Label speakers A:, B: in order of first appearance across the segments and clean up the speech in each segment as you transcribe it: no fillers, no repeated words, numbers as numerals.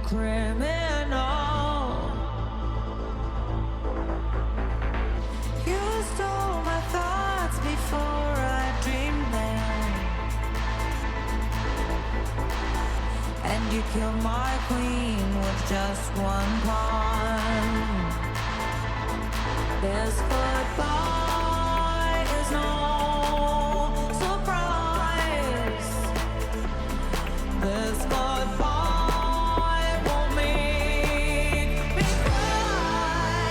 A: criminal. You stole my thoughts before I dreamed them, and you killed my queen with just one pawn. This goodbye is no surprise. This goodbye won't make me cry.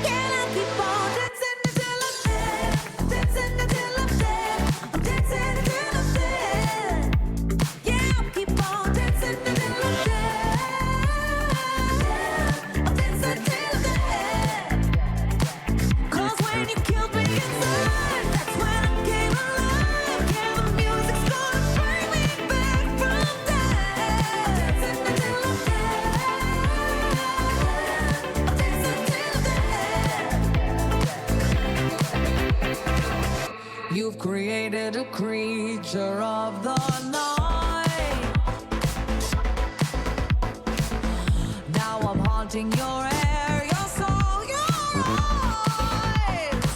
A: Can I keep on dancing until I'm dead? Dancing until I'm dead. I'm dancing until I'm dead. Yeah, I'll keep on dancing until I'm dead. I'm dancing till I'm dead. 'Cause when you killed me inside, that's when I came alive. Yeah, the music's gonna bring me back from death. Dancing until I'm dead. I'm dancing till I'm dead. You've created a creature of the night. Now I'm haunting your hair, your soul, your eyes.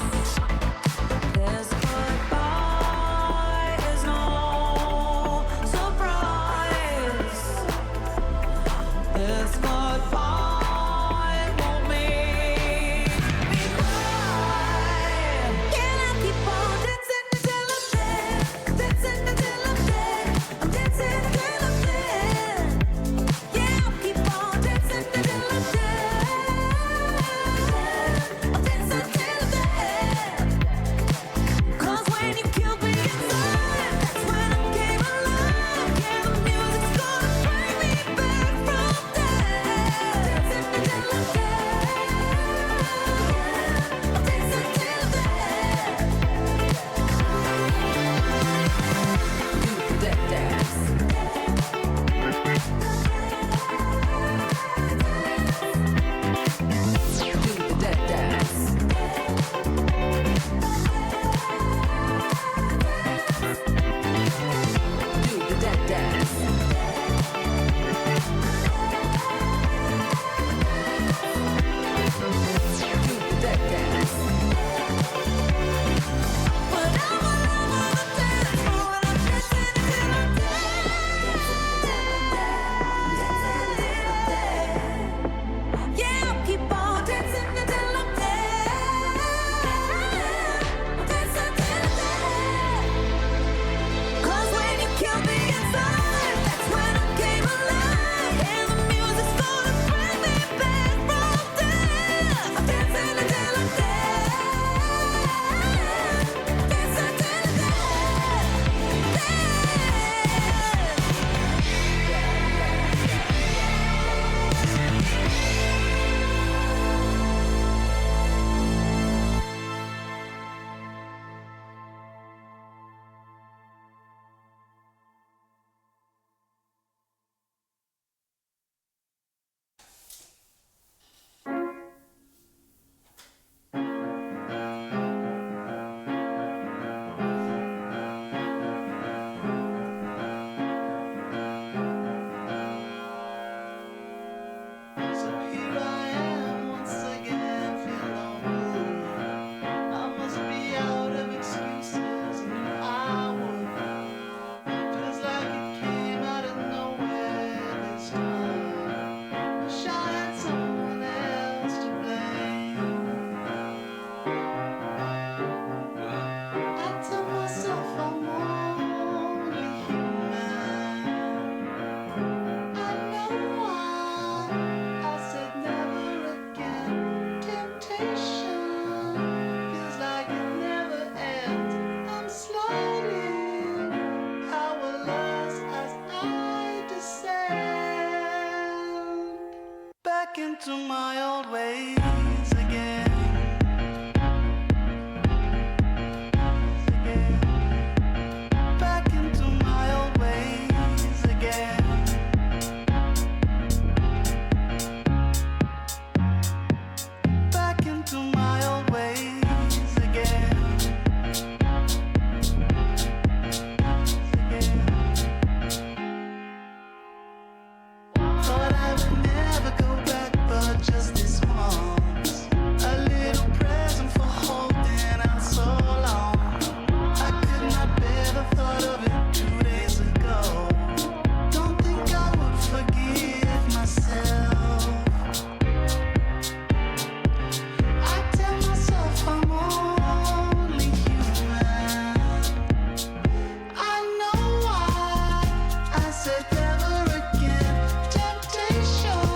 A: This goodbye is no surprise. This goodbye won't make me cry. Can I keep on dancing until I'm dead? Dancing until I'm dead. I'm dancing until I'm dead. Yeah, I'll keep on dancing until I'm dead. I'm dancing till I'm dead. 'Cause when you killed me inside, that's when I came alive. Yeah, the music's gonna bring me back from death. Dancing until I'm dead. I'm dancing till I'm dead. Do the dance. Do the dance. Do the dance. Do the dance. But I'm all over the dance floor and I'm dancing till I'm dead. Yeah, I'll keep on dancing until I'm dead. I'm dancing till I'm dead. 'Cause when you killed me inside, that's when I came alive. And the music's gonna bring me back from death. I'm dancing until I'm dead. Dancing till I'm
B: So here I am once again, feeling blue. I must be out of excuses, knew I would. Feels like it came out of nowhere this time. Wish I had someone else to blame. I tell myself I'm only human. I know why I said never again. Temptation feels like it never ends. I'm sliding powerless as I descend back into my old ways again. Back into my old ways again. Back into my old ways again. Thought I never go back, but just this once. A little present for holding out so long. I could not bear the thought of it 2 days ago. Don't think I would forgive myself. I tell myself I'm only human. I know why I said never again. Temptation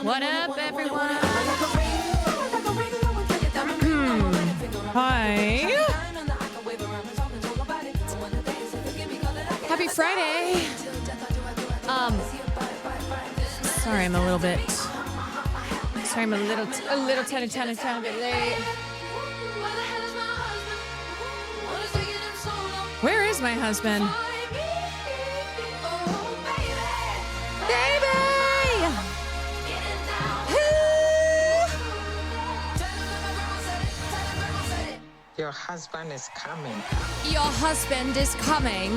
C: What up, everyone? Hi. Happy Friday. Sorry, I'm a little bit. Sorry, I'm a little tiny bit late. Where is my husband? Baby!
D: Your husband is coming.
C: Your husband is coming.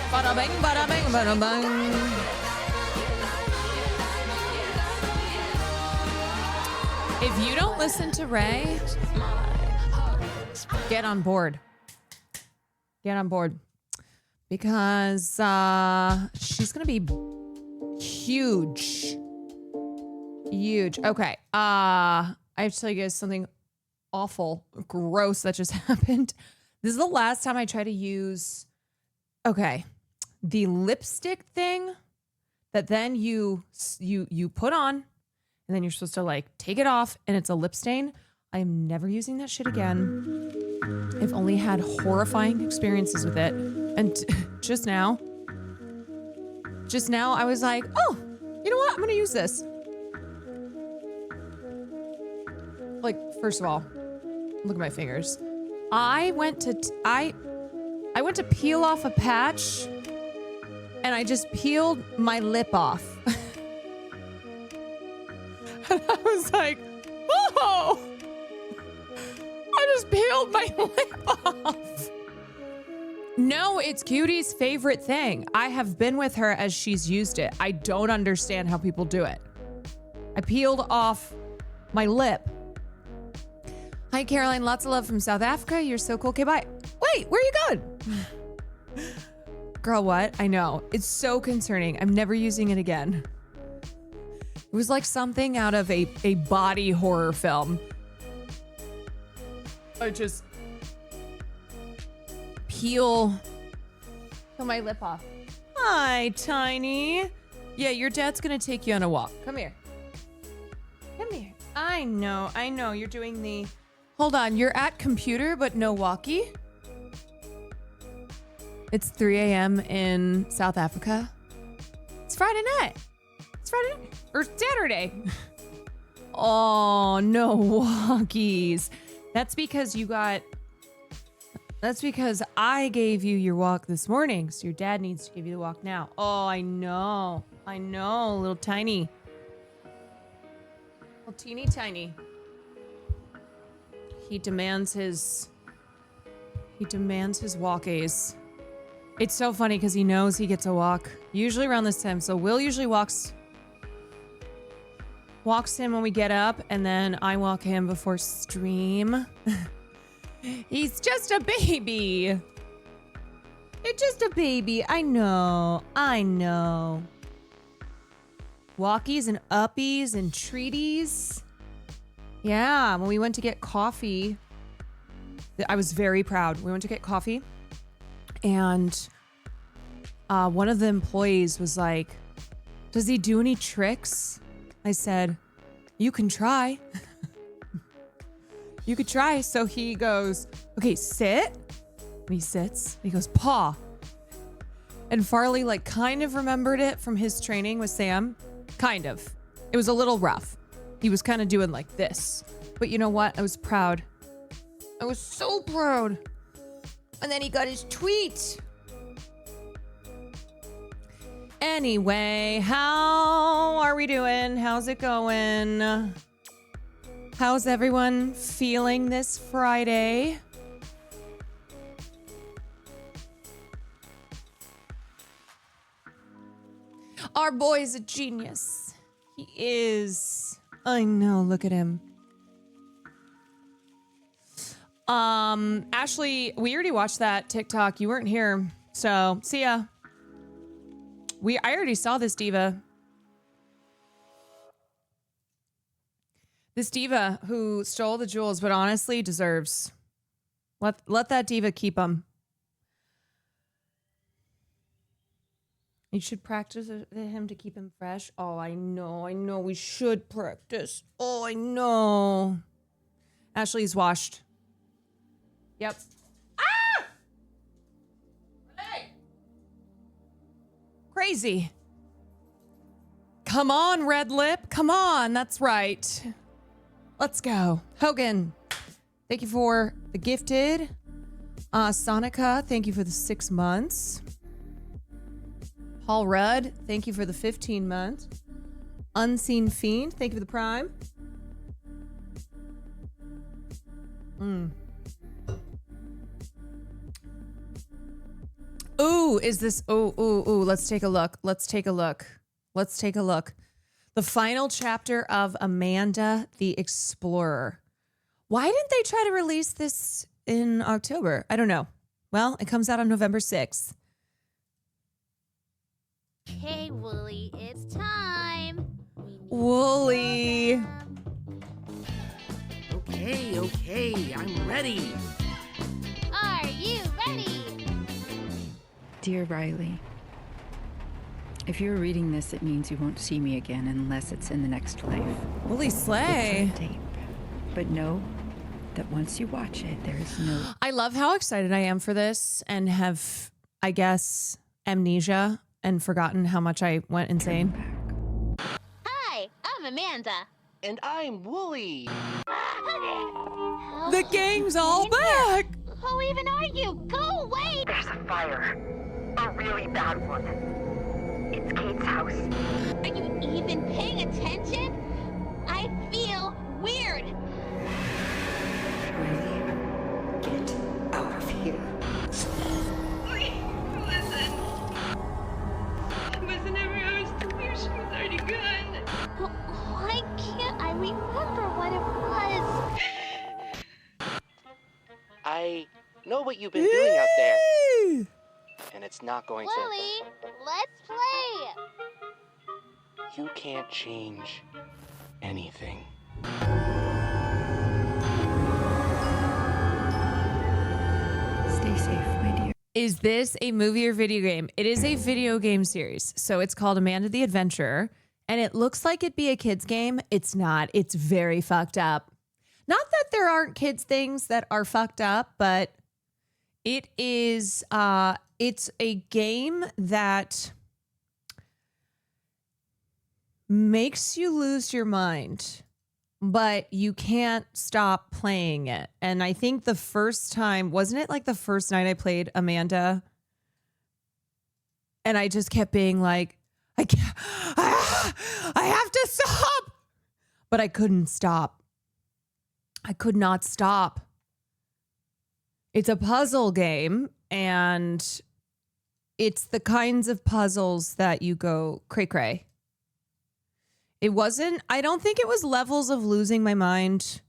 C: Bada bing, bada bing, bada bing. If you don't listen to Ray, get on board. Get on board. Because she's going to be huge. Huge. Okay. I have to tell you guys something awful, gross that just happened. This is the last time I try to use, the lipstick thing that then you put on and then you're supposed to like take it off and it's a lip stain. I am never using that shit again. I've only had horrifying experiences with it. And just now I was like, oh, you know what? I'm going to use this. Like, first of all, look at my fingers. I went to peel off a patch and I just peeled my lip off. And I was like, oh, I just peeled my lip off. No, it's Cutie's favorite thing. I have been with her as she's used it. I don't understand how people do it. I peeled off my lip. Hi, Caroline. Lots of love from South Africa. You're so cool. Okay, bye. Wait, where are you going? Girl, what? I know. It's so concerning. I'm never using it again. It was like something out of a body horror film. I just peel my lip off. Hi, Tiny. Yeah, your dad's gonna take you on a walk. Come here. Come here. I know. You're doing the... Hold on, you're at computer, but no walkie? It's 3 a.m. in South Africa. It's Friday night. Or Saturday. Oh, no walkies. That's because I gave you your walk this morning, so your dad needs to give you the walk now. Oh, I know, little tiny. Little teeny tiny. He demands his walkies. It's so funny because he knows he gets a walk usually around this time. So Will usually walks him when we get up, and then I walk him before stream. He's just a baby. It's just a baby. I know. Walkies and uppies and treaties. Yeah, when we went to get coffee, I was very proud. We went to get coffee, and one of the employees was like, does he do any tricks? I said, you can try. You could try. So he goes, okay, sit. And he sits. And he goes, paw. And Farley like kind of remembered it from his training with Sam. Kind of. It was a little rough. He was kind of doing like this. But you know what? I was proud. I was so proud. And then he got his tweet. Anyway, how are we doing? How's it going? How's everyone feeling this Friday? Our boy's a genius. He is. I know, look at him. Ashley, we already watched that TikTok. You weren't here, so see ya. I already saw this diva. This diva who stole the jewels, but honestly deserves. Let that diva keep them. You should practice him to keep him fresh. Oh, I know. We should practice. Oh, I know. Ashley's washed. Yep. Ah! Hey! Crazy. Come on, Red Lip. Come on. That's right. Let's go. Hogan, thank you for the gifted. Sonica, thank you for the 6 months. Paul Rudd, thank you for the 15 months. Unseen Fiend, thank you for the prime. Ooh, is this? Ooh. Let's take a look. The final chapter of Amanda the Explorer. Why didn't they try to release this in October? I don't know. Well, it comes out on November 6th.
E: Hey, Wooly, it's time.
C: Wooly.
F: Okay, I'm ready.
E: Are you ready?
G: Dear Riley, if you're reading this, it means you won't see me again unless it's in the next life.
C: Wooly
G: It's
C: Slay.
G: on tape. But know that once you watch it, there is no...
C: I love how excited I am for this and have, I guess, amnesia and forgotten how much I went insane.
E: Hi, I'm Amanda.
F: And I'm Wooly.
C: The gang's all back.
E: Who even are you? Go away!
H: There's a fire. A really bad one. It's Kate's house.
E: Are you even paying attention? I feel weird.
H: Riley, get out of here.
I: Listen. I was never I was told you she was already gone.
E: Why can't I remember what it was?
F: I know what you've been doing out there, and it's not going to.
E: Wooly, let's play.
F: You can't change anything.
G: Stay safe, my dear.
C: Is this a movie or video game? It is a video game series. So it's called Amanda the Adventurer. And it looks like it'd be a kid's game. It's not. It's very fucked up. Not that there aren't kids things that are fucked up, but it is it's a game that makes you lose your mind, but you can't stop playing it. And I think the first time, wasn't it like the first night I played Amanda? And I just kept being like, I can't, I have to stop. But I couldn't stop. I could not stop. It's a puzzle game, and it's the kinds of puzzles that you go cray-cray. It wasn't, I don't think it was levels of losing my mind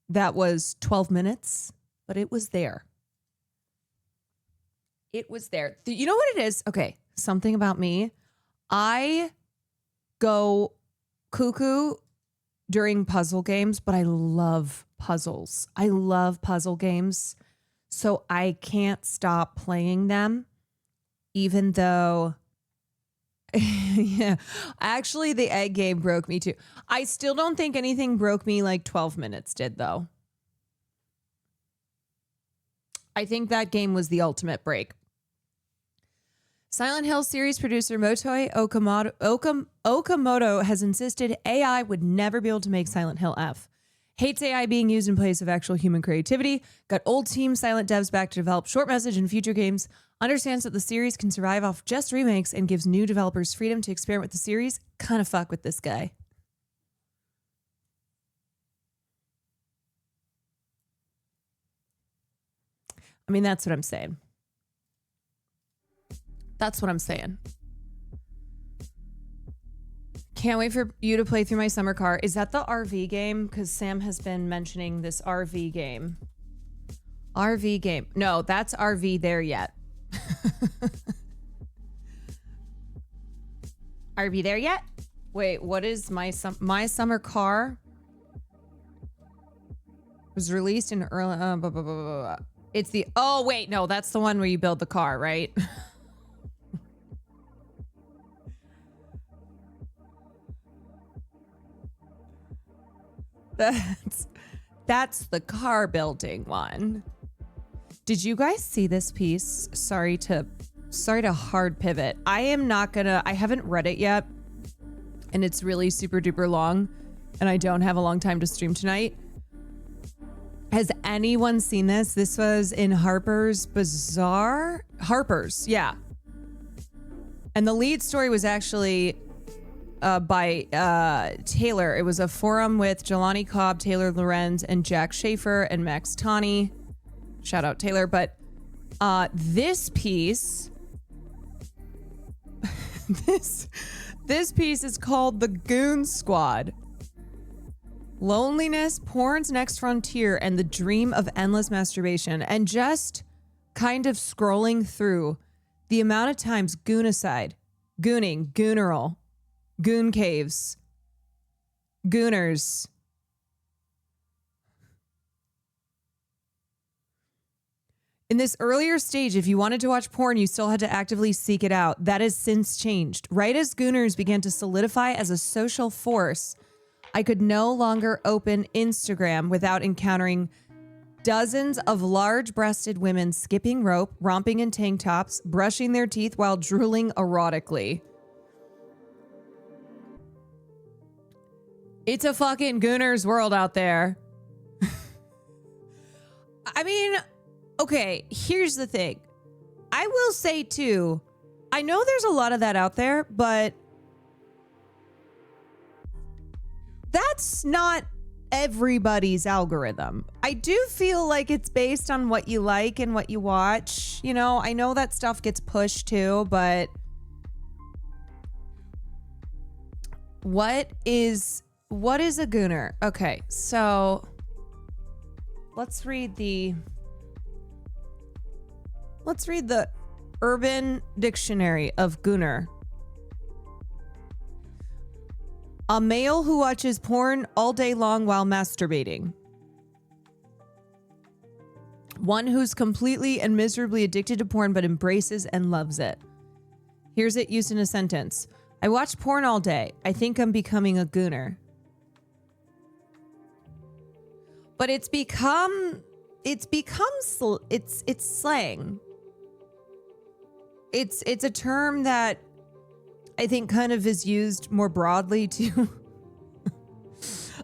C: that was 12 minutes, but it was there. It was there. You know what it is? Okay, something about me. I go cuckoo during puzzle games, but I love puzzles. I love puzzle games. So I can't stop playing them, even though, yeah, actually the egg game broke me too. I still don't think anything broke me like 12 minutes did, though. I think that game was the ultimate break. Silent Hill series producer Motoi Okamoto has insisted AI would never be able to make Silent Hill F. Hates AI being used in place of actual human creativity. Got old Team Silent devs back to develop short message in future games. Understands that the series can survive off just remakes and gives new developers freedom to experiment with the series. Kind of fuck with this guy. I mean, that's what I'm saying. That's what I'm saying. Can't wait for you to play through my summer car. Is that the RV game? Because Sam has been mentioning this RV game. RV game. No, that's RV there yet. RV there yet? Wait, what is my summer car? Was released in early. Blah, blah, blah, blah, blah. It's the. Oh wait, no, that's the one where you build the car, right? That's the car building one. Did you guys see this piece? Sorry to hard pivot. I haven't read it yet, and it's really super duper long, and I don't have a long time to stream tonight. Has anyone seen this? This was in Harper's Bazaar? Harper's, yeah. And the lead story was actually by Taylor. It was a forum with Jelani Cobb, Taylor Lorenz, and Jack Schaefer and Max Tawney. Shout out Taylor. But this piece, this piece is called The Goon Squad. Loneliness, porn's next frontier, and the dream of endless masturbation. And just kind of scrolling through the amount of times goonicide, gooning, gooneral, goon caves, gooners. In this earlier stage, if you wanted to watch porn, you still had to actively seek it out. That has since changed. Right as gooners began to solidify as a social force, I could no longer open Instagram without encountering dozens of large-breasted women skipping rope, romping in tank tops, brushing their teeth while drooling erotically. It's a fucking gooner's world out there. I mean, okay, here's the thing. I will say, too, I know there's a lot of that out there, but that's not everybody's algorithm. I do feel like it's based on what you like and what you watch. You know, I know that stuff gets pushed too, but what is a gooner? Okay, so let's read the Urban Dictionary of gooner. A male who watches porn all day long while masturbating. One who's completely and miserably addicted to porn but embraces and loves it. Here's it used in a sentence. I watch porn all day. I think I'm becoming a gooner. But it's slang. It's a term that I think kind of is used more broadly to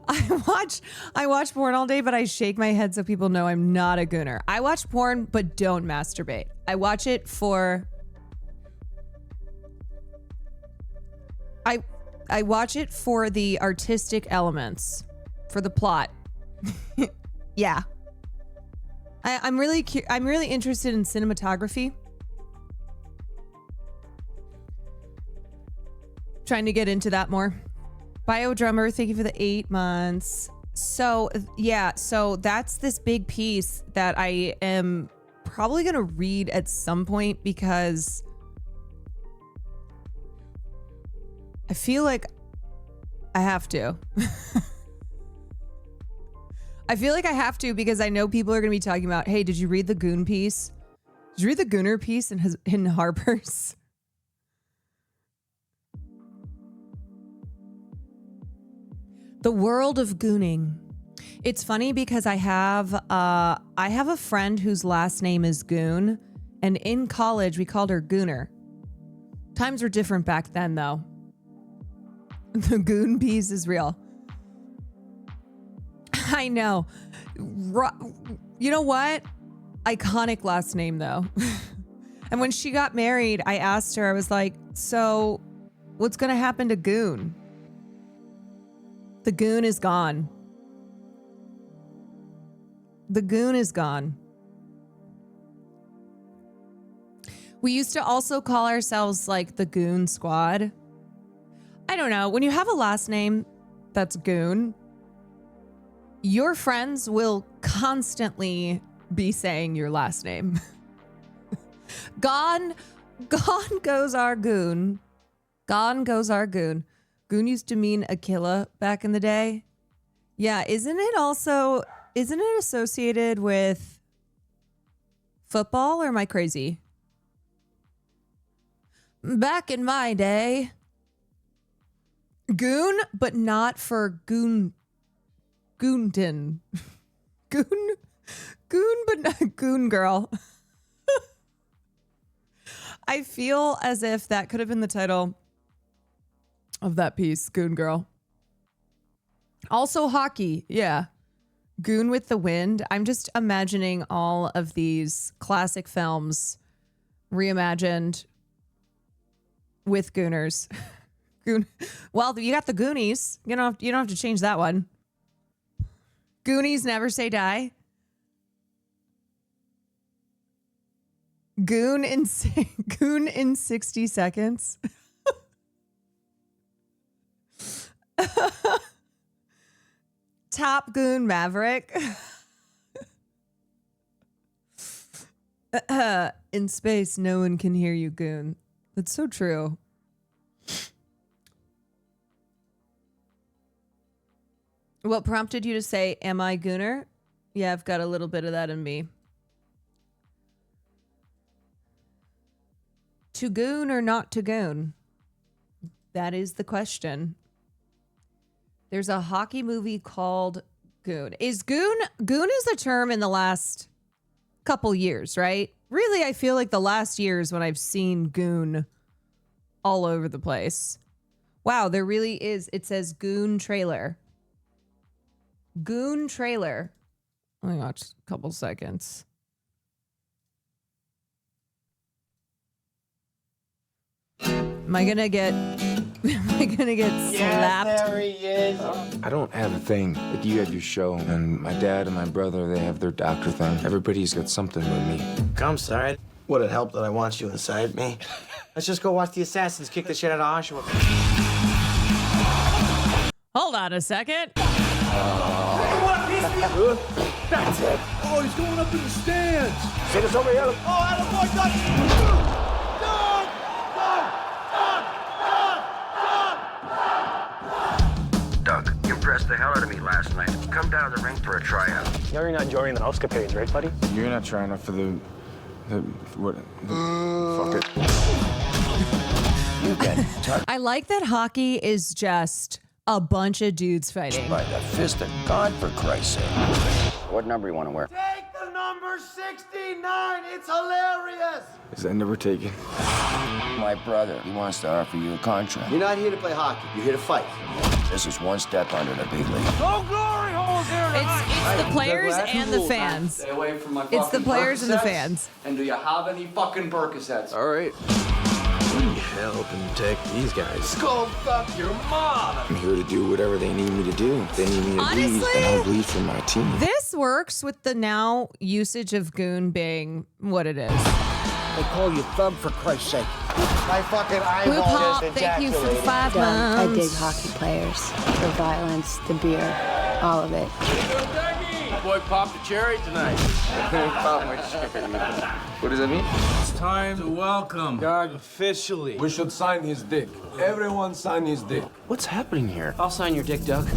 C: I watch porn all day, but I shake my head so people know I'm not a gooner. I watch porn but don't masturbate. I watch it for I watch it for the artistic elements, for the plot. Yeah. I'm really interested in cinematography. Trying to get into that more. Bio Drummer, thank you for the 8 months. So yeah, so that's this big piece that I am probably gonna read at some point because I feel like I have to. I feel like I have to because I know people are gonna be talking about, hey, did you read the Goon piece? Did you read the Gooner piece in Harper's? The world of gooning. It's funny because I have a friend whose last name is Goon, and in college we called her Gooner. Times were different back then, though. The Goon piece is real. I know. You know what? Iconic last name, though. And when she got married, I asked her, I was like, so what's going to happen to Goon? The Goon is gone. The Goon is gone. We used to also call ourselves like the Goon Squad. I don't know. When you have a last name that's Goon, your friends will constantly be saying your last name. Gone goes our Goon. Gone goes our Goon. Goon used to mean Aquila back in the day. Yeah, isn't it associated with football, or am I crazy? Back in my day. Goon, but not for goon Goonton. Goon, but not Goon Girl. I feel as if that could have been the title of that piece, Goon Girl. Also hockey, yeah. Goon with the Wind. I'm just imagining all of these classic films reimagined with Gooners. Well, you got the Goonies. You don't have to change that one. Goonies Never Say Die. Goon in 60 seconds. Top Goon Maverick. In space, no one can hear you, Goon. That's so true. What prompted you to say, am I Gooner? Yeah, I've got a little bit of that in me. To goon or not to goon? That is the question. There's a hockey movie called Goon. Is Goon is a term in the last couple years, right? Really, I feel like the last years when I've seen Goon all over the place. Wow, there really is. It says Goon trailer. Goon trailer. Hang on, just a couple seconds. Am I gonna get slapped?
B: There he is.
J: I don't have a thing. Like, you have your show, and my dad and my brother, they have their doctor thing. Everybody's got something with me.
F: I'm sorry. Would it help that I want you inside me? Let's just go watch the assassins kick the shit out of Oshawa.
C: Hold on a second.
J: That's it.
B: Oh, he's going up in the stands.
J: Sit us over here.
B: Oh, attaboy,
K: Doug, you impressed the hell out of me last night. Come down to the rink for a tryout.
L: No, you're not joining the Oscapades, right, buddy?
J: You're not trying out for the fuck it.
K: You get touched
C: I like that hockey is just a bunch of dudes fighting.
K: by the fist of God, for Christ's sake. What number you want to wear?
B: Take the number 69. It's hilarious.
J: Is that never taken?
K: My brother, he wants to offer you a contract.
F: You're not here to play hockey. You're here to fight.
K: This is one step under the big league.
B: No glory holes here tonight.
C: It's the players and the fans.
M: Stay away from my
C: It's the
M: fucking
C: players and the
M: Percocets.
C: fans.
M: And do you have any fucking Percocets?
J: All right. Help and protect these guys.
B: Go fuck your mom.
J: I'm here to do whatever they need me to do. If they need me to bleed,
C: Honestly,
J: then I'll bleed for my team.
C: This works with the now usage of goon being what it is.
K: They call you Thug, for Christ's sake.
F: My fucking
C: Blue
F: eyeball
C: Pop,
F: just
C: thank you for the
F: ejaculated.
C: 5 months.
N: I dig hockey players, the violence, the beer, all of it.
M: Boy, pop the cherry tonight.
J: What does that mean?
M: It's time to welcome Doug officially.
L: We should sign his dick. Everyone sign his dick.
F: What's happening here?
M: I'll sign your dick, Doug.
F: The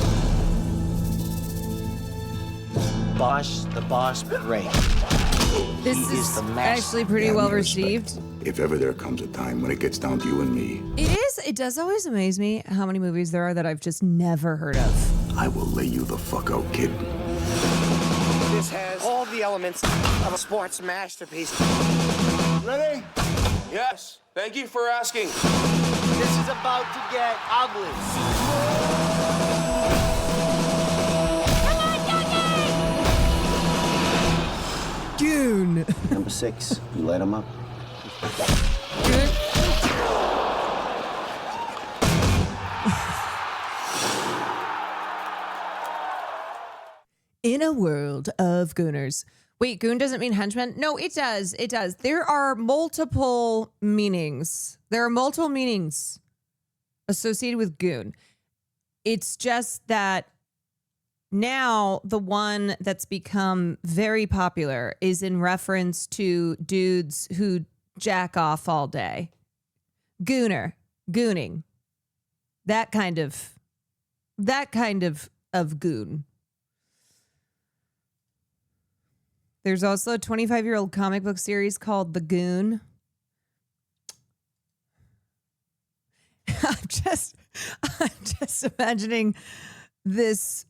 F: boss break.
C: This
F: He
C: is
F: the master.
C: actually pretty well received.
O: If ever there comes a time when it gets down to you and me,
C: It does always amaze me how many movies there are that I've just never heard of.
O: I will lay you the fuck out, kid.
F: This has all the elements of a sports masterpiece.
B: Ready?
K: Yes, thank you for asking.
B: This is about to get ugly.
C: Goon.
F: Number 6, you light him up.
C: In a world of gooners. Wait, goon doesn't mean henchman? No, it does. It does. There are multiple meanings. There are multiple meanings associated with goon. It's just that now the one that's become very popular is in reference to dudes who jack off all day. Gooner, gooning. That kind of goon. There's also a 25-year-old comic book series called The Goon. I'm just imagining this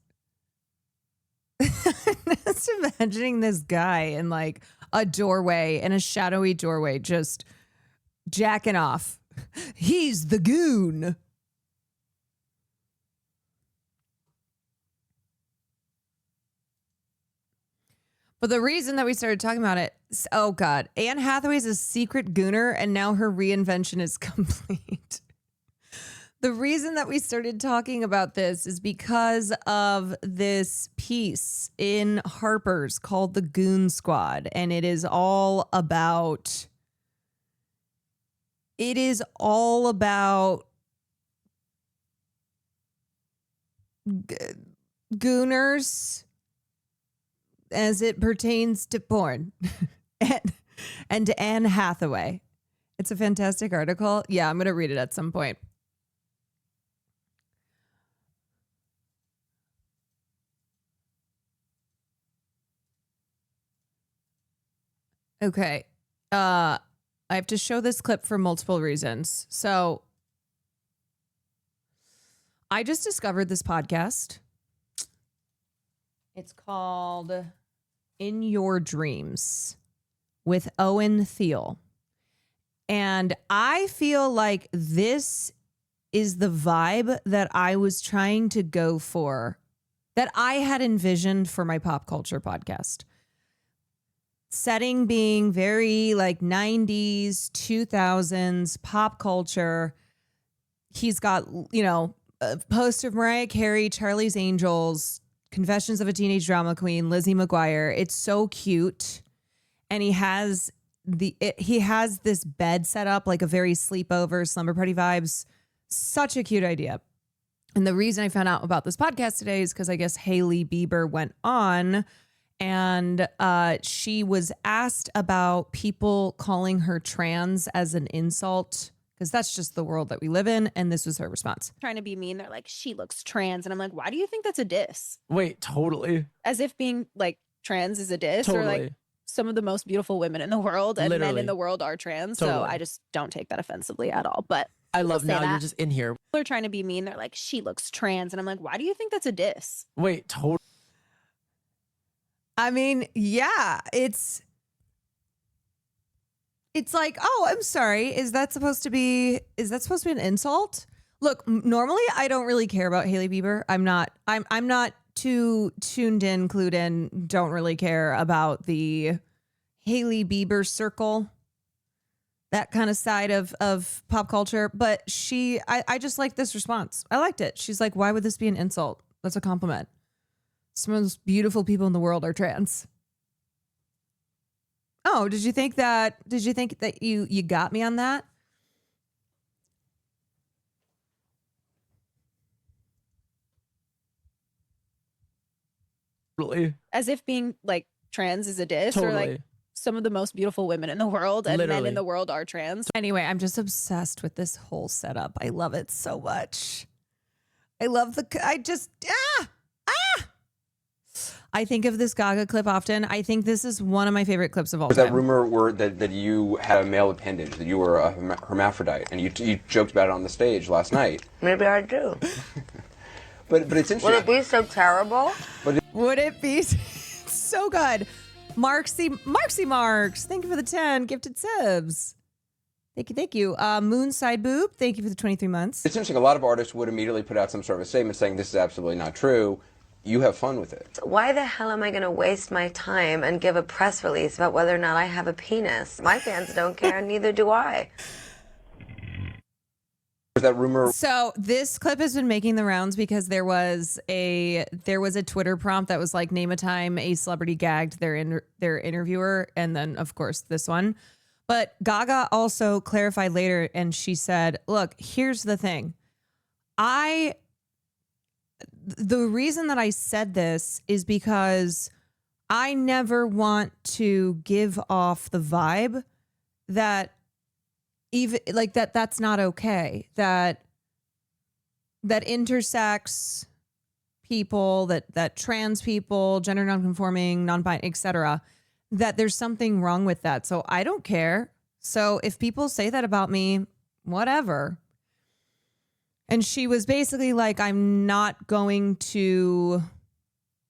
C: Just imagining this guy in like a doorway, in a shadowy doorway, just jacking off. He's the goon. But the reason that we started talking about it, oh God, Anne Hathaway's a secret gooner and now her reinvention is complete. The reason that we started talking about this is because of this piece in Harper's called The Goon Squad. And it is all about gooners as it pertains to porn and to Anne Hathaway. It's a fantastic article. Yeah, I'm going to read it at some point. Okay. I have to show this clip for multiple reasons. So I just discovered this podcast. It's called In Your Dreams with Owen Thiel. And I feel like this is the vibe that I was trying to go for, that I had envisioned for my pop culture podcast. Setting being very like 90s, 2000s pop culture. He's got, you know, a poster of Mariah Carey, Charlie's Angels, Confessions of a Teenage Drama Queen, Lizzie McGuire. It's so cute. And he has this bed set up like a very sleepover, slumber party vibes. Such a cute idea. And the reason I found out about this podcast today is because I guess Hailey Bieber went on and she was asked about people calling her trans as an insult, because that's just the world that we live in. And this was her response.
P: Trying to be mean. They're like, she looks trans. And I'm like, why do you think that's a diss?
Q: Wait, totally.
P: As if being like trans is a diss.
Q: Totally.
P: Or like some of the most beautiful women in the world and men
Q: Literally.
P: in the world are trans. So
Q: Totally.
P: I just don't take that offensively at all. But
Q: I love
P: people say
Q: now
P: that.
Q: you're just in here.
P: They're trying to be mean. They're like, she looks trans. And I'm like, why do you think that's a diss?
Q: Wait, totally.
C: I mean, yeah, it's like, oh, I'm sorry. Is that supposed to be an insult? Look, normally I don't really care about Hailey Bieber. I'm not too tuned in, clued in, don't really care about the Hailey Bieber circle, that kind of side of pop culture. But I just like this response. I liked it. She's like, why would this be an insult? That's a compliment. Some of the most beautiful people in the world are trans. Oh, did you think that you got me on that?
Q: Totally.
P: As if being like trans is a diss. Or
Q: Totally.
P: like some of the most beautiful women in the world and men
Q: Literally.
P: in the world are trans.
C: Anyway, I'm just obsessed with this whole setup. I love it so much. I love I think of this Gaga clip often. I think this is one of my favorite clips of all
J: There's
C: time.
J: that rumor that you had a male appendage, that you were a hermaphrodite, and you joked about it on the stage last night.
N: Maybe I do.
J: But it's interesting.
N: Would it be so terrible?
C: Would it be so good? Marksy Marks, thank you for the 10 gifted subs. Thank you. Moonside Boob, thank you for the 23 months.
J: It's interesting. A lot of artists would immediately put out some sort of a statement saying this is absolutely not true. You have fun with it.
N: Why the hell am I going to waste my time and give a press release about whether or not I have a penis? My fans don't care, and neither do I.
J: There's that rumor.
C: So this clip has been making the rounds because there was a Twitter prompt that was like, name a time a celebrity gagged their interviewer, and then of course this one. But Gaga also clarified later, and she said, "Look, here's the thing. The reason that I said this is because I never want to give off the vibe that even like that's not okay, that intersex people, that trans people, gender nonconforming, non-binary, etc., that there's something wrong with that. So I don't care. So if people say that about me, whatever." And she was basically like, I'm not going to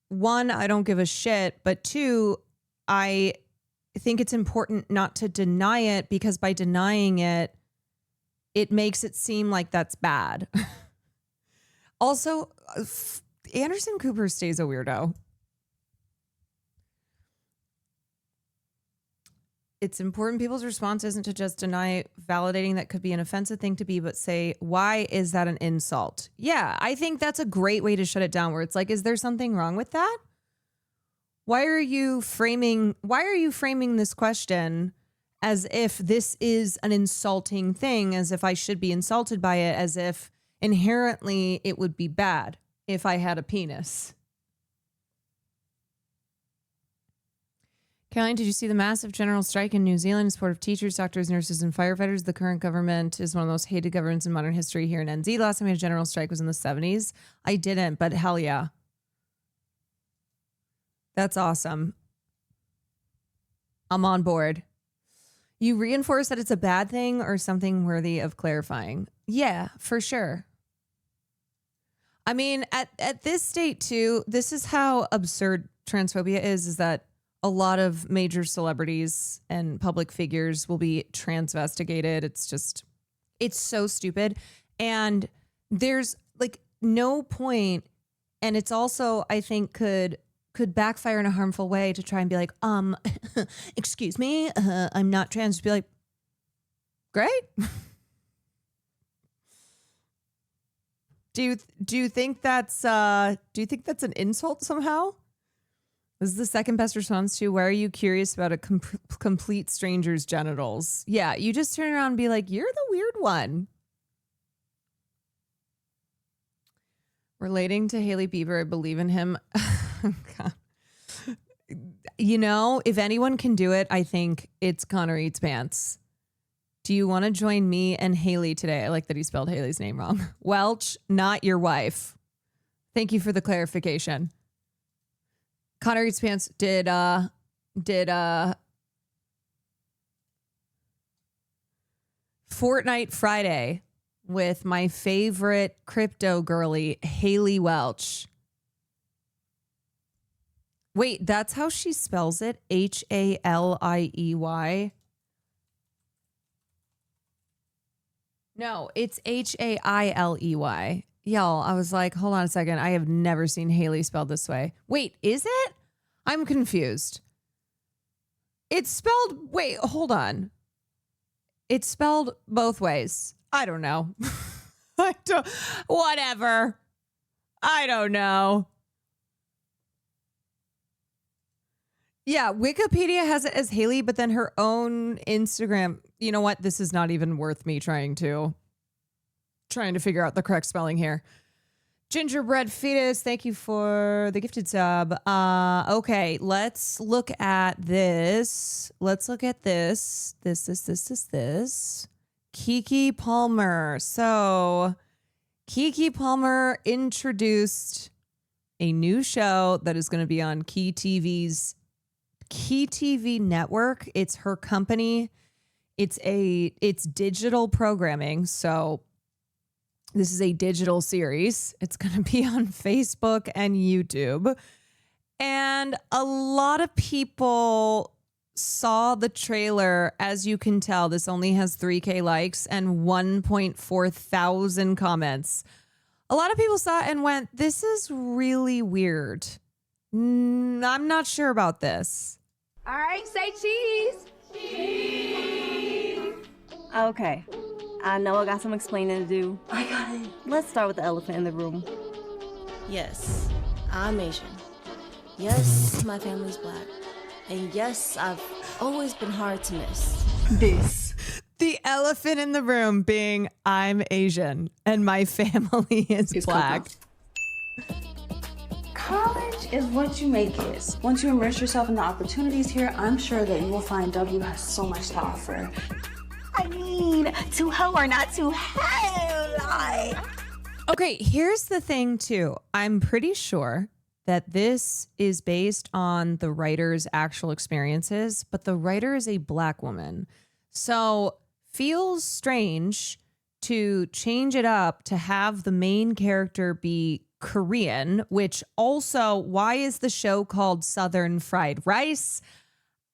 C: one, I don't give a shit, but two, I think it's important not to deny it, because by denying it, it makes it seem like that's bad. Also, Anderson Cooper stays a weirdo. It's important people's response isn't to just deny validating that could be an offensive thing to be, but say, why is that an insult? Yeah, I think that's a great way to shut it down, where it's like, is there something wrong with that? Why are you framing this question as if this is an insulting thing, as if I should be insulted by it, as if inherently it would be bad if I had a penis? Caroline, did you see the massive general strike in New Zealand in support of teachers, doctors, nurses, and firefighters? The current government is one of the most hated governments in modern history here in NZ. Last time we had a general strike was in the 70s. I didn't, but hell yeah. That's awesome. I'm on board. You reinforce that it's a bad thing or something worthy of clarifying. Yeah, for sure. I mean, at this state too, this is how absurd transphobia is that a lot of major celebrities and public figures will be transvestigated. It's so stupid. And there's like no point. And it's also, I think, could backfire in a harmful way to try and be like, excuse me, I'm not trans. Just be like, great. Do you think that's an insult somehow? This is the second best response to, why are you curious about a complete stranger's genitals? Yeah, you just turn around and be like, you're the weird one. Relating to Hailey Bieber, I believe in him. God. You know, if anyone can do it, I think it's Connor Eats Pants. Do you want to join me and Hailey today? I like that he spelled Hailey's name wrong. Welch, not your wife. Thank you for the clarification. Connor Eats Pants did Fortnite Friday with my favorite crypto girly, Hailey Welch. Wait, that's how she spells it? H-A-L-I-E-Y? No, it's H-A-I-L-E-Y. Y'all, I was like, hold on a second. I have never seen Hailey spelled this way. Wait, is it? I'm confused. It's spelled, wait, hold on. It's spelled both ways. I don't know. Whatever. I don't know. Yeah, Wikipedia has it as Hailey, but then her own Instagram. You know what? This is not even worth me trying to figure out the correct spelling here. Gingerbread Fetus, thank you for the gifted sub. Okay, let's look at this. Let's look at this. This. Kiki Palmer. So, Kiki Palmer introduced a new show that is going to be on Key TV's Key TV network. It's her company. It's digital programming. So this is a digital series. It's going to be on Facebook and YouTube. And a lot of people saw the trailer. As you can tell, this only has 3K likes and 1.4 thousand comments. A lot of people saw it and went, this is really weird. I'm not sure about this.
Q: All right, say cheese. Cheese. Okay. I know I got some explaining to do. I got it. Let's start with the elephant in the room.
R: Yes, I'm Asian. Yes, my family's black. And yes, I've always been hard to miss.
C: The elephant in the room being, I'm Asian and my family is black.
S: College is what you make it. Once you immerse yourself in the opportunities here, I'm sure that you will find W has so much to offer.
Q: I mean, too hoe or not too hell.
C: Okay, here's the thing too. I'm pretty sure that this is based on the writer's actual experiences, but the writer is a black woman. So feels strange to change it up to have the main character be Korean, which also, why is the show called Southern Fried Rice?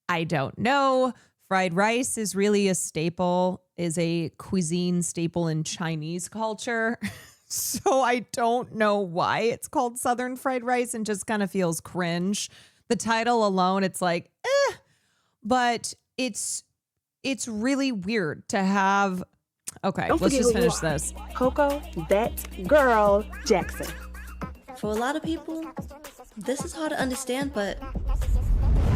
C: I don't know. Fried rice is really a staple, is a cuisine staple in Chinese culture. So I don't know why it's called Southern Fried Rice and just kind of feels cringe. The title alone, it's like, but it's really weird to have. Okay, let's just finish this.
Q: Coco, that girl, Jackson.
R: For a lot of people, this is hard to understand, but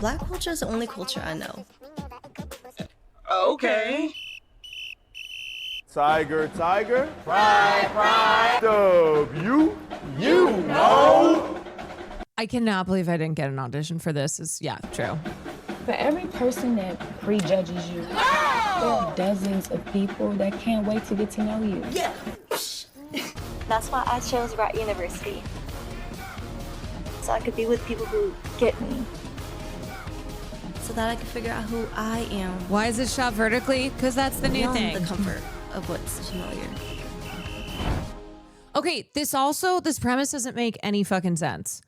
R: Black culture is the only culture I know.
L: Okay.
T: Tiger, tiger. Pride. W. You know.
C: I cannot believe I didn't get an audition for this. Is yeah, true.
U: For every person that prejudges you, there are dozens of people that can't wait to get to know you.
R: Yeah.
Q: That's why I chose Wright University. So I could be with people who get me.
R: So that I can figure out who I am.
C: Why is it shot vertically? Because that's the new
R: beyond
C: thing.
R: The comfort of what's familiar.
C: Okay, this premise doesn't make any fucking sense.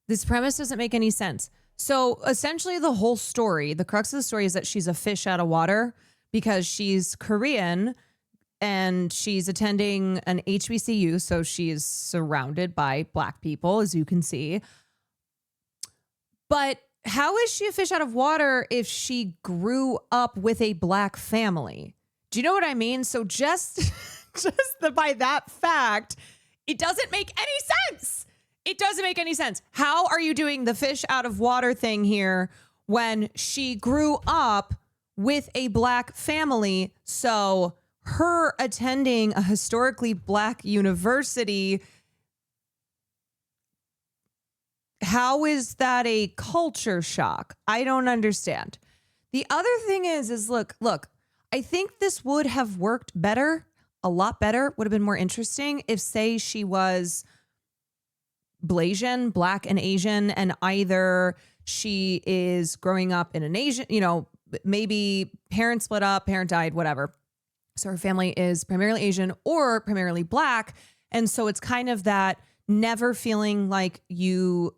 C: This premise doesn't make any sense. So essentially the whole story, the crux of the story is that she's a fish out of water because she's Korean and she's attending an HBCU. So she's surrounded by Black people, as you can see. But how is she a fish out of water if she grew up with a Black family? Do you know what I mean? So just by that fact, it doesn't make any sense. It doesn't make any sense. How are you doing the fish out of water thing here when she grew up with a Black family? So her attending a historically Black university, how is that a culture shock? I don't understand. The other thing is look, I think this would have worked better, a lot better, would have been more interesting if, say, she was Blasian, Black and Asian, and either she is growing up in an Asian, maybe parents split up, parent died, whatever. So her family is primarily Asian or primarily Black. And so it's kind of that never feeling like you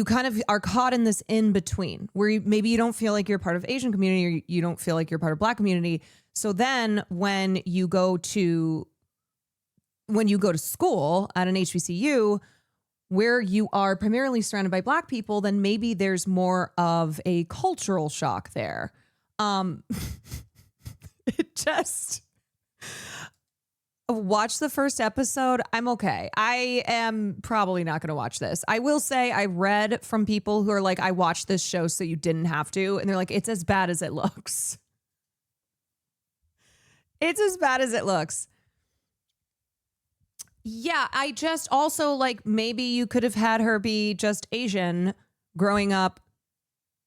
C: kind of are caught in this in between where maybe you don't feel like you're part of Asian community or you don't feel like you're part of Black community. So then when you go to school at an HBCU where you are primarily surrounded by Black people, then maybe there's more of a cultural shock there. It just... Watch the first episode. I'm okay. I am probably not going to watch this. I will say I read from people who are like, I watched this show so you didn't have to. And they're like, it's as bad as it looks. It's as bad as it looks. Yeah, I just also like maybe you could have had her be just Asian growing up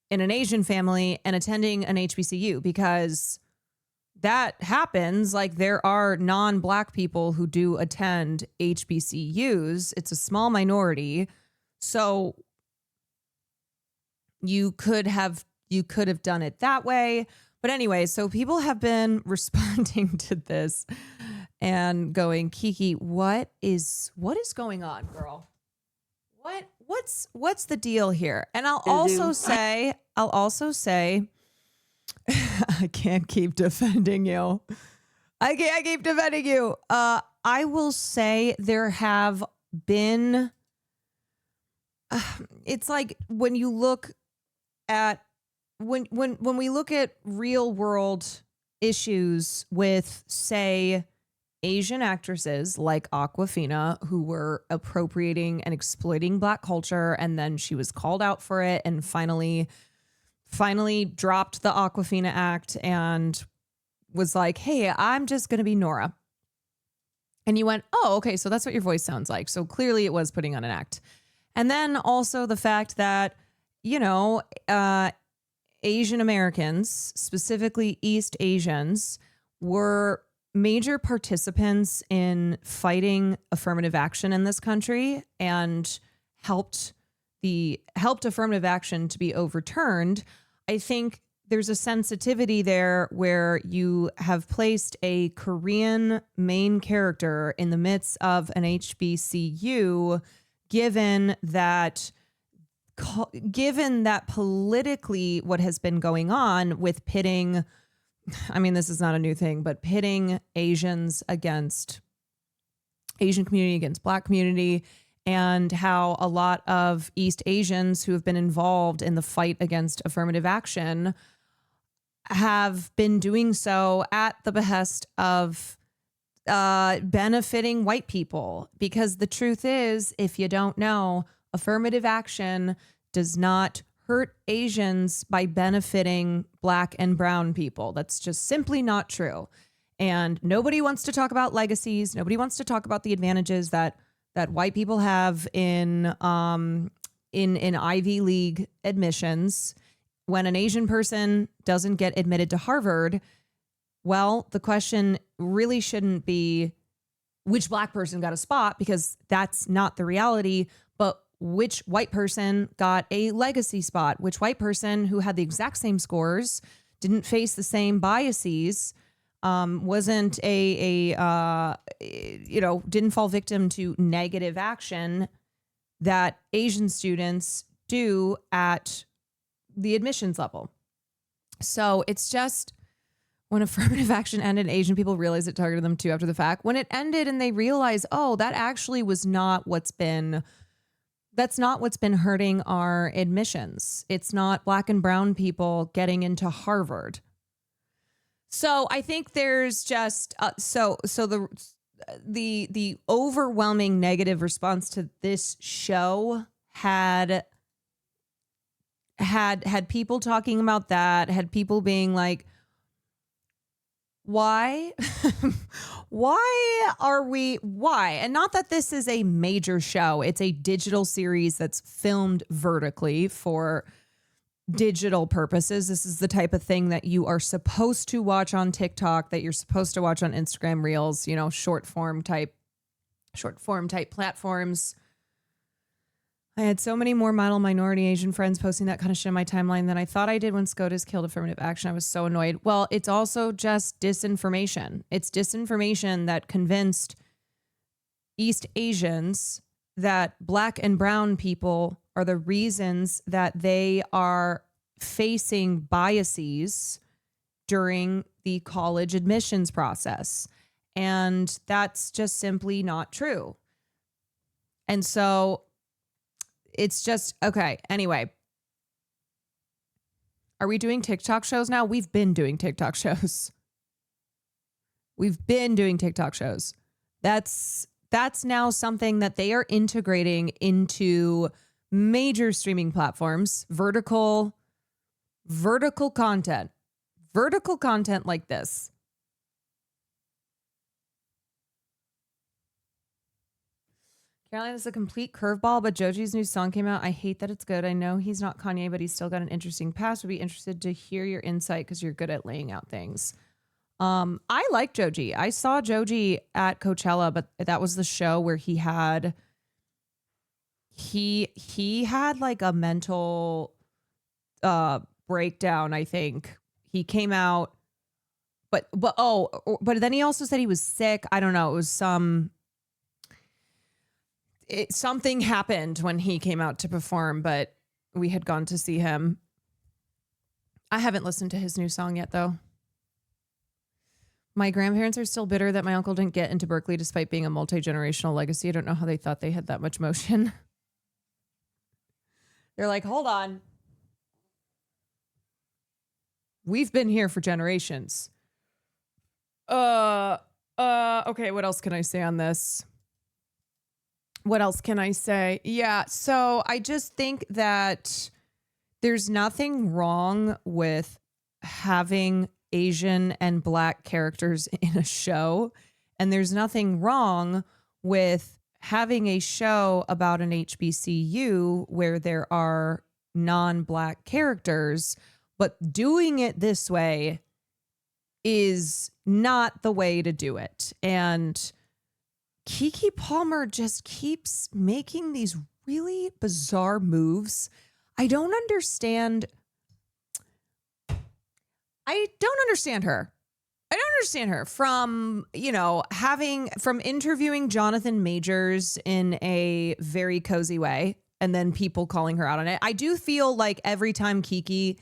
C: in an Asian family and attending an HBCU because that happens. Like there are non-Black people who do attend HBCUs. It's a small minority. So you could have done it that way. But anyway, so people have been responding to this and going, Kiki, what is going on, girl? What's the deal here? And I'll also say, I can't keep defending you. I can't keep defending you. I will say there have been, it's like when you look at, when we look at real world issues with, say, Asian actresses like Awkwafina who were appropriating and exploiting Black culture, and then she was called out for it and finally dropped the Awkwafina act and was like, hey, I'm just going to be Nora. And you went, oh, okay, so that's what your voice sounds like. So clearly it was putting on an act. And then also the fact that, Asian Americans, specifically East Asians, were major participants in fighting affirmative action in this country and helped affirmative action to be overturned. I think there's a sensitivity there where you have placed a Korean main character in the midst of an HBCU, given that politically what has been going on with pitting, I mean, this is not a new thing, but pitting Asians against Asian community against Black community, and how a lot of East Asians who have been involved in the fight against affirmative action have been doing so at the behest of benefiting white people. Because the truth is, if you don't know, affirmative action does not hurt Asians by benefiting Black and brown people. That's just simply not true. And nobody wants to talk about legacies. Nobody wants to talk about the advantages that white people have in Ivy League admissions. When an Asian person doesn't get admitted to Harvard, well, the question really shouldn't be which Black person got a spot, because that's not the reality, but which white person got a legacy spot, which white person who had the exact same scores, didn't face the same biases, wasn't didn't fall victim to negative action that Asian students do at the admissions level. So it's just, when affirmative action ended, Asian people realized it targeted them too after the fact. When it ended and they realized, oh, that actually was not that's not what's been hurting our admissions. It's not Black and brown people getting into Harvard. So I think there's just the overwhelming negative response to this show had people talking about that, had people being like, why? Why? And not that this is a major show. It's a digital series that's filmed vertically for digital purposes. This is the type of thing that you are supposed to watch on TikTok, that you're supposed to watch on Instagram Reels, short form type platforms. I had so many more model minority Asian friends posting that kind of shit in my timeline than I thought I did when SCOTUS killed affirmative action. I was so annoyed. Well, it's also just disinformation. It's disinformation that convinced East Asians that Black and brown people are the reasons that they are facing biases during the college admissions process. And that's just simply not true. And so it's just, okay, anyway. Are we doing TikTok shows now? We've been doing TikTok shows. That's now something that they are integrating into major streaming platforms, vertical content like this. Caroline is a complete curveball, but Joji's new song came out. I hate that it's good. I know he's not Kanye, but he's still got an interesting past. Would be interested to hear your insight because you're good at laying out things. I like Joji. I saw Joji at Coachella, but that was the show where he had like a mental breakdown, I think. He came out, but then he also said he was sick. I don't know. It was something happened when he came out to perform, but we had gone to see him. I haven't listened to his new song yet, though. My grandparents are still bitter that my uncle didn't get into Berkeley despite being a multi-generational legacy. I don't know how they thought they had that much motion. They're like, hold on. We've been here for generations. Okay, what else can I say on this? Yeah, so I just think that there's nothing wrong with having Asian and Black characters in a show. And there's nothing wrong with having a show about an HBCU where there are non-Black characters, but doing it this way is not the way to do it. And Keke Palmer just keeps making these really bizarre moves. I don't understand I don't understand her. I don't understand her from, from interviewing Jonathan Majors in a very cozy way and then people calling her out on it. I do feel like every time Kiki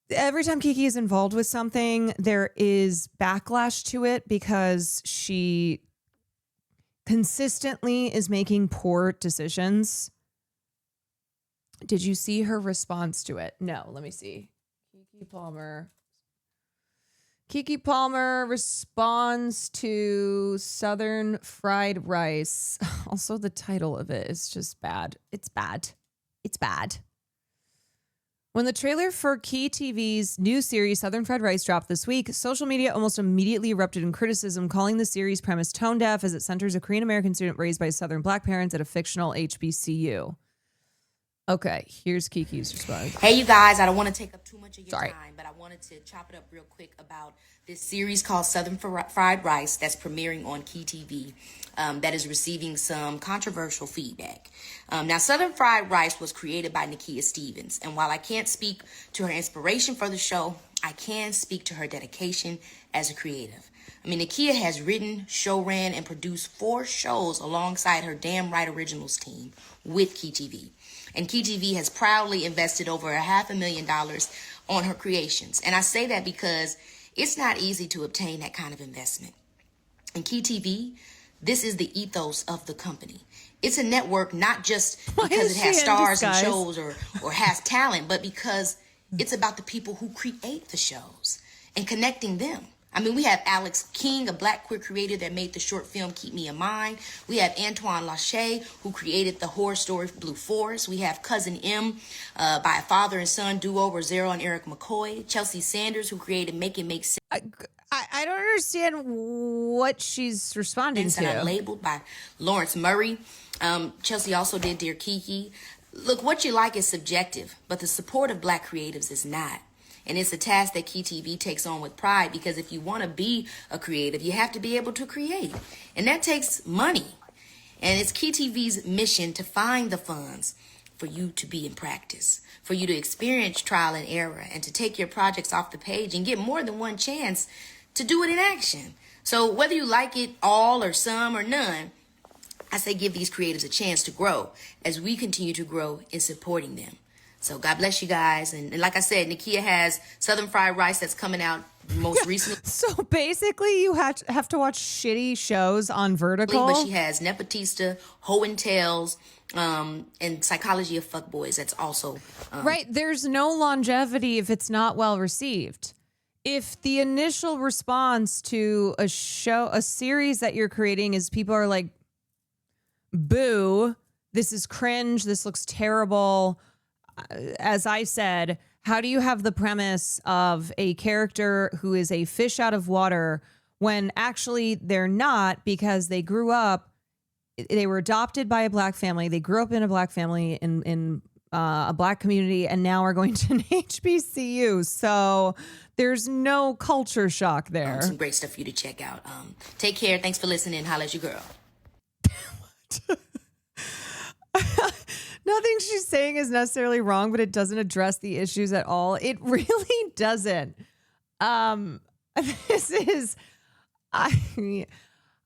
C: is involved with something, there is backlash to it because she consistently is making poor decisions. Did you see her response to it? No, let me see. Kiki Palmer responds to Southern Fried Rice. Also, the title of it is just bad. It's bad. It's bad. When the trailer for Key TV's new series, Southern Fried Rice, dropped this week, social media almost immediately erupted in criticism, calling the series premise tone deaf as it centers a Korean-American student raised by Southern Black parents at a fictional HBCU. Okay, here's Kiki's response.
A: Hey, you guys, I don't want to take up too much of your time, but I wanted to chop it up real quick about this series called Southern Fried Rice that's premiering on Key TV that is receiving some controversial feedback. Now, Southern Fried Rice was created by Nakia Stevens, and while I can't speak to her inspiration for the show, I can speak to her dedication as a creative. I mean, Nakia has written, showran, and produced 4 shows alongside her Damn Right Originals team with Key TV. And Key TV has proudly invested over $500,000 on her creations. And I say that because it's not easy to obtain that kind of investment. And Key TV, this is the ethos of the company. It's a network not just because it has stars and shows or has talent, but because it's about the people who create the shows and connecting them. I mean, we have Alex King, a Black queer creator that made the short film Keep Me in Mind. We have Antoine Lachey, who created the horror story Blue Forest. We have Cousin M by a father and son duo, Rosero and Eric McCoy. Chelsea Sanders, who created Make It Make Sense.
C: I don't understand what she's responding to.
A: And labeled by Lawrence Murray. Chelsea also did Dear Kiki. Look, what you like is subjective, but the support of Black creatives is not. And it's a task that Key TV takes on with pride because if you want to be a creative, you have to be able to create. And that takes money. And it's Key TV's mission to find the funds for you to be in practice, for you to experience trial and error, and to take your projects off the page and get more than one chance to do it in action. So whether you like it all or some or none, I say give these creatives a chance to grow as we continue to grow in supporting them. So God bless you guys. And like I said, Nakia has Southern Fried Rice that's coming out most recently.
C: So basically you have to watch shitty shows on Vertical.
A: But she has Nepotista, Ho and Tails, and Psychology of Fuckboys. That's also...
C: right. There's no longevity if it's not well received. If the initial response to a series that you're creating is people are like, boo, this is cringe, this looks terrible... As I said, how do you have the premise of a character who is a fish out of water when actually they're not, because they were adopted by a Black family. They grew up in a Black family in a Black community and now are going to an HBCU. So there's no culture shock there.
A: Some great stuff for you to check out. Take care. Thanks for listening. Holla at your girl.
C: Nothing she's saying is necessarily wrong, but it doesn't address the issues at all. It really doesn't. This is, I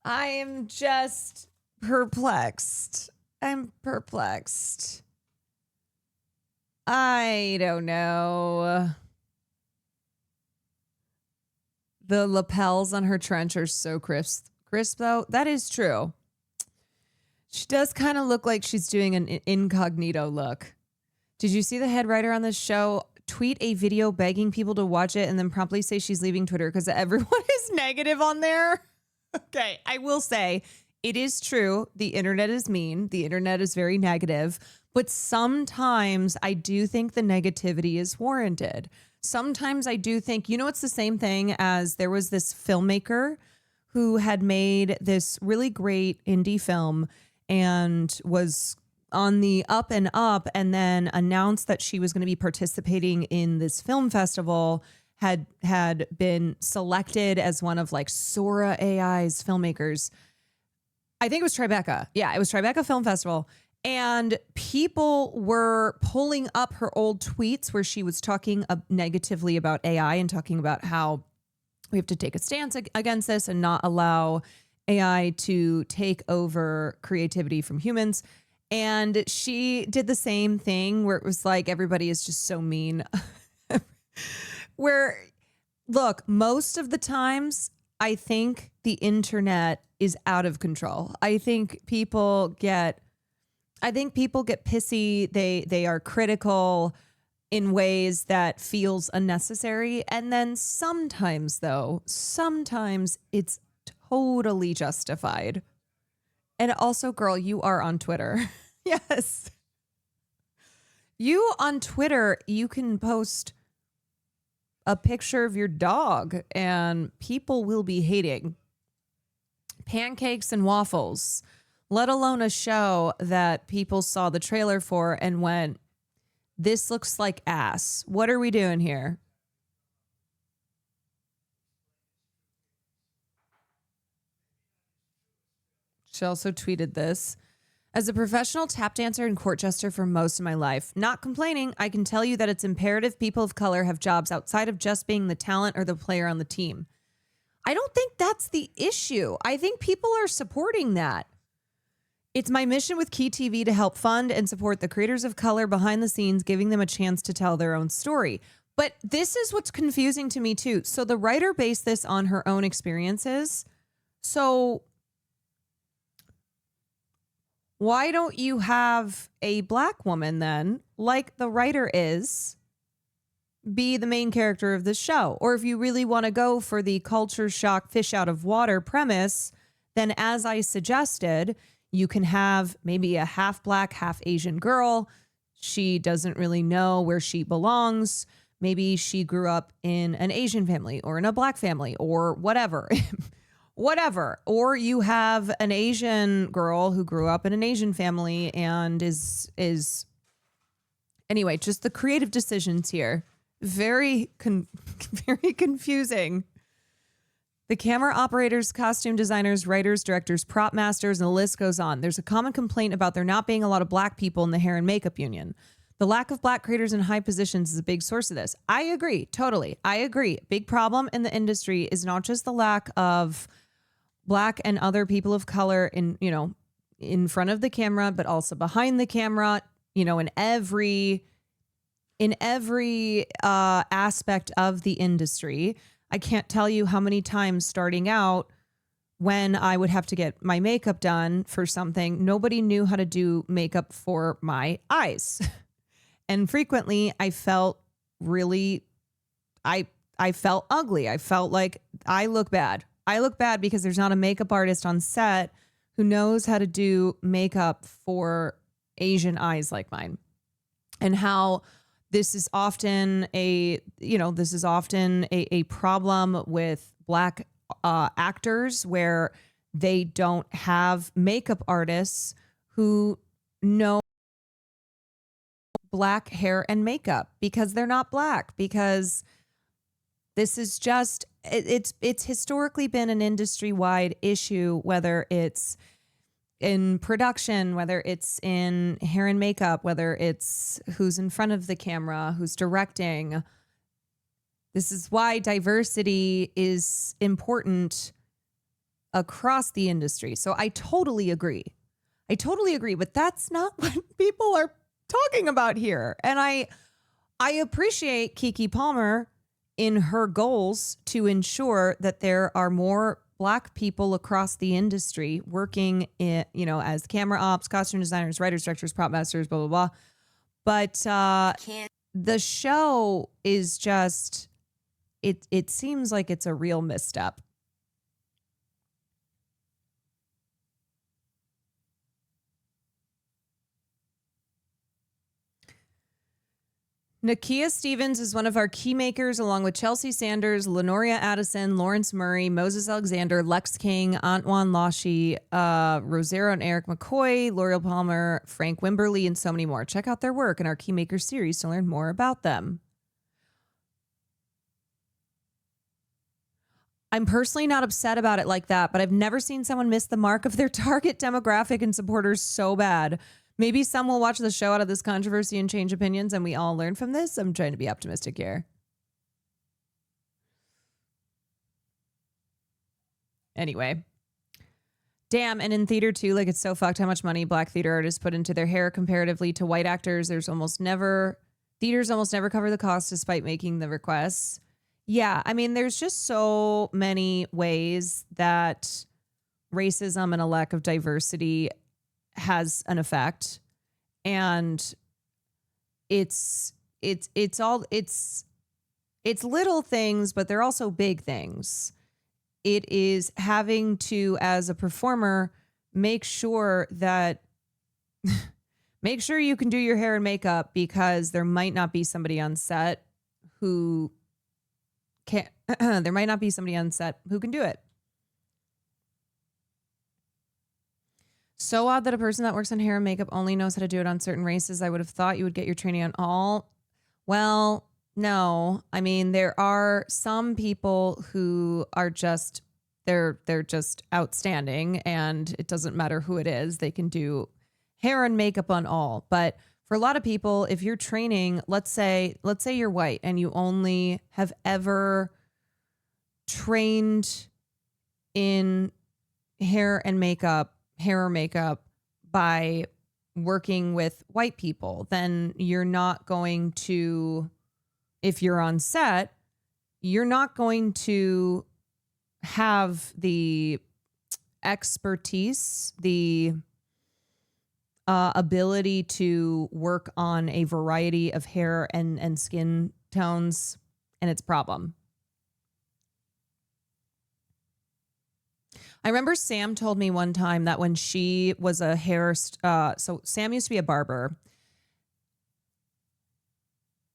C: am just perplexed. I'm perplexed. I don't know. The lapels on her trench are so crisp. Crisp, though. That is true. She does kind of look like she's doing an incognito look. Did you see the head writer on this show tweet a video begging people to watch it and then promptly say she's leaving Twitter because everyone is negative on there? Okay, I will say it is true. The internet is mean. The internet is very negative. But sometimes I do think the negativity is warranted. Sometimes I do think, it's the same thing as there was this filmmaker who had made this really great indie film and was on the up and up, and then announced that she was going to be participating in this film festival, had been selected as one of like Sora AI's filmmakers. I think it was Tribeca. Yeah, it was Tribeca Film Festival. And people were pulling up her old tweets where she was talking negatively about AI and talking about how we have to take a stance against this and not allow AI to take over creativity from humans. And she did the same thing where it was like, everybody is just so mean. Where, look, most of the times, I think the internet is out of control. I think people get pissy. They are critical in ways that feels unnecessary. And then sometimes it's totally justified. And also, girl, you are on Twitter. Yes. You on Twitter, you can post a picture of your dog and people will be hating. Pancakes and waffles, let alone a show that people saw the trailer for and went, this looks like ass. What are we doing here? She also tweeted this. As a professional tap dancer and court jester for most of my life, not complaining, I can tell you that it's imperative people of color have jobs outside of just being the talent or the player on the team. I don't think that's the issue. I think people are supporting that. It's my mission with Key TV to help fund and support the creators of color behind the scenes, giving them a chance to tell their own story. But this is what's confusing to me too. So the writer based this on her own experiences. So why don't you have a black woman then, like the writer is, be the main character of the show? Or if you really want to go for the culture shock, fish out of water premise, then as I suggested, you can have maybe a half black, half Asian girl. She doesn't really know where she belongs. Maybe she grew up in an Asian family or in a black family or whatever. Whatever. Or you have an Asian girl who grew up in an Asian family and is anyway, just the creative decisions here. Very confusing. The camera operators, costume designers, writers, directors, prop masters, and the list goes on. There's a common complaint about there not being a lot of black people in the hair and makeup union. The lack of black creators in high positions is a big source of this. I agree. Totally. I agree. Big problem in the industry is not just the lack of black and other people of color in front of the camera, but also behind the camera, in every aspect of the industry. I can't tell you how many times starting out when I would have to get my makeup done for something, nobody knew how to do makeup for my eyes. And frequently I felt I felt ugly. I felt like I look bad. I look bad because there's not a makeup artist on set who knows how to do makeup for Asian eyes like mine. And how this is often a problem with black actors where they don't have makeup artists who know black hair and makeup because they're not black, because this is just, it's historically been an industry-wide issue, whether it's in production, whether it's in hair and makeup, whether it's who's in front of the camera, who's directing. This is why diversity is important across the industry. So I totally agree. But that's not what people are talking about here. And I appreciate Keke Palmer in her goals to ensure that there are more black people across the industry working in, as camera ops, costume designers, writers, directors, prop masters, blah, blah, blah. But the show is just, it seems like it's a real misstep. Nakia Stevens is one of our key makers, along with Chelsea Sanders, Lenoria Addison, Lawrence Murray, Moses Alexander, Lex King, Antoine Lashi, Rosero and Eric McCoy, L'Oreal Palmer, Frank Wimberly, and so many more. Check out their work in our Key Makers series to learn more about them. I'm personally not upset about it like that, but I've never seen someone miss the mark of their target demographic and supporters so bad. Maybe some will watch the show out of this controversy and change opinions, and we all learn from this. I'm trying to be optimistic here. Anyway. Damn, and in theater too, like it's so fucked how much money black theater artists put into their hair comparatively to white actors. Theaters almost never cover the cost despite making the requests. Yeah, I mean, there's just so many ways that racism and a lack of diversity has an effect. And it's little things, but they're also big things. It is having to, as a performer, make sure you can do your hair and makeup, because there might not be somebody on set who can do it. So odd that a person that works on hair and makeup only knows how to do it on certain races. I would have thought you would get your training on all. Well, no. I mean, there are some people who are just, they're just outstanding, and it doesn't matter who it is. They can do hair and makeup on all. But for a lot of people, if you're training, let's say you're white and you only have ever trained in hair or makeup by working with white people, then you're not going to, if you're on set, you're not going to have the expertise, the ability to work on a variety of hair and skin tones, and it's a problem. I remember Sam told me one time that when she was a so Sam used to be a barber.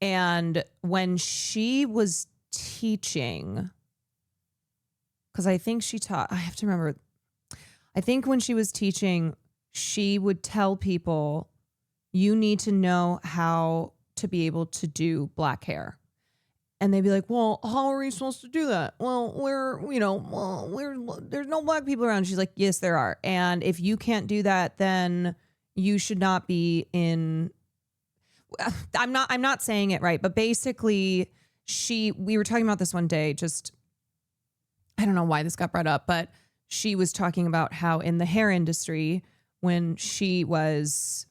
C: And when she was teaching, because I think she taught, I have to remember, I think when she was teaching, she would tell people, you need to know how to be able to do black hair. And they'd be like, well, how are we supposed to do that? Well, there's no black people around. She's like, yes, there are. And if you can't do that, then you should not be in, I'm not saying it right, but basically we were talking about this one day, just, I don't know why this got brought up, but she was talking about how in the hair industry, when she was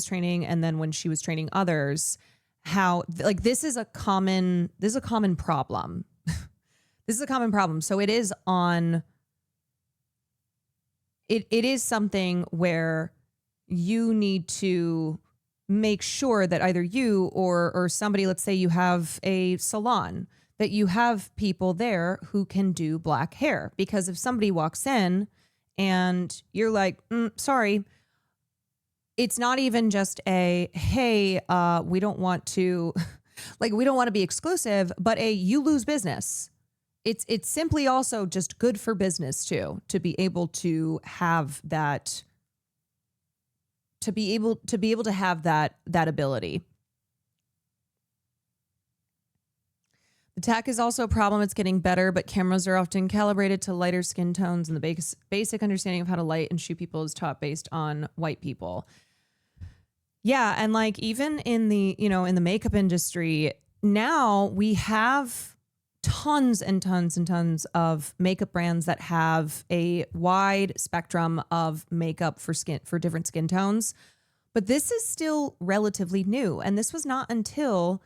C: training, and then when she was training others, how like this is a common problem. This is a common problem. So it is something where you need to make sure that either you or somebody, let's say you have a salon, that you have people there who can do black hair. Because if somebody walks in and you're like, sorry, it's not even just a, hey, we don't want to be exclusive, but you lose business. It's simply also just good for business too, to be able to have that, to be able to have that ability. The tech is also a problem. It's getting better, but cameras are often calibrated to lighter skin tones, and the basic understanding of how to light and shoot people is taught based on white people. Yeah, and like even in the, in the makeup industry, now we have tons and tons and tons of makeup brands that have a wide spectrum of makeup for different skin tones. But this is still relatively new, and this was not until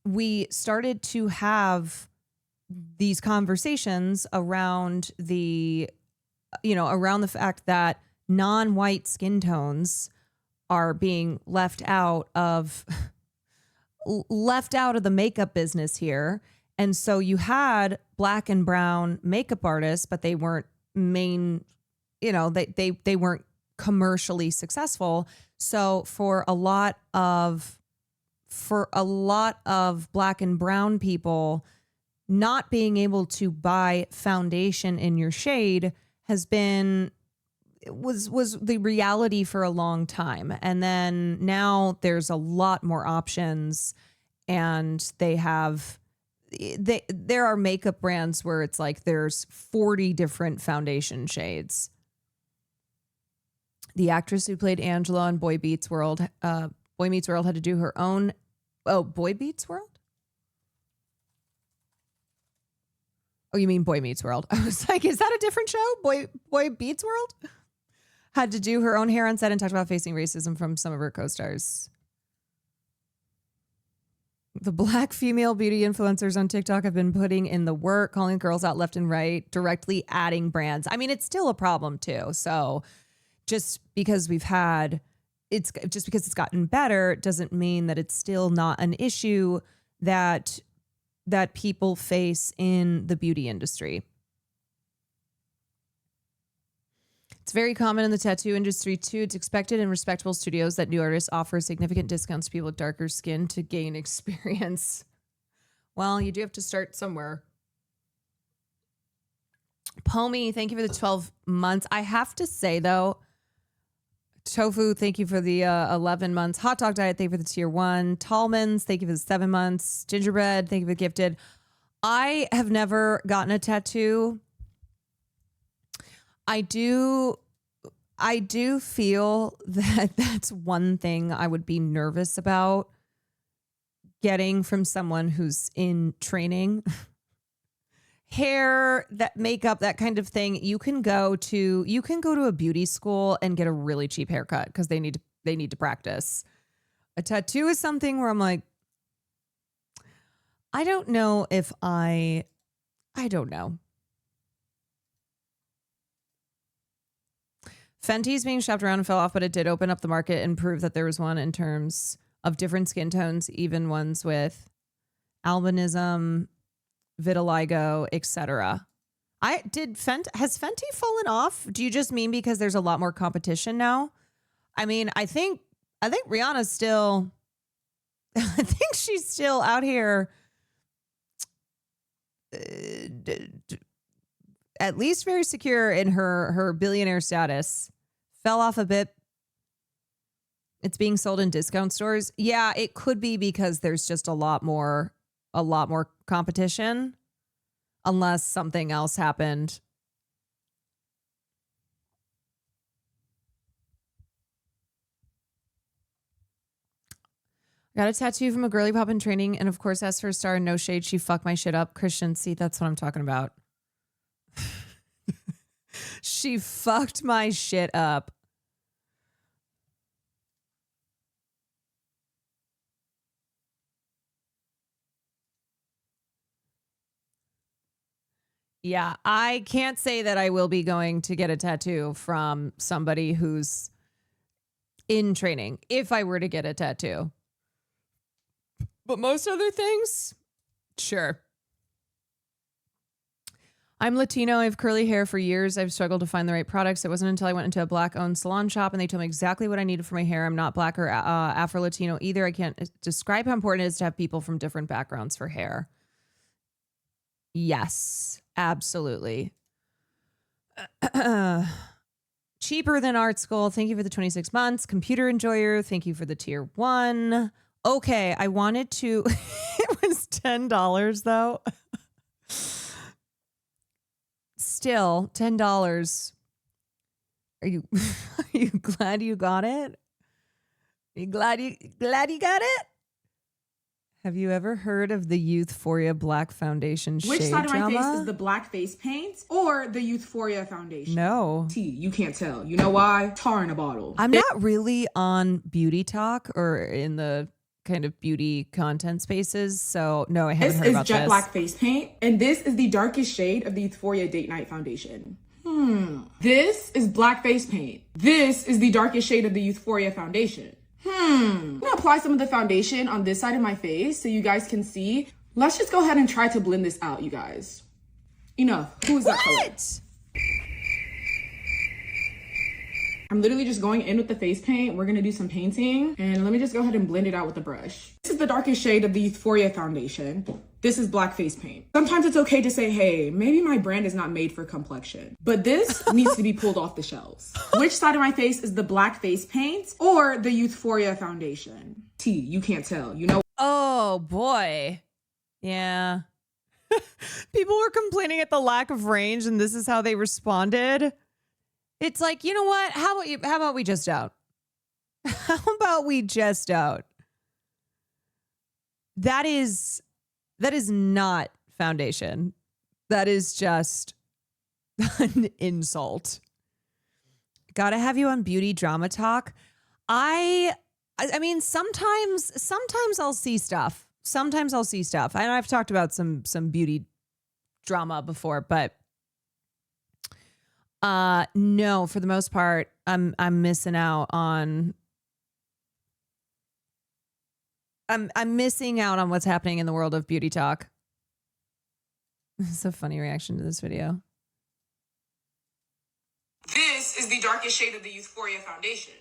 C: we started to have these conversations around the fact that non-white skin tones are being left out of the makeup business here. And so you had black and brown makeup artists, but they weren't they weren't commercially successful. So for a lot of black and brown people, not being able to buy foundation in your shade was the reality for a long time. And then now there's a lot more options, and there are makeup brands where it's like there's 40 different foundation shades. The actress who played Angela on Boy Meets World had to do her own. Oh, Boy Meets World? Oh, you mean Boy Meets World? I was like, is that a different show? Boy Meets World? Had to do her own hair on set and talked about facing racism from some of her co-stars. The black female beauty influencers on TikTok have been putting in the work, calling girls out left and right, directly adding brands. I mean, it's still a problem too. So just because it's gotten better doesn't mean that it's still not an issue that people face in the beauty industry. It's very common in the tattoo industry too. It's expected in respectable studios that new artists offer significant discounts to people with darker skin to gain experience. Well, you do have to start somewhere. Pomi, thank you for the 12 months. I have to say though, Tofu, thank you for the 11 months. Hot Dog Diet, thank you for the tier 1. Tallman's, thank you for the 7 months. Gingerbread, thank you for the gifted. I have never gotten a tattoo. I do feel that that's one thing I would be nervous about getting from someone who's in training. Hair, that makeup, that kind of thing. You can go to a beauty school and get a really cheap haircut because they need to practice. A tattoo is something where I'm like, I don't know if I don't know. Fenty's being shopped around and fell off, but it did open up the market and prove that there was one in terms of different skin tones, even ones with albinism, vitiligo, etc. Has Fenty fallen off? Do you just mean because there's a lot more competition now? I mean, I think Rihanna's still I think she's still out here at least very secure in her billionaire status. Fell off a bit. It's being sold in discount stores. Yeah, it could be because there's just a lot more competition, unless something else happened. Got a tattoo from a girly pop in training, and of course, as for a star, no shade, she fucked my shit up. Christian, see, that's what I'm talking about. She fucked my shit up. Yeah, I can't say that I will be going to get a tattoo from somebody who's in training if I were to get a tattoo. But most other things, sure. I'm Latino. I have curly hair for years. I've struggled to find the right products. It wasn't until I went into a black-owned salon shop and they told me exactly what I needed for my hair. I'm not black or Afro-Latino either. I can't describe how important it is to have people from different backgrounds for hair. Yes, absolutely. Cheaper than art school. Thank you for the 26 months. Computer enjoyer. Thank you for the tier 1. Okay, I wanted to. It was $10 though. Still $10. Are you glad you got it? Are you glad you got it? Have you ever heard of the Youthforia Black Foundation shade
D: Which side of my
C: drama?
D: face is the black face paint or the Youthforia Foundation?
C: No.
D: You can't tell. You know why? Tar in a bottle.
C: I'm not really on beauty talk or in the kind of beauty content spaces, so no, I haven't heard about this.
D: This is jet black face paint, and this is the darkest shade of the Youthforia Date Night Foundation. This is black face paint. This is the darkest shade of the Youthforia Foundation. I'm gonna apply some of the foundation on this side of my face so you guys can see. Let's just go ahead and try to blend this out, you guys. Enough. Who is that color? I'm literally just going in with the face paint. We're gonna do some painting, and let me just go ahead and blend it out with a brush. This is the darkest shade of the Youthforia Foundation. This is black face paint. Sometimes it's okay to say, hey, maybe my brand is not made for complexion, but this needs to be pulled off the shelves. Which side of my face is the black face paint or the Youthforia Foundation? You can't tell, you know?
C: Oh boy. Yeah. People were complaining at the lack of range, and this is how they responded. It's like, you know what? How about we just don't? How about we just don't? That is not foundation. That is just an insult. Gotta have you on Beauty Drama Talk. I mean, sometimes I'll see stuff. Sometimes I'll see stuff. And I've talked about some beauty drama before, but no, for the most part, I'm missing out on I'm missing out on what's happening in the world of beauty talk. This is a funny reaction to this video.
D: This is the darkest shade of the Euphoria foundation.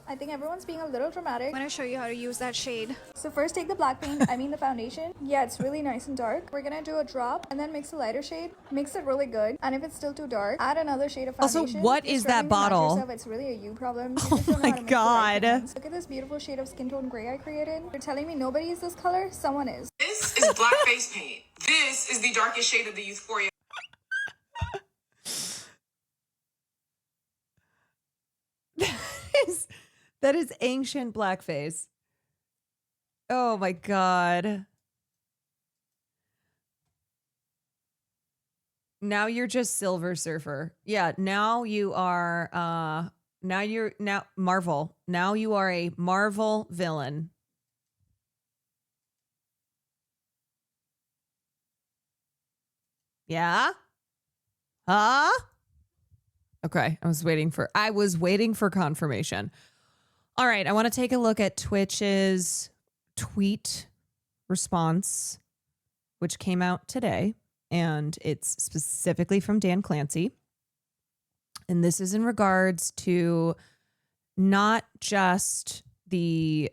H: I think everyone's being a little dramatic. I'm gonna show you how to use that shade. So first take the black paint, the foundation. Yeah, it's really nice and dark. We're gonna do a drop and then mix a lighter shade. Mix it really good. And if it's still too dark, add another shade of foundation.
C: Also, what is that bottle?
H: Yourself, it's really a you problem. You
C: Oh
H: just don't know
C: my
H: how to mix the right
C: God.
H: pigments. Look at this beautiful shade of skin tone gray I created. You're telling me nobody is this color? Someone is.
D: This is black face paint. This is the darkest shade of the Euphoria.
C: That is ancient blackface. Oh my God. Now you're just Silver Surfer. Yeah, now you are now Marvel. Now you are a Marvel villain. Yeah? Huh? Okay, I was waiting for confirmation. All right, I want to take a look at Twitch's tweet response, which came out today, and it's specifically from Dan Clancy. And this is in regards to not just the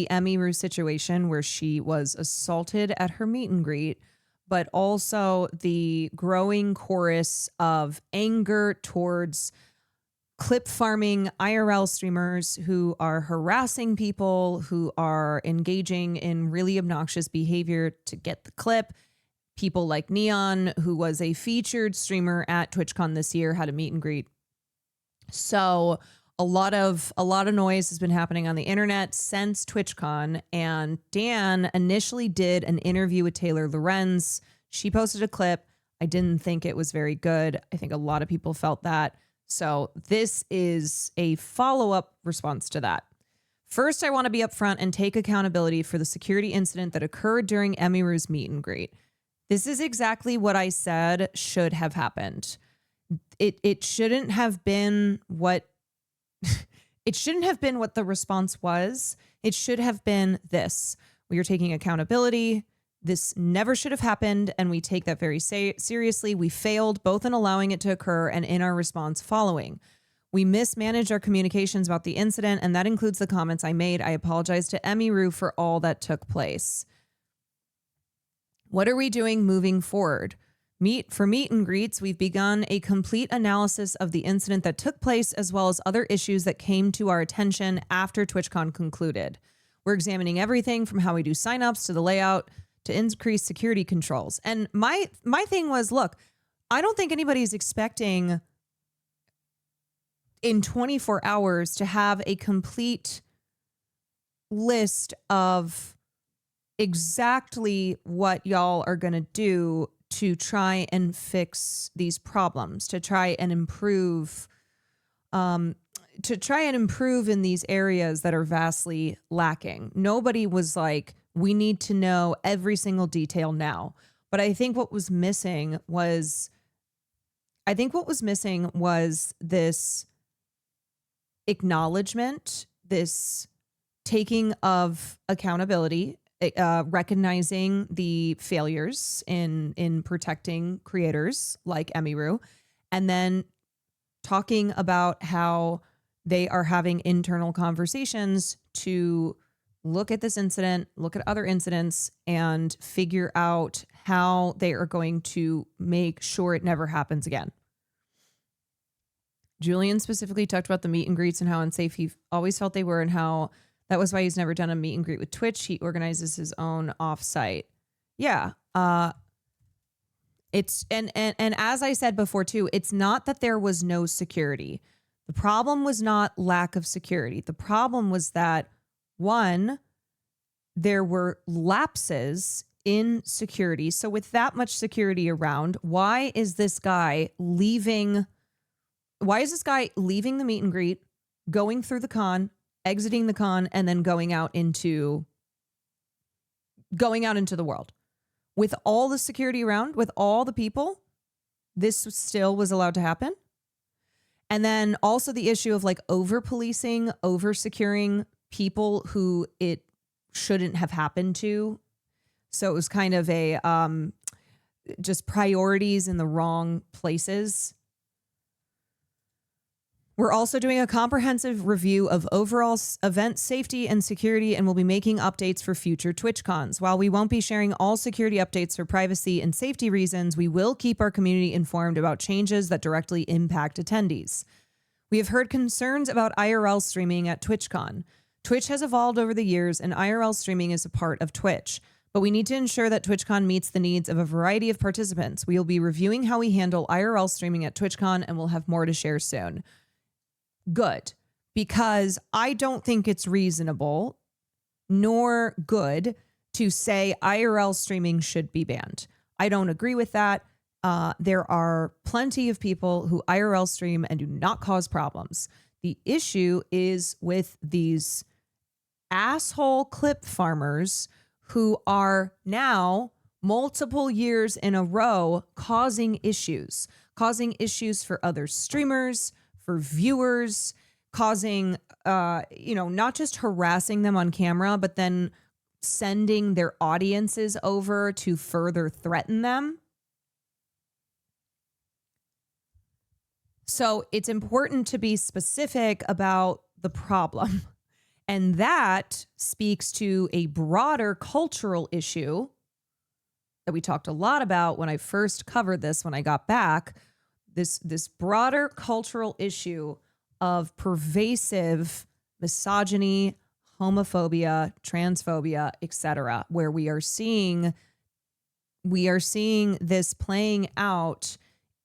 C: Emmy Rue situation where she was assaulted at her meet and greet, but also the growing chorus of anger towards clip farming IRL streamers who are harassing people, who are engaging in really obnoxious behavior to get the clip. People like Neon, who was a featured streamer at TwitchCon this year, had a meet and greet. So a lot of noise has been happening on the internet since TwitchCon, and Dan initially did an interview with Taylor Lorenz. She posted a clip. I didn't think it was very good. I think a lot of people felt that. So this is a follow-up response to that. First, I want to be upfront and take accountability for the security incident that occurred during Emmy Rue's meet and greet. This is exactly what I said should have happened. It shouldn't have been what it shouldn't have been what the response was. It should have been this. We are taking accountability. This never should have happened, and we take that very seriously. We failed both in allowing it to occur and in our response following. We mismanaged our communications about the incident, and that includes the comments I made. I apologize to Emmy Rue for all that took place. What are we doing moving forward? For meet and greets, we've begun a complete analysis of the incident that took place, as well as other issues that came to our attention after TwitchCon concluded. We're examining everything from how we do signups to the layout to increase security controls. And my thing was, look, I don't think anybody's expecting in 24 hours to have a complete list of exactly what y'all are going to do to try and fix these problems, to try and improve in these areas that are vastly lacking. Nobody was like, we need to know every single detail now. But I think what was missing was this acknowledgement, this taking of accountability, recognizing the failures in protecting creators like Emmy Rue, and then talking about how they are having internal conversations to look at this incident, look at other incidents, and figure out how they are going to make sure it never happens again. Julian specifically talked about the meet and greets and how unsafe he always felt they were, and how that was why he's never done a meet and greet with Twitch. He organizes his own offsite. Yeah. It's and as I said before too, it's not that there was no security. The problem was not lack of security. The problem was that one, there were lapses in security. So with that much security around, why is this guy leaving the meet and greet, going through the con, exiting the con, and then going out into the world? With all the security around, with all the people, this still was allowed to happen. And then also the issue of like over policing, over securing people who it shouldn't have happened to. So it was kind of a just priorities in the wrong places. We're also doing a comprehensive review of overall event safety and security, and we'll be making updates for future TwitchCons. While we won't be sharing all security updates for privacy and safety reasons, we will keep our community informed about changes that directly impact attendees. We have heard concerns about IRL streaming at TwitchCon. Twitch has evolved over the years, and IRL streaming is a part of Twitch. But we need to ensure that TwitchCon meets the needs of a variety of participants. We will be reviewing how we handle IRL streaming at TwitchCon, and we'll have more to share soon. Good, because I don't think it's reasonable nor good to say IRL streaming should be banned. I don't agree with that. There are plenty of people who IRL stream and do not cause problems. The issue is with these asshole clip farmers who are now multiple years in a row causing issues for other streamers, for viewers, causing, not just harassing them on camera, but then sending their audiences over to further threaten them. So it's important to be specific about the problem. And that speaks to a broader cultural issue that we talked a lot about when I first covered this, when I got back. This broader cultural issue of pervasive misogyny, homophobia, transphobia, etc., where we are seeing this playing out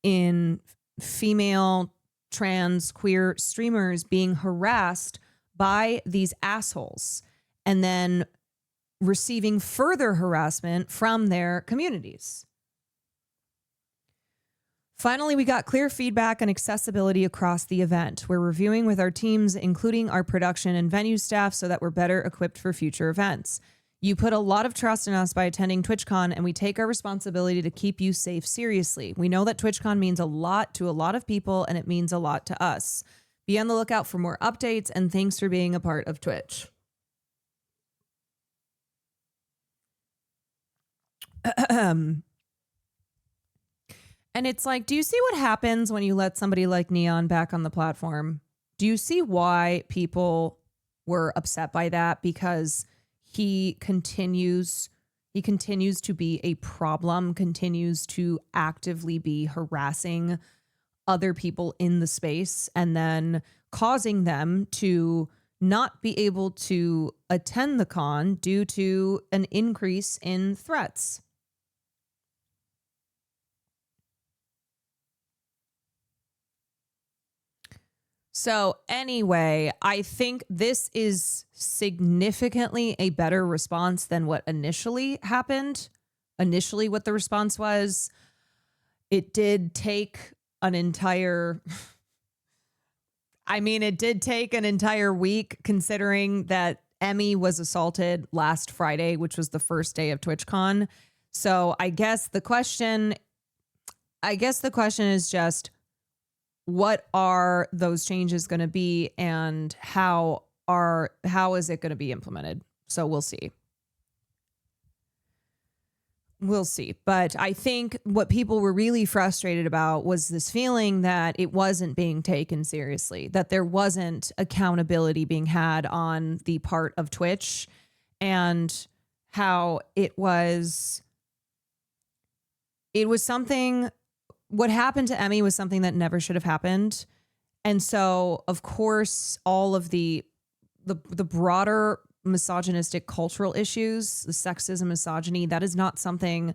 C: in female, trans, queer streamers being harassed by these assholes and then receiving further harassment from their communities. Finally, we got clear feedback on accessibility across the event. We're reviewing with our teams, including our production and venue staff, so that we're better equipped for future events. You put a lot of trust in us by attending TwitchCon, and we take our responsibility to keep you safe seriously. We know that TwitchCon means a lot to a lot of people, and it means a lot to us. Be on the lookout for more updates, and thanks for being a part of Twitch. And it's like, do you see what happens when you let somebody like Neon back on the platform? Do you see why people were upset by that? Because he continues to be a problem, continues to actively be harassing other people in the space and then causing them to not be able to attend the con due to an increase in threats. So anyway, I think this is significantly a better response than what initially happened. Initially, what the response was, it did take an entire week, considering that Emmy was assaulted last Friday, which was the first day of TwitchCon. So I guess the question is just, what are those changes going to be, and how is it going to be implemented? So we'll see. But I think what people were really frustrated about was this feeling that it wasn't being taken seriously, that there wasn't accountability being had on the part of Twitch, and how it was something. What happened to Emmy was something that never should have happened. And so, of course, all of the broader misogynistic cultural issues, the sexism, misogyny, that is not something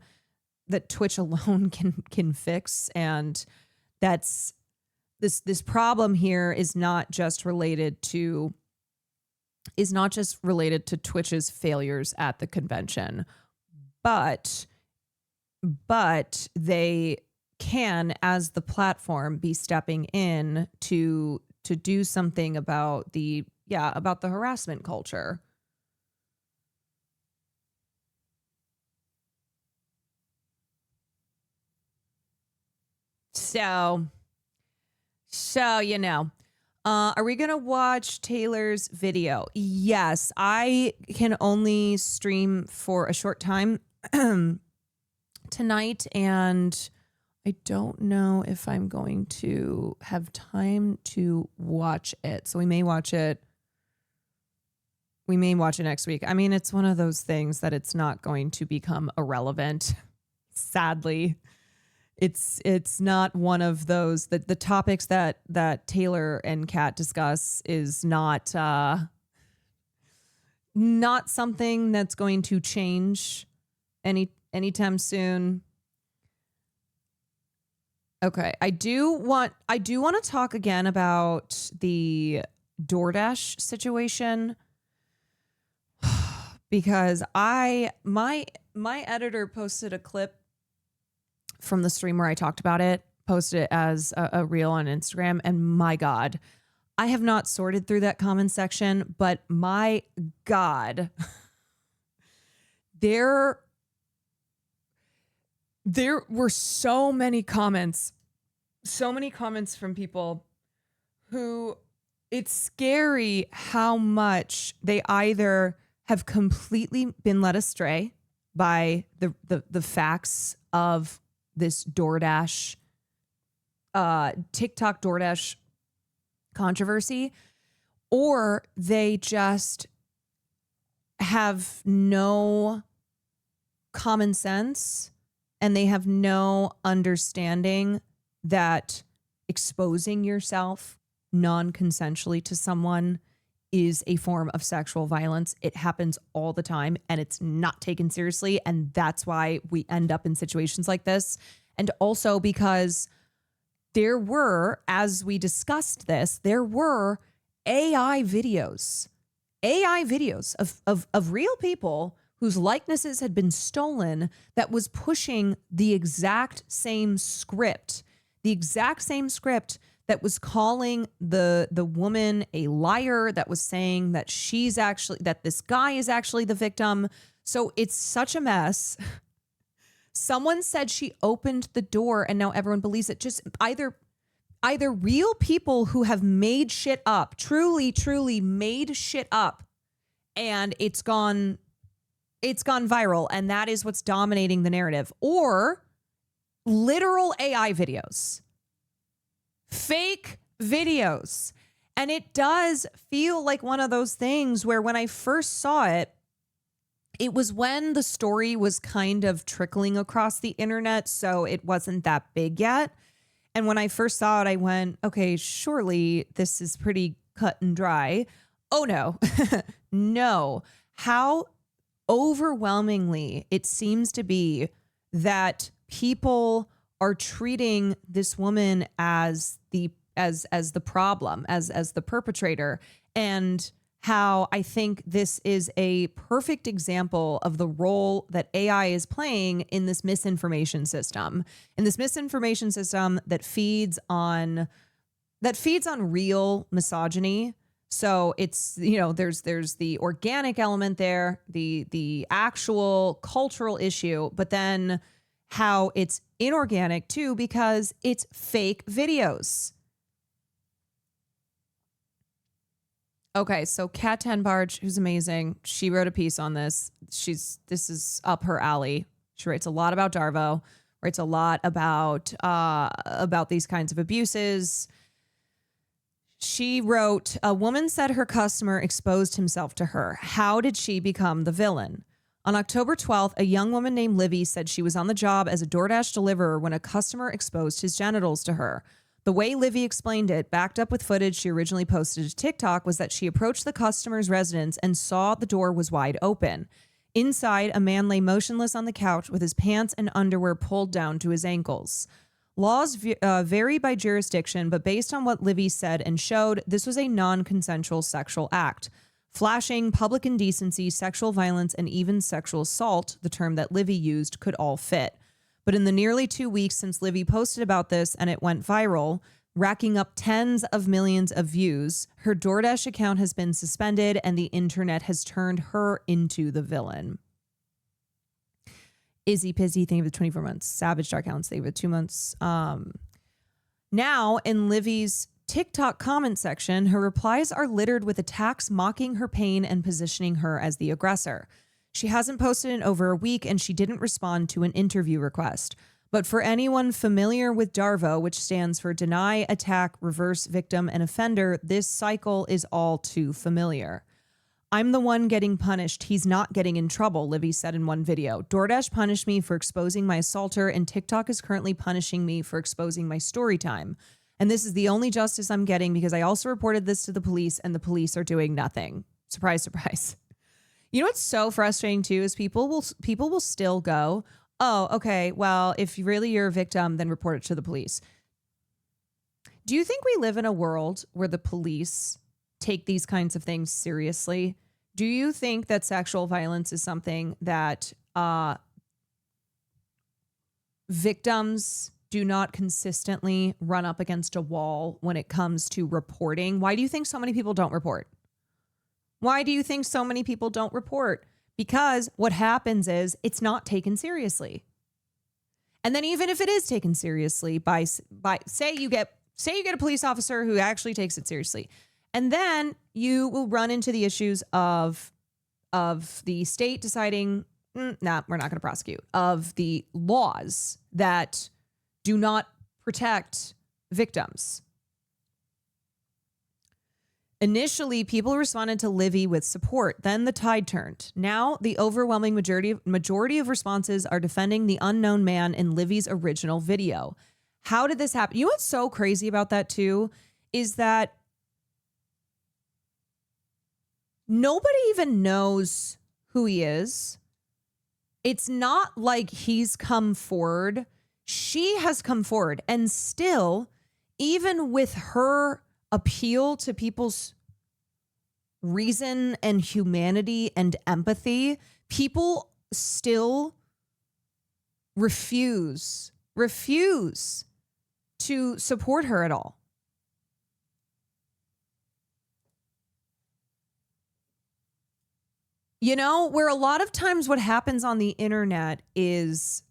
C: Twitch alone can fix, and that's this problem here is not just related to Twitch's failures at the convention, but they can, as the platform, be stepping in to do something about the harassment culture. So you know, are we gonna watch Taylor's video? Yes, I can only stream for a short time tonight, and I don't know if I'm going to have time to watch it. So we may watch it next week. I mean, it's one of those things that it's not going to become irrelevant. Sadly, it's not one of those that the topics that Taylor and Kat discuss is not something that's going to change anytime soon. Okay, I do want to talk again about the DoorDash situation, because my editor posted a clip from the stream where I talked about it, posted it as a reel on Instagram, and my God, I have not sorted through that comment section, but my God, there were so many comments from people who, it's scary how much they either have completely been led astray by the facts of this DoorDash, TikTok DoorDash controversy, or they just have no common sense and they have no understanding that exposing yourself non-consensually to someone is a form of sexual violence. It happens all the time and it's not taken seriously. And that's why we end up in situations like this. And also because there were, as we discussed this, there were AI videos of real people whose likenesses had been stolen that was pushing the exact same script that was calling the woman a liar, that was saying that that this guy is actually the victim. So it's such a mess. Someone said she opened the door and now everyone believes it. Just either real people who have made shit up, truly made shit up, and it's gone viral, and that is what's dominating the narrative, or literal AI videos. Fake videos. And it does feel like one of those things where when I first saw it, it was when the story was kind of trickling across the internet, so it wasn't that big yet. And when I first saw it, I went, okay, surely this is pretty cut and dry. Oh no, no. How overwhelmingly it seems to be that people are treating this woman as the problem, as the perpetrator, and how I think this is a perfect example of the role that AI is playing in this misinformation system, that feeds on real misogyny. So it's, there's the organic element there, the actual cultural issue, but then how it's inorganic too, because it's fake videos. Okay, so Kat Tenbarge, who's amazing, she wrote a piece on this. This is up her alley. She writes a lot about Darvo, writes a lot about these kinds of abuses. She wrote, a woman said her customer exposed himself to her. How did she become the villain? On October 12th, a young woman named Livy said she was on the job as a DoorDash deliverer when a customer exposed his genitals to her. The way Livy explained it, backed up with footage she originally posted to TikTok, was that she approached the customer's residence and saw the door was wide open. Inside, a man lay motionless on the couch with his pants and underwear pulled down to his ankles. Laws vary by jurisdiction, but based on what Livy said and showed, this was a non-consensual sexual act. Flashing, public indecency, sexual violence, and even sexual assault, the term that Livy used, could all fit. But in the nearly 2 weeks since Livy posted about this and it went viral, racking up tens of millions of views, her DoorDash account has been suspended and the internet has turned her into the villain. Izzy Pizzy, think of it 24 months. Savage Dark Hounds, think of it 2 months. Now, in Livy's TikTok comment section, her replies are littered with attacks mocking her pain and positioning her as the aggressor. She hasn't posted in over a week and she didn't respond to an interview request. But for anyone familiar with DARVO, which stands for Deny, Attack, Reverse, Victim, and Offender, this cycle is all too familiar. I'm the one getting punished. He's not getting in trouble, Livy said in one video. DoorDash punished me for exposing my assaulter, and TikTok is currently punishing me for exposing my story time. And this is the only justice I'm getting because I also reported this to the police, and the police are doing nothing. Surprise, surprise. You know what's so frustrating too is people will still go, oh, okay, well, if really you're a victim, then report it to the police. Do you think we live in a world where the police take these kinds of things seriously? Do you think that sexual violence is something that victims do not consistently run up against a wall when it comes to reporting? Why do you think so many people don't report? Why do you think so many people don't report? Because what happens is it's not taken seriously. And then even if it is taken seriously by say you get a police officer who actually takes it seriously, and then you will run into the issues of the state deciding, we're not going to prosecute, of the laws that do not protect victims. Initially, people responded to Livy with support. Then the tide turned. Now, the overwhelming majority of responses are defending the unknown man in Livy's original video. How did this happen? You know what's so crazy about that too is that nobody even knows who he is. It's not like he's come forward. She has come forward. And still, even with her appeal to people's reason and humanity and empathy, people still refuse to support her at all. You know, where a lot of times what happens on the internet is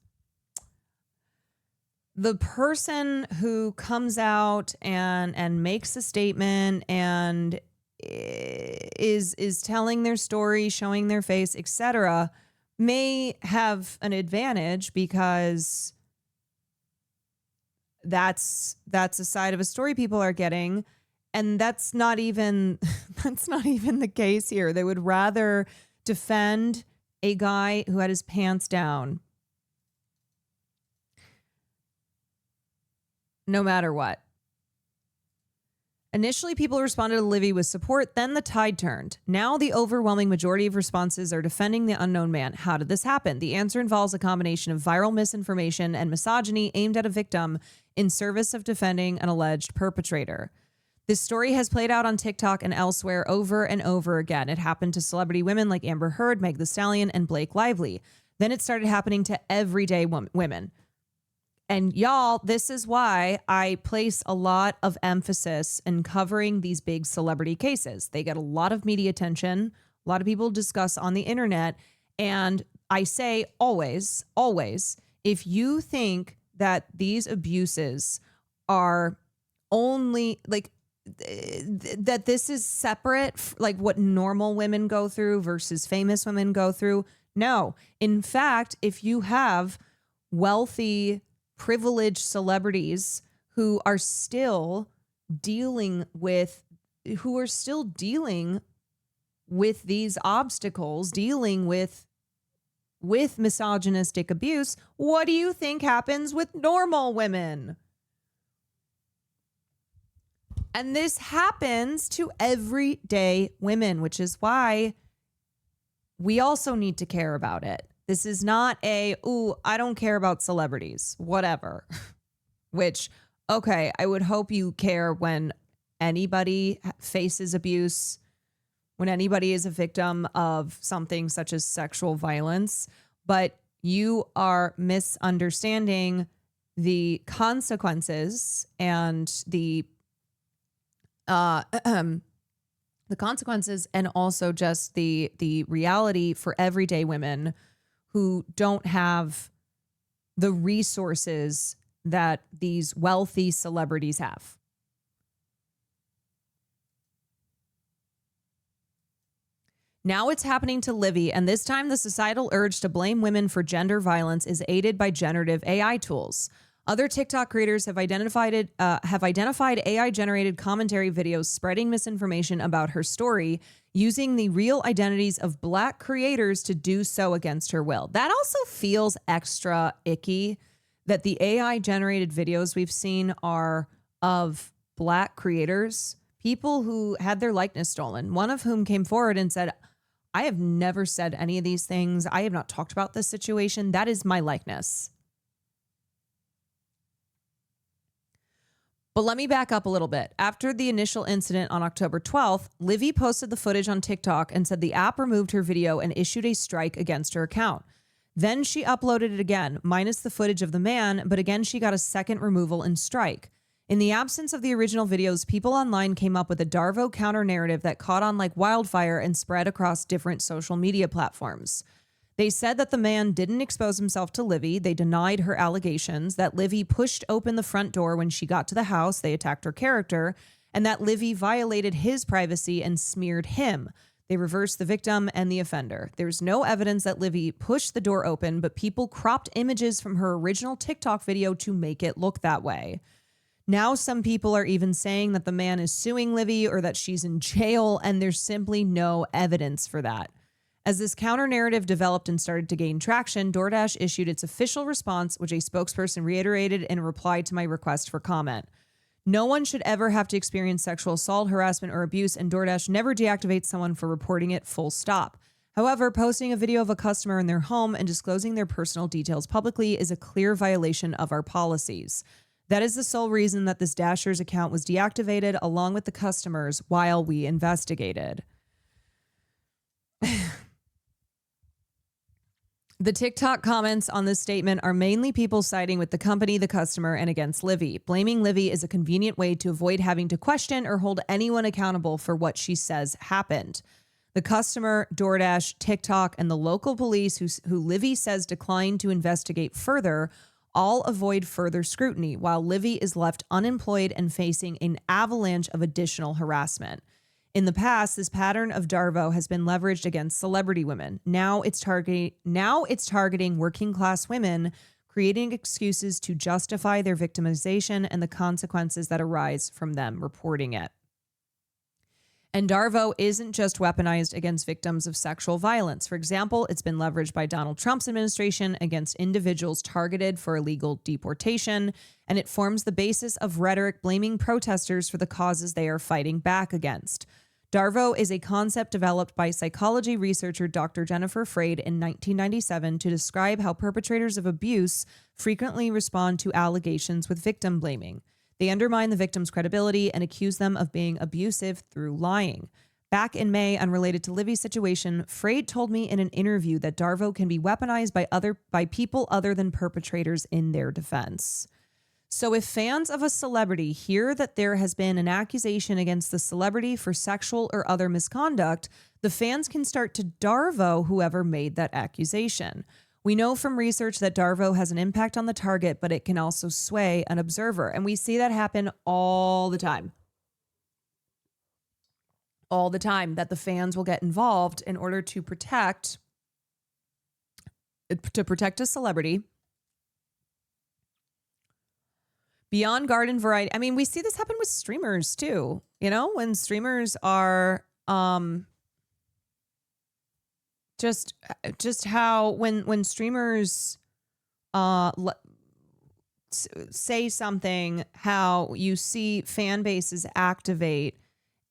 C: the person who comes out and makes a statement and is telling their story, showing their face, etc., may have an advantage because that's a side of a story people are getting, and that's not even the case here. They would rather defend a guy who had his pants down no matter what. Initially, people responded to Livy with support, then the tide turned. Now the overwhelming majority of responses are defending the unknown man. How did this happen? The answer involves a combination of viral misinformation and misogyny aimed at a victim in service of defending an alleged perpetrator. This story has played out on TikTok and elsewhere over and over again. It happened to celebrity women like Amber Heard, Meg Thee Stallion, and Blake Lively. Then it started happening to everyday women. And y'all, this is why I place a lot of emphasis in covering these big celebrity cases. They get a lot of media attention. A lot of people discuss on the internet. And I say always, if you think that these abuses are only like that this is separate, like what normal women go through versus famous women go through. No. In fact, if you have wealthy, privileged celebrities who are still dealing with these obstacles, dealing with misogynistic abuse, what do you think happens with normal women? And this happens to everyday women, which is why we also need to care about it. This is not ooh, I don't care about celebrities, whatever. Which, okay, I would hope you care when anybody faces abuse, when anybody is a victim of something such as sexual violence, but you are misunderstanding the consequences and the consequences, and also just the reality for everyday women who don't have the resources that these wealthy celebrities have. Now it's happening to Livy, and this time the societal urge to blame women for gender violence is aided by generative AI tools. Other TikTok creators have identified AI-generated commentary videos spreading misinformation about her story, using the real identities of Black creators to do so against her will. That also feels extra icky, that the AI-generated videos we've seen are of Black creators, people who had their likeness stolen, one of whom came forward and said, I have never said any of these things. I have not talked about this situation. That is my likeness. But let me back up a little bit. After the initial incident on October 12th, Livy posted the footage on TikTok and said the app removed her video and issued a strike against her account. Then she uploaded it again, minus the footage of the man, but again she got a second removal and strike. In the absence of the original videos, people online came up with a Darvo counter-narrative that caught on like wildfire and spread across different social media platforms. They said that the man didn't expose himself to Livy. They denied her allegations, that Livy pushed open the front door when she got to the house. They attacked her character, and that Livy violated his privacy and smeared him. They reversed the victim and the offender. There's no evidence that Livy pushed the door open, but people cropped images from her original TikTok video to make it look that way. Now some people are even saying that the man is suing Livy or that she's in jail, and there's simply no evidence for that. As this counter-narrative developed and started to gain traction, DoorDash issued its official response, which a spokesperson reiterated in a reply to my request for comment. No one should ever have to experience sexual assault, harassment, or abuse, and DoorDash never deactivates someone for reporting it, full stop. However, posting a video of a customer in their home and disclosing their personal details publicly is a clear violation of our policies. That is the sole reason that this Dasher's account was deactivated along with the customers while we investigated. The TikTok comments on this statement are mainly people siding with the company, the customer, and against Livy. Blaming Livy is a convenient way to avoid having to question or hold anyone accountable for what she says happened. The customer, DoorDash, TikTok, and the local police who Livy says declined to investigate further all avoid further scrutiny, while Livy is left unemployed and facing an avalanche of additional harassment. In the past, this pattern of Darvo has been leveraged against celebrity women. Now it's targeting working class women, creating excuses to justify their victimization and the consequences that arise from them reporting it. And Darvo isn't just weaponized against victims of sexual violence. For example, it's been leveraged by Donald Trump's administration against individuals targeted for illegal deportation, and it forms the basis of rhetoric blaming protesters for the causes they are fighting back against. Darvo is a concept developed by psychology researcher Dr. Jennifer Freyd in 1997 to describe how perpetrators of abuse frequently respond to allegations with victim blaming. They undermine the victim's credibility and accuse them of being abusive through lying. Back in May, unrelated to Livy's situation, Freyd told me in an interview that Darvo can be weaponized by people other than perpetrators in their defense. So if fans of a celebrity hear that there has been an accusation against the celebrity for sexual or other misconduct, the fans can start to Darvo whoever made that accusation. We know from research that Darvo has an impact on the target, but it can also sway an observer. And we see that happen all the time. All the time, that the fans will get involved in order to protect a celebrity. Beyond garden variety. I mean, we see this happen with streamers too. You know, when streamers are just how when streamers say something, how you see fan bases activate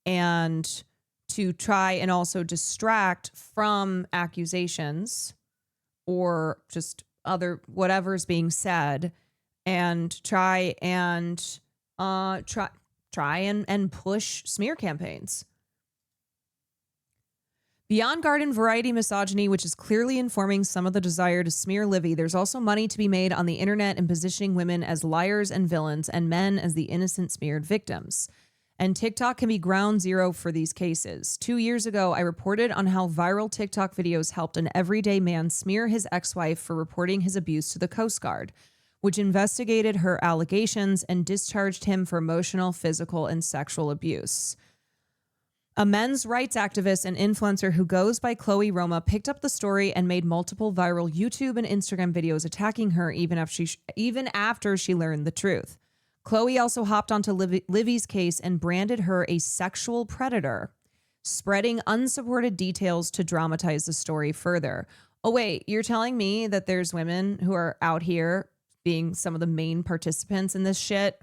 C: and to try and also distract from accusations or just other whatever's being said, and try and push smear campaigns. Beyond garden variety misogyny, which is clearly informing some of the desire to smear Livy, there's also money to be made on the internet in positioning women as liars and villains and men as the innocent smeared victims. And TikTok can be ground zero for these cases. 2 years ago, I reported on how viral TikTok videos helped an everyday man smear his ex-wife for reporting his abuse to the Coast Guard, which investigated her allegations and discharged him for emotional, physical, and sexual abuse. A men's rights activist and influencer who goes by Chloe Roma picked up the story and made multiple viral YouTube and Instagram videos attacking her even after she learned the truth. Chloe also hopped onto Livy's case and branded her a sexual predator, spreading unsupported details to dramatize the story further. Oh, wait, you're telling me that there's women who are out here being some of the main participants in this shit?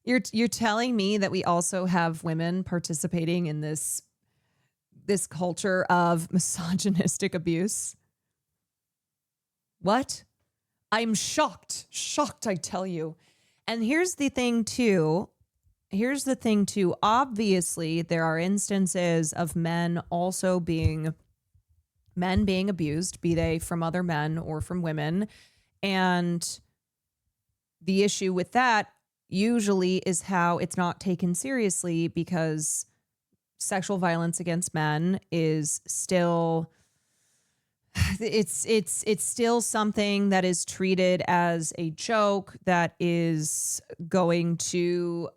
C: You're telling me that we also have women participating in this culture of misogynistic abuse? What? I'm shocked, I tell you. And here's the thing too. Obviously, there are instances of men being abused, be they from other men or from women. And the issue with that usually is how it's not taken seriously, because sexual violence against men is still, it's still something that is treated as a joke, that is going to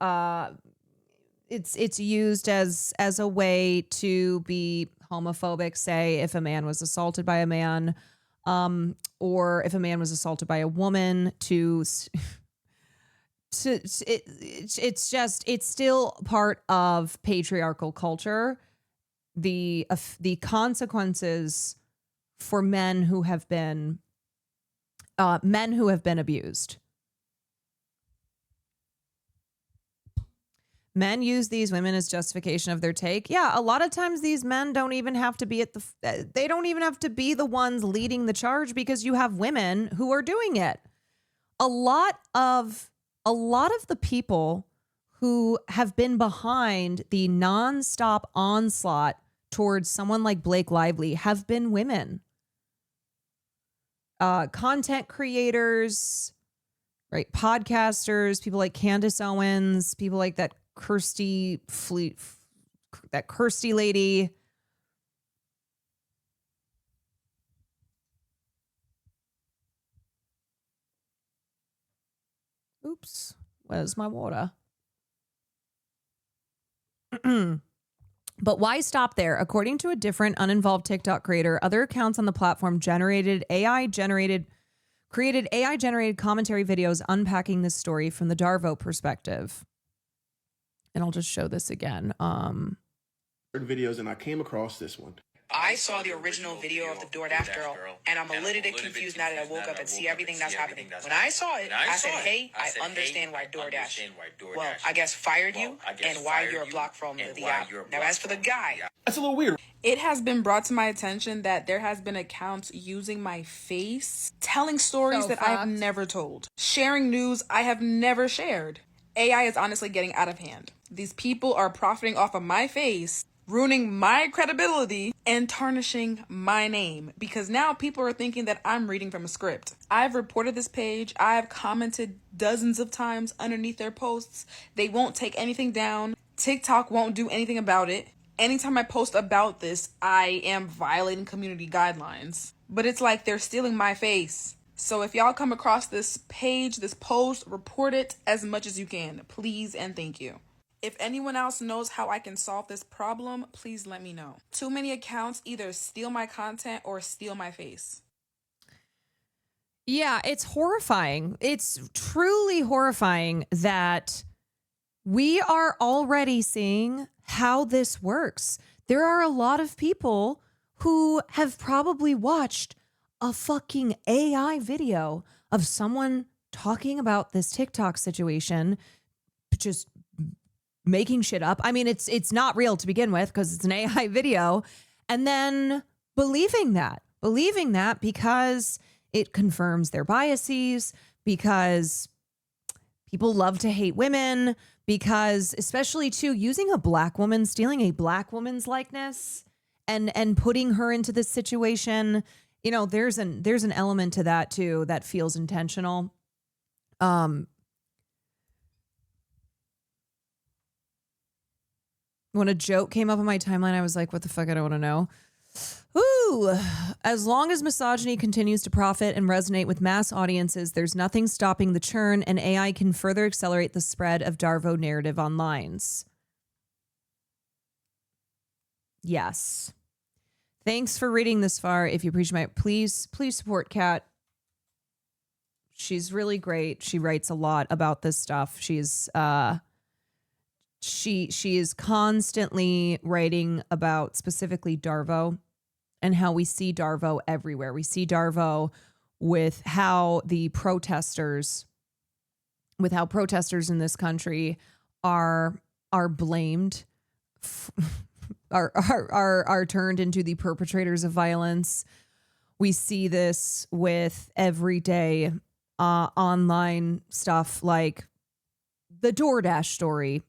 C: it's used as a way to be homophobic, say if a man was assaulted by a man, or if a man was assaulted by a woman, it's still part of patriarchal culture. The consequences for men who have been abused. Men use these women as justification of their take. Yeah, a lot of times these men don't even have to be they don't even have to be the ones leading the charge, because you have women who are doing it. A lot of the people who have been behind the nonstop onslaught towards someone like Blake Lively have been women. Content creators, right? Podcasters, people like Candace Owens, people like that Kirsty lady. Oops, where's my water? But why stop there? According to a different uninvolved TikTok creator, other accounts on the platform created AI-generated commentary videos unpacking this story from the Darvo perspective. And I'll just show this again.
I: Videos, and I came across this one.
V: I saw the original video of the DoorDash girl, and I'm a little bit confused now that I woke up and see everything that's happening. When I saw it, I said, hey, I understand why DoorDash, well, I guess fired you, and why you're blocked from the app. Now, as for the guy,
I: That's a little weird.
D: It has been brought to my attention that there has been accounts using my face, telling stories that I have never told, sharing news I have never shared. AI is honestly getting out of hand. These people are profiting off of my face, ruining my credibility, and tarnishing my name, because now people are thinking that I'm reading from a script. I've reported this page. I've commented dozens of times underneath their posts. They won't take anything down. TikTok won't do anything about it. Anytime I post about this, I am violating community guidelines. But it's like they're stealing my face. So if y'all come across this page, this post, report it as much as you can. Please and thank you. If anyone else knows how I can solve this problem, please let me know. Too many accounts either steal my content or steal my face.
C: Yeah, it's horrifying. It's truly horrifying that we are already seeing how this works. There are a lot of people who have probably watched a fucking AI video of someone talking about this TikTok situation, just making shit up. I mean, it's not real to begin with because it's an AI video. And then believing that because it confirms their biases, because people love to hate women, because especially too, using a black woman, stealing a black woman's likeness and putting her into this situation, you know, there's an element to that too that feels intentional. When a joke came up on my timeline, I was like, what the fuck? I don't want to know. Ooh, as long as misogyny continues to profit and resonate with mass audiences, there's nothing stopping the churn, and AI can further accelerate the spread of Darvo narrative online. Yes. Thanks for reading this far. If you appreciate my, please support Kat. She's really great. She writes a lot about this stuff. She's she is constantly writing about specifically Darvo and how we see Darvo everywhere. We see Darvo with how protesters in this country are blamed, are turned into the perpetrators of violence. We see this with everyday online stuff like the DoorDash story.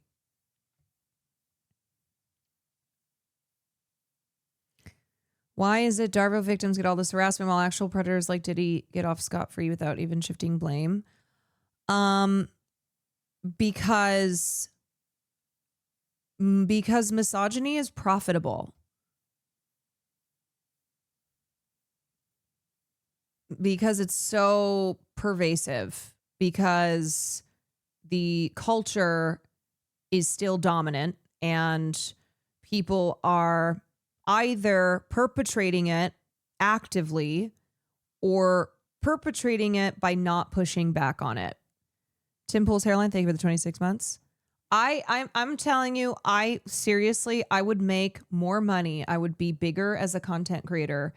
C: Why is it Darvo victims get all this harassment while actual predators like Diddy get off scot-free without even shifting blame? Because misogyny is profitable. Because it's so pervasive. Because the culture is still dominant and people are either perpetrating it actively or perpetrating it by not pushing back on it. Tim Pool's hairline, thank you for the 26 months. I'm telling you, I would make more money. I would be bigger as a content creator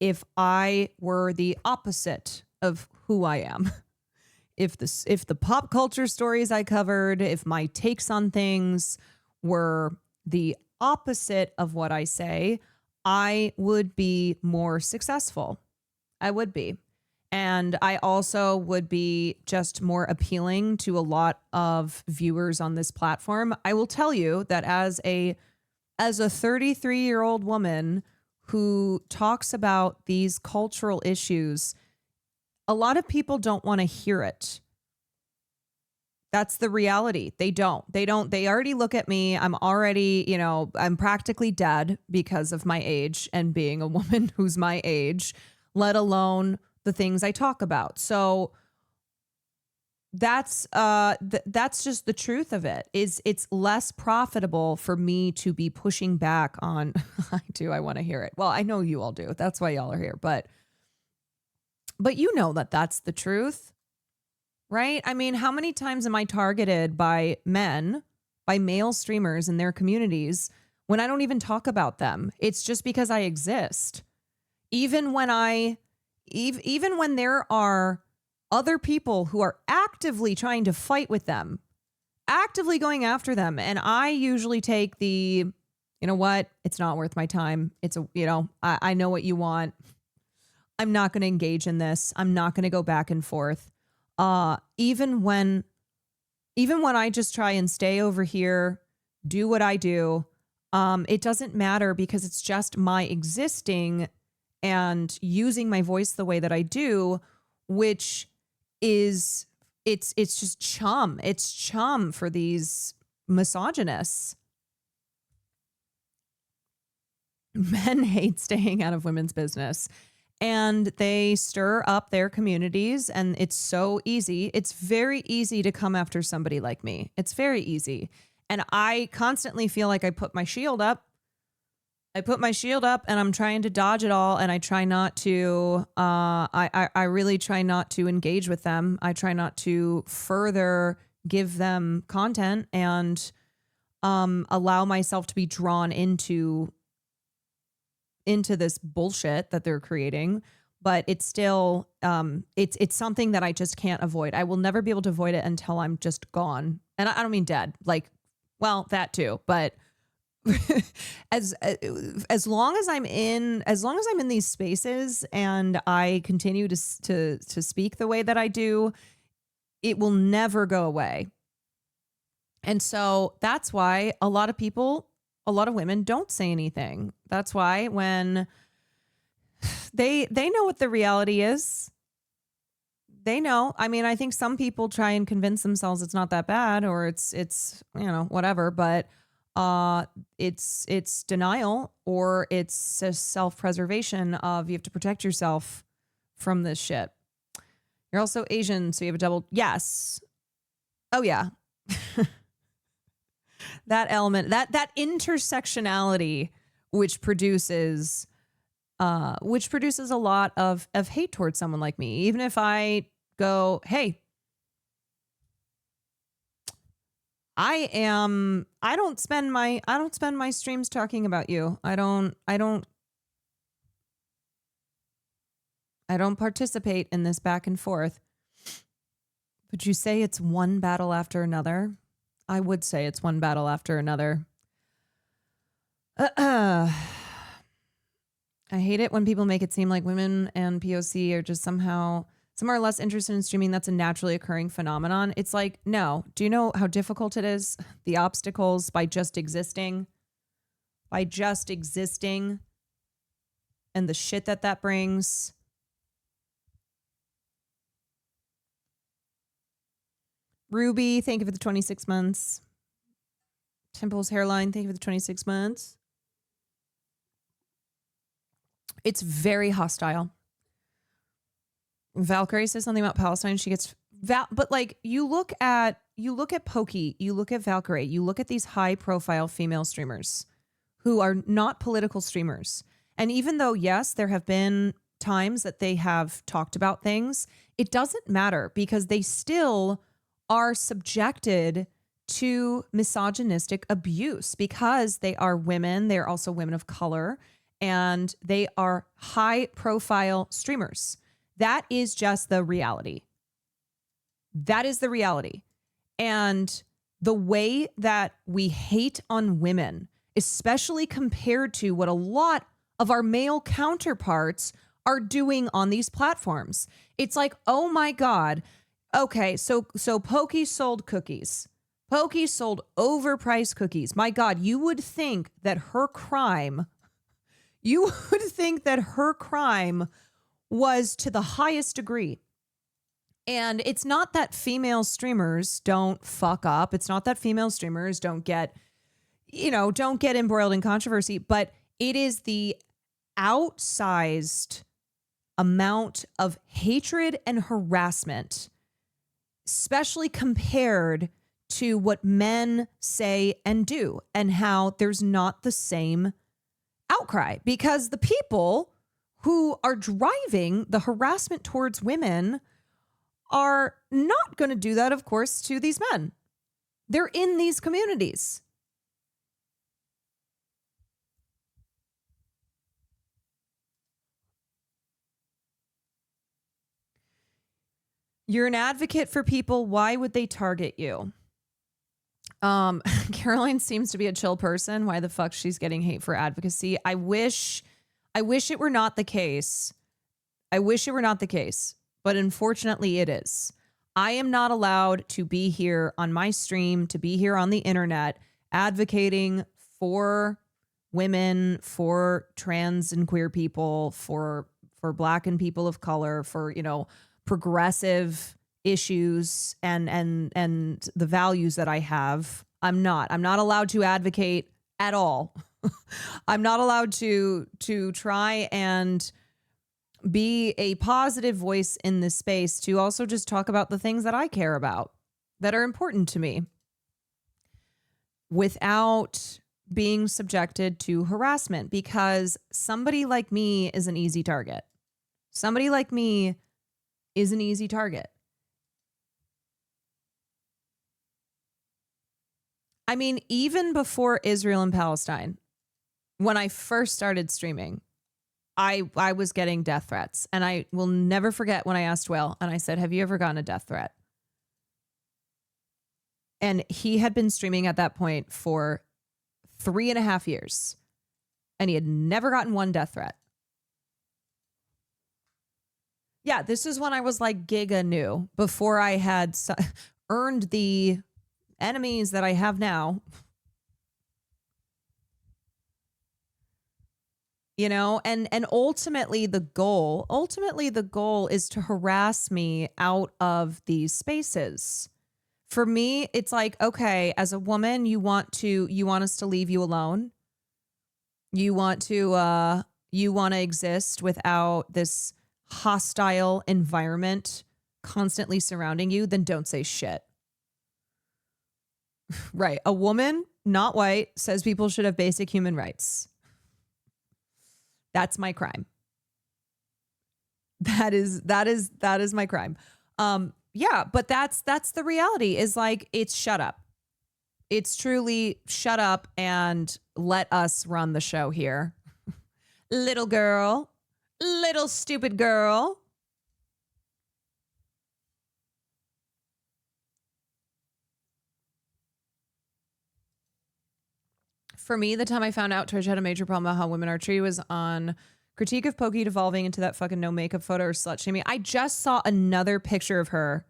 C: if I were the opposite of who I am. If the pop culture stories I covered, if my takes on things were the opposite of what I say, I would be more successful. I would be. And I also would be just more appealing to a lot of viewers on this platform. I will tell you that as a 33-year-old woman who talks about these cultural issues, a lot of people don't want to hear it. That's the reality. They already look at me. I'm already, I'm practically dead because of my age and being a woman who's my age, let alone the things I talk about. So that's just the truth of it. It's less profitable for me to be pushing back on. I want to hear it. Well, I know you all do. That's why y'all are here. But you know that that's the truth. Right? I mean, how many times am I targeted by men, by male streamers in their communities when I don't even talk about them? It's just because I exist. Even when there are other people who are actively trying to fight with them, actively going after them. And I usually take you know what? It's not worth my time. I know what you want. I'm not going to engage in this. I'm not going to go back and forth. Even when I just try and stay over here, do what I do, it doesn't matter because it's just my existing and using my voice the way that I do, which is, it's just chum. It's chum for these misogynists. Men hate staying out of women's business. And they stir up their communities, and it's so easy. It's very easy to come after somebody like me. It's very easy. And I constantly feel like I put my shield up. And I'm trying to dodge it all. And I try not to, I really try not to engage with them. I try not to further give them content and allow myself to be drawn into this bullshit that they're creating, but it's still, it's something that I just can't avoid. I will never be able to avoid it until I'm just gone. And I don't mean dead, like Well, that too, but as long as I'm in these spaces and I continue to speak the way that I do, it will never go away. And so that's why a lot of women don't say anything. That's why when they know what the reality is. They know. I mean, I think some people try and convince themselves it's not that bad or it's whatever, but it's denial or it's a self-preservation of you have to protect yourself from this shit. You're also Asian, so you have a double. Yes. Oh yeah. That element, that intersectionality, which produces a lot of hate towards someone like me. Even if I go, hey, I don't spend my streams talking about you. I don't participate in this back and forth. Would you say it's one battle after another? I would say it's one battle after another. I hate it when people make it seem like women and POC are just some are less interested in streaming. That's a naturally occurring phenomenon. It's like, no. Do you know how difficult it is? The obstacles by just existing and the shit that brings. Ruby, thank you for the 26 months. Temple's Hairline, thank you for the 26 months. It's very hostile. Valkyrie says something about Palestine. She gets but like you look at Pokey, you look at Valkyrie, you look at these high profile female streamers who are not political streamers. And even though, yes, there have been times that they have talked about things, it doesn't matter because they still are subjected to misogynistic abuse because they are women. They're also women of color and they are high profile streamers. That is just the reality. That is the reality. And the way that we hate on women, especially compared to what a lot of our male counterparts are doing on these platforms. It's like, oh my God. Okay, so Pokey sold cookies. Pokey sold overpriced cookies. My God, you would think that her crime was to the highest degree. And it's not that female streamers don't fuck up. It's not that female streamers don't get embroiled in controversy, but it is the outsized amount of hatred and harassment, especially compared to what men say and do, and how there's not the same outcry because the people who are driving the harassment towards women are not going to do that, of course, to these men. They're in these communities. You're an advocate for people. Why would they target you? Caroline seems to be a chill person. Why the fuck she's getting hate for advocacy? I wish it were not the case. But unfortunately it is. I am not allowed to be here on my stream, to be here on the internet, advocating for women, for trans and queer people, for Black and people of color, for, progressive issues and the values that I have. I'm not allowed to advocate at all. I'm not allowed to try and be a positive voice in this space, to also just talk about the things that I care about, that are important to me, without being subjected to harassment, because somebody like me is an easy target. Somebody like me is an easy target. I mean, even before Israel and Palestine, when I first started streaming, I was getting death threats. And I will never forget when I asked Will and I said, have you ever gotten a death threat? And he had been streaming at that point for 3.5 years. And he had never gotten one death threat. Yeah, this is when I was like giga new, before I had earned the enemies that I have now. You know, and ultimately the goal is to harass me out of these spaces. For me, it's like, okay, as a woman, you want us to leave you alone. You want to exist without this hostile environment constantly surrounding you, then don't say shit. Right. A woman, not white, says people should have basic human rights. That's my crime. That is my crime. Yeah, but that's the reality, is like, it's shut up. It's truly shut up and let us run the show here. Little girl, little stupid girl. For me, the time I found out Trish had a major problem about how women are treated was on Critique of Pokey devolving into that fucking no makeup photo or slut shaming. I just saw another picture of her.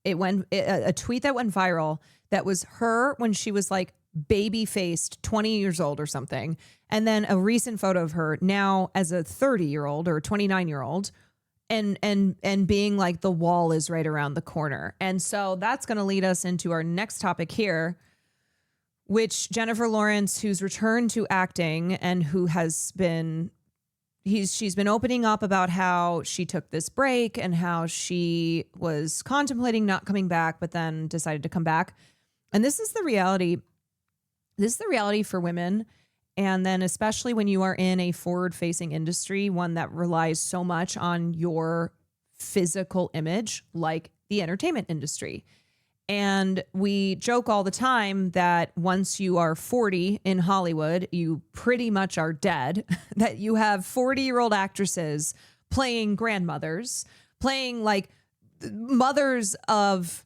C: A tweet that went viral that was her when she was like baby faced, 20 years old or something. And then a recent photo of her now as a 30-year-old or 29-year-old and being like, the wall is right around the corner. And so that's going to lead us into our next topic here, which Jennifer Lawrence, who's returned to acting and who has been, she's been opening up about how she took this break and how she was contemplating not coming back, but then decided to come back. And this is the reality. This is the reality for women. And then especially when you are in a forward-facing industry, one that relies so much on your physical image, like the entertainment industry. And we joke all the time that once you are 40 in Hollywood, you pretty much are dead, that you have 40-year-old actresses playing grandmothers, playing like mothers of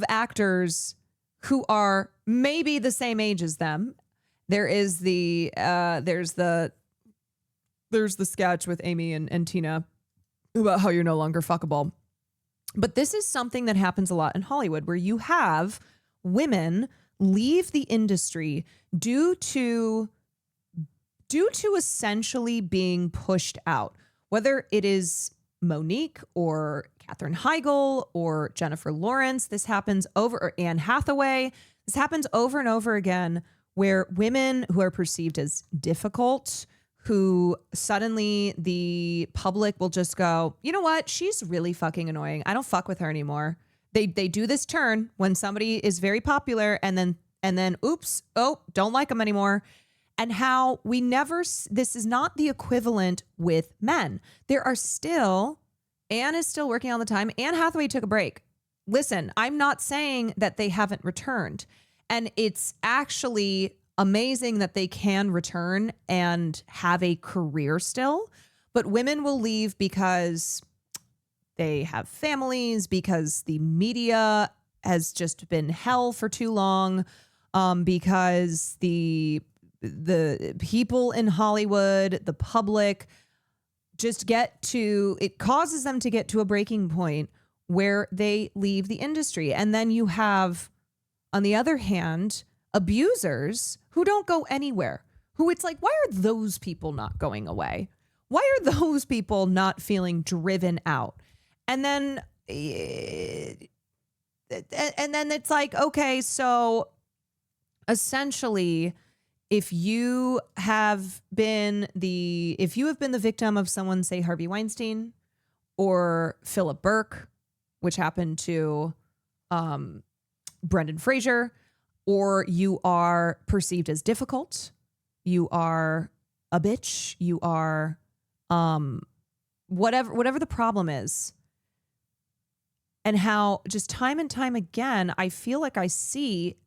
C: actors who are maybe the same age as them. There's the sketch with Amy and Tina about how you're no longer fuckable. But this is something that happens a lot in Hollywood, where you have women leave the industry due to essentially being pushed out, whether it is Monique or Katherine Heigl or Jennifer Lawrence. This happens or Anne Hathaway. This happens over and over again, where women who are perceived as difficult, who suddenly the public will just go, you know what? She's really fucking annoying. I don't fuck with her anymore. They do this turn when somebody is very popular and then oops, oh, don't like them anymore. And how we never, this is not the equivalent with men. There are still, Anne is still working all the time. Anne Hathaway took a break. Listen, I'm not saying that they haven't returned. And it's actually amazing that they can return and have a career still, but women will leave because they have families, because the media has just been hell for too long, because the people in Hollywood, the public, it causes them to get to a breaking point where they leave the industry. And then you have, on the other hand, abusers who don't go anywhere, who it's like, why are those people not going away? Why are those people not feeling driven out? And then it's like, okay, so essentially, if you have been the victim of someone, say Harvey Weinstein or Philip Burke, which happened to Brendan Fraser, or you are perceived as difficult, you are a bitch, you are whatever the problem is. And how just time and time again, I feel like I see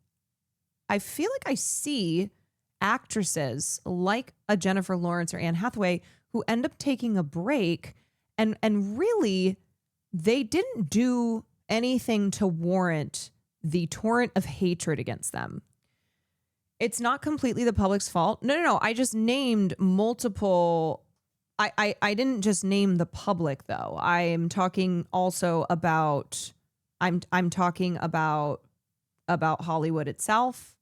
C: actresses like a Jennifer Lawrence or Anne Hathaway who end up taking a break and really they didn't do anything to warrant the torrent of hatred against them. It's not completely the public's fault. No. I just named multiple. I didn't just name the public though. I am talking also about. I'm talking about Hollywood itself.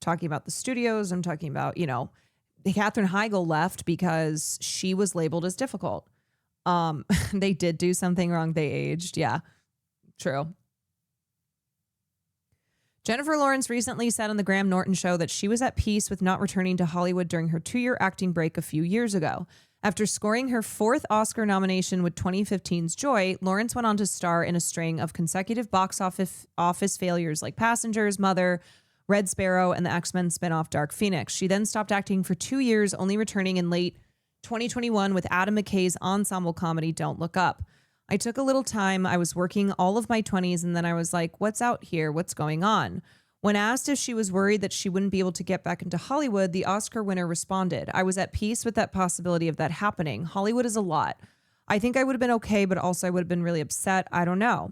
C: Talking about the studios. I'm talking about, Katherine Heigl left because she was labeled as difficult. They did do something wrong. They aged. Yeah, true. Jennifer Lawrence recently said on the Graham Norton show that she was at peace with not returning to Hollywood during her 2-year acting break a few years ago. After scoring her 4th Oscar nomination with 2015's Joy, Lawrence went on to star in a string of consecutive box office failures like Passengers, Mother, Red Sparrow, and the X-Men spinoff Dark Phoenix. She then stopped acting for 2 years, only returning in late 2021 with Adam McKay's ensemble comedy Don't Look Up. I took a little time. I was working all of my 20s, and then I was like, what's out here? What's going on? When asked if she was worried that she wouldn't be able to get back into Hollywood, the Oscar winner responded, I was at peace with that possibility of that happening. Hollywood is a lot. I think I would have been okay, but also I would have been really upset. I don't know.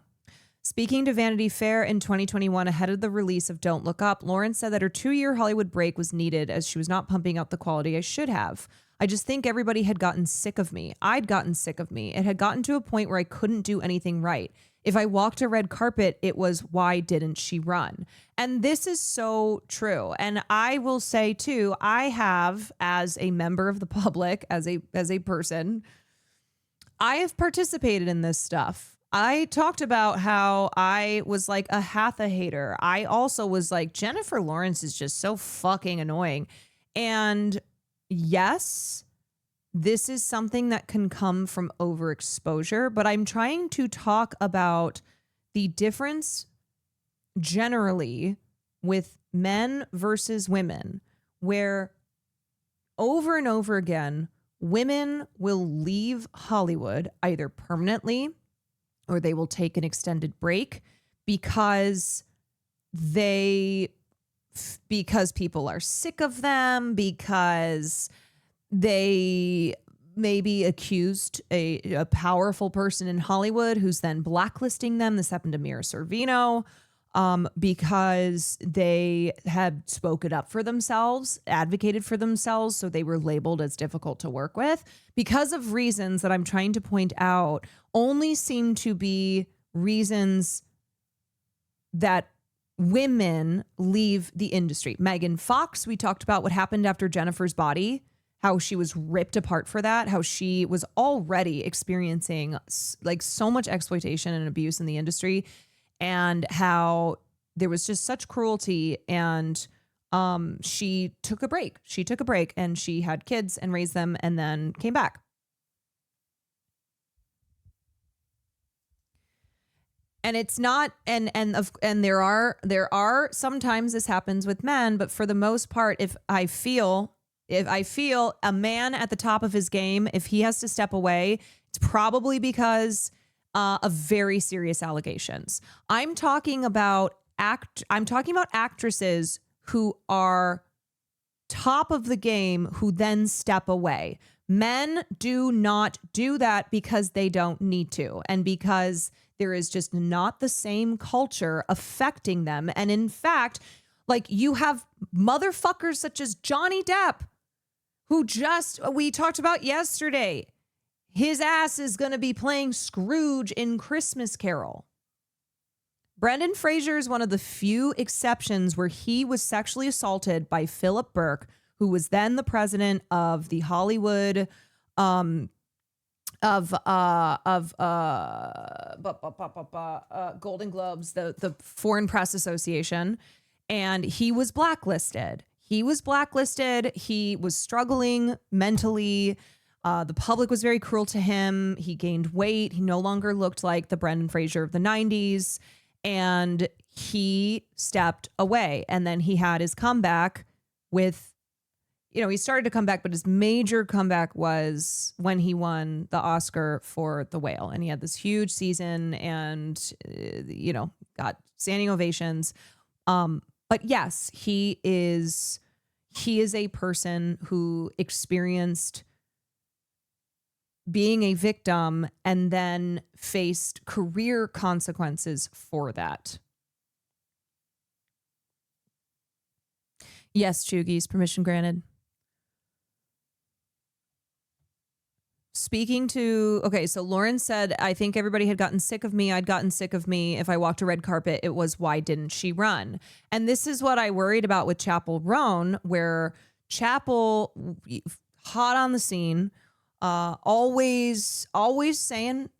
C: Speaking to Vanity Fair in 2021 ahead of the release of Don't Look Up, Lawrence said that her 2-year Hollywood break was needed as she was not pumping out the quality I should have. I just think everybody had gotten sick of me. I'd gotten sick of me. It had gotten to a point where I couldn't do anything right. If I walked a red carpet, it was, why didn't she run? And this is so true. And I will say too, I have, as a member of the public, as a person, I have participated in this stuff. I talked about how I was like a Hatha hater. I also was like, Jennifer Lawrence is just so fucking annoying. And yes, this is something that can come from overexposure, but I'm trying to talk about the difference generally with men versus women, where over and over again, women will leave Hollywood either permanently or they will take an extended break because people are sick of them, because they maybe accused a powerful person in Hollywood who's then blacklisting them. This happened to Mira Sorvino because they had spoken up for themselves, advocated for themselves, so they were labeled as difficult to work with. Because of reasons that I'm trying to point out only seem to be reasons that women leave the industry. Megan Fox, we talked about what happened after Jennifer's Body, how she was ripped apart for that, how she was already experiencing like so much exploitation and abuse in the industry, and how there was just such cruelty. And she took a break. She took a break and she had kids and raised them and then came back. And it's not, and there are sometimes this happens with men, but for the most part, if I feel a man at the top of his game, if he has to step away, it's probably because of very serious allegations. I'm talking about actresses who are top of the game who then step away. Men do not do that because they don't need to, and because there is just not the same culture affecting them. And in fact, like, you have motherfuckers such as Johnny Depp, who we talked about yesterday. His ass is going to be playing Scrooge in Christmas Carol. Brendan Fraser is one of the few exceptions where he was sexually assaulted by Philip Burke, who was then the president of the Hollywood Golden Globes, the Foreign Press Association, and he was blacklisted. He was struggling mentally. The public was very cruel to him. He gained weight. He no longer looked like the Brendan Fraser of the 90s, and he stepped away. And then he had his comeback with, he started to come back, but his major comeback was when he won the Oscar for The Whale. And he had this huge season and, got standing ovations. But yes, he is a person who experienced being a victim and then faced career consequences for that. Yes, Chugis, permission granted. Speaking to, okay, so Lauren said, I think everybody had gotten sick of me. I'd gotten sick of me. If I walked a red carpet, it was, why didn't she run? And this is what I worried about with Chappell Roan, where Chappell, hot on the scene, always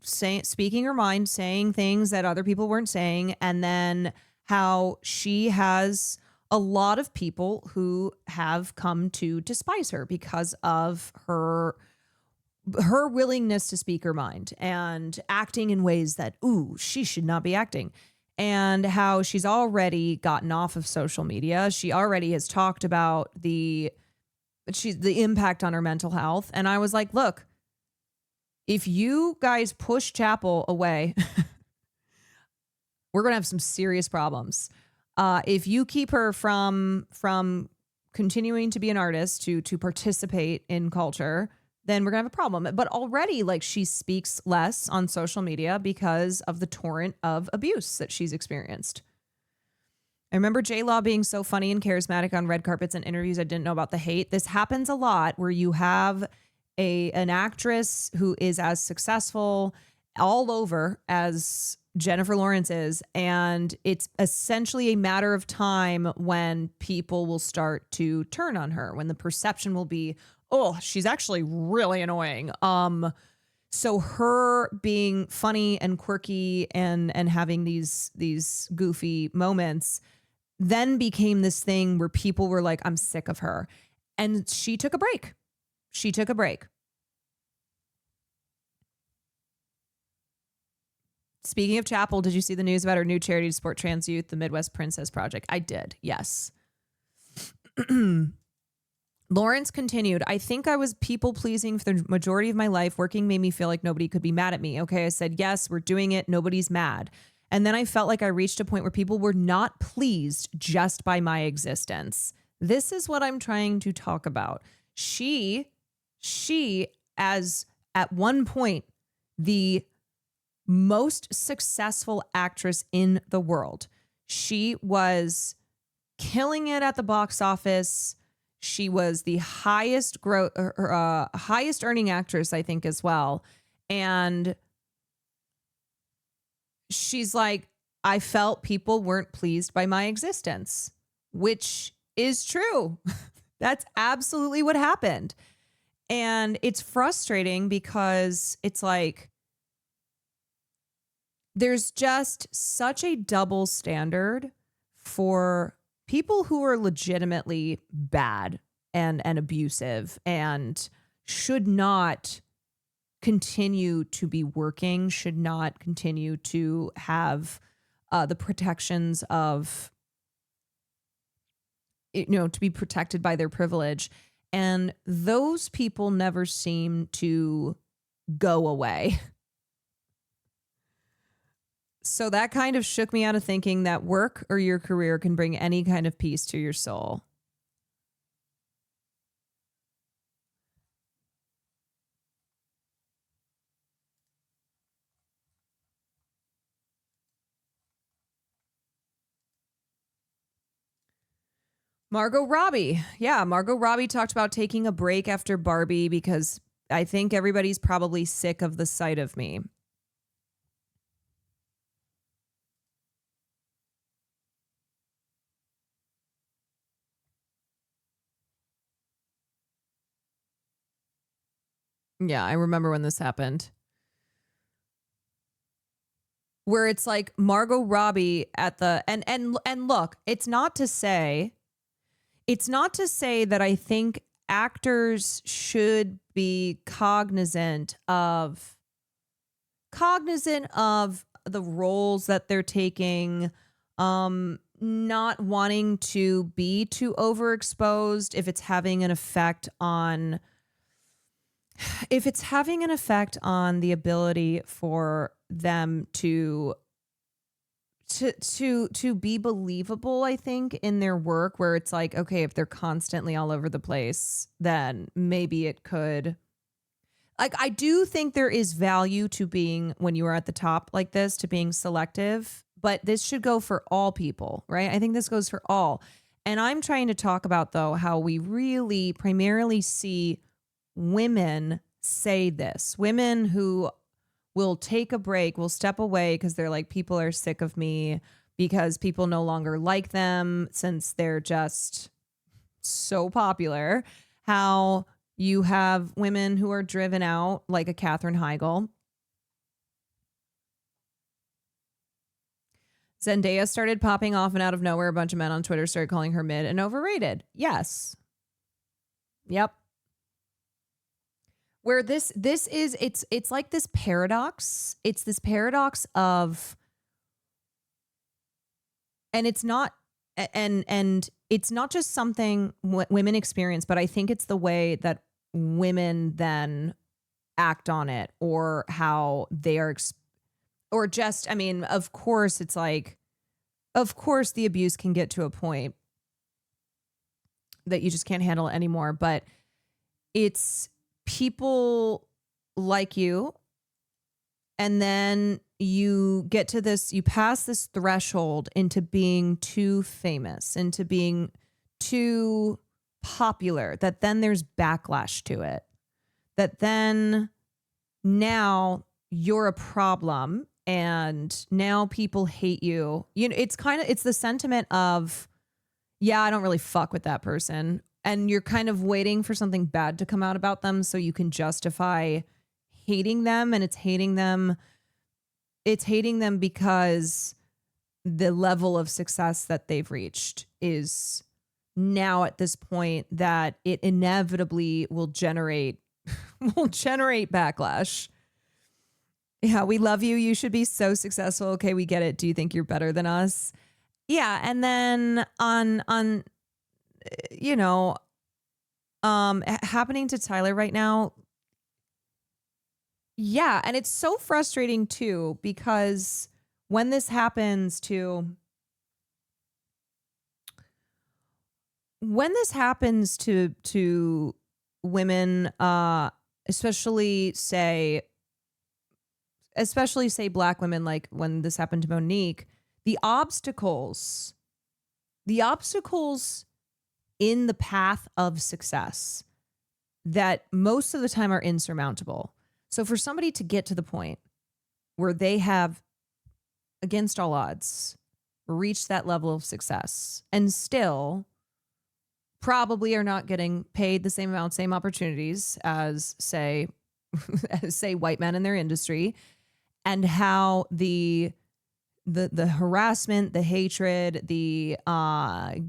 C: speaking her mind, saying things that other people weren't saying. And then how she has a lot of people who have come to despise her because of her willingness to speak her mind and acting in ways that, ooh, she should not be acting. And how she's already gotten off of social media. She already has talked about the impact on her mental health. And I was like, look, if you guys push Chappell away, we're going to have some serious problems. If you keep her from continuing to be an artist, to participate in culture, then we're gonna have a problem. But already, like, she speaks less on social media because of the torrent of abuse that she's experienced. I remember J-Law being so funny and charismatic on red carpets and interviews. I didn't know about the hate. This happens a lot where you have an actress who is as successful all over as Jennifer Lawrence is, and it's essentially a matter of time when people will start to turn on her, when the perception will be, oh, she's actually really annoying. So her being funny and quirky and having these goofy moments then became this thing where people were like, I'm sick of her. And she took a break. Speaking of Chappell, did you see the news about her new charity to support trans youth, the Midwest Princess Project? I did, yes. Lawrence continued, I think I was people-pleasing for the majority of my life. Working made me feel like nobody could be mad at me. Okay, I said, yes, we're doing it. Nobody's mad. And then I felt like I reached a point where people were not pleased just by my existence. This is what I'm trying to talk about. She, as at one point, the most successful actress in the world. She was killing it at the box office. She was the highest earning actress, I think, as well. And she's like, I felt people weren't pleased by my existence, which is true. That's absolutely what happened. And it's frustrating because it's like, there's just such a double standard for people who are legitimately bad and abusive and should not continue to be working, should not continue to have the protections of, to be protected by their privilege. And those people never seem to go away. So that kind of shook me out of thinking that work or your career can bring any kind of peace to your soul. Margot Robbie. Yeah, Margot Robbie talked about taking a break after Barbie because I think everybody's probably sick of the sight of me. Yeah, I remember when this happened. Where it's like Margot Robbie at the and look, it's not to say that I think actors should be cognizant of the roles that they're taking, not wanting to be too overexposed if it's having an effect on the ability for them to be believable, I think, in their work, where it's like, okay, if they're constantly all over the place, then maybe it could, like, I do think there is value to being, when you are at the top like this, to being selective, but this should go for all people, right? I think this goes for all. And I'm trying to talk about, though, how we really primarily see women say this. Women who will take a break, will step away because they're like, people are sick of me, because people no longer like them since they're just so popular. How you have women who are driven out, like a Katherine Heigl. Zendaya started popping off, and out of nowhere, a bunch of men on Twitter started calling her mid and overrated. Yes. Yep. Where this is, it's like this paradox. It's this paradox of, and it's not, and it's not just something women experience, but I think it's the way that women then act on it, or how they are or just, I mean, of course, it's like, of course, the abuse can get to a point that you just can't handle it anymore. But it's people like you, and then you get to this, you pass this threshold into being too famous, into being too popular, that then there's backlash to it, that then now you're a problem. And now people hate you. You know, it's the sentiment of, yeah, I don't really fuck with that person. And you're kind of waiting for something bad to come out about them so you can justify hating them. And it's hating them because the level of success that they've reached is now at this point that it inevitably will generate backlash. Yeah, we love you. You should be so successful. Okay, we get it. Do you think you're better than us? Yeah, and then on you know, happening to Tyler right now. Yeah, and it's so frustrating too, because when this happens to women, especially say Black women, like when this happened to Monique, the obstacles in the path of success that most of the time are insurmountable. So for somebody to get to the point where they have, against all odds, reached that level of success and still probably are not getting paid the same amount, same opportunities as say white men in their industry, and how the harassment, the hatred, the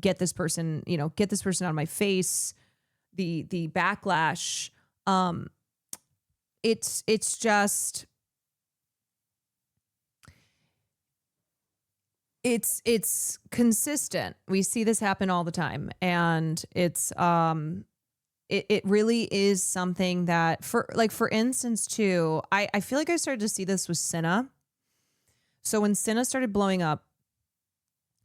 C: get this person out of my face, the backlash, it's just it's consistent. We see this happen all the time, and it's it really is something that, for instance, too, I feel like I started to see this with Cinna. So when Cinna started blowing up,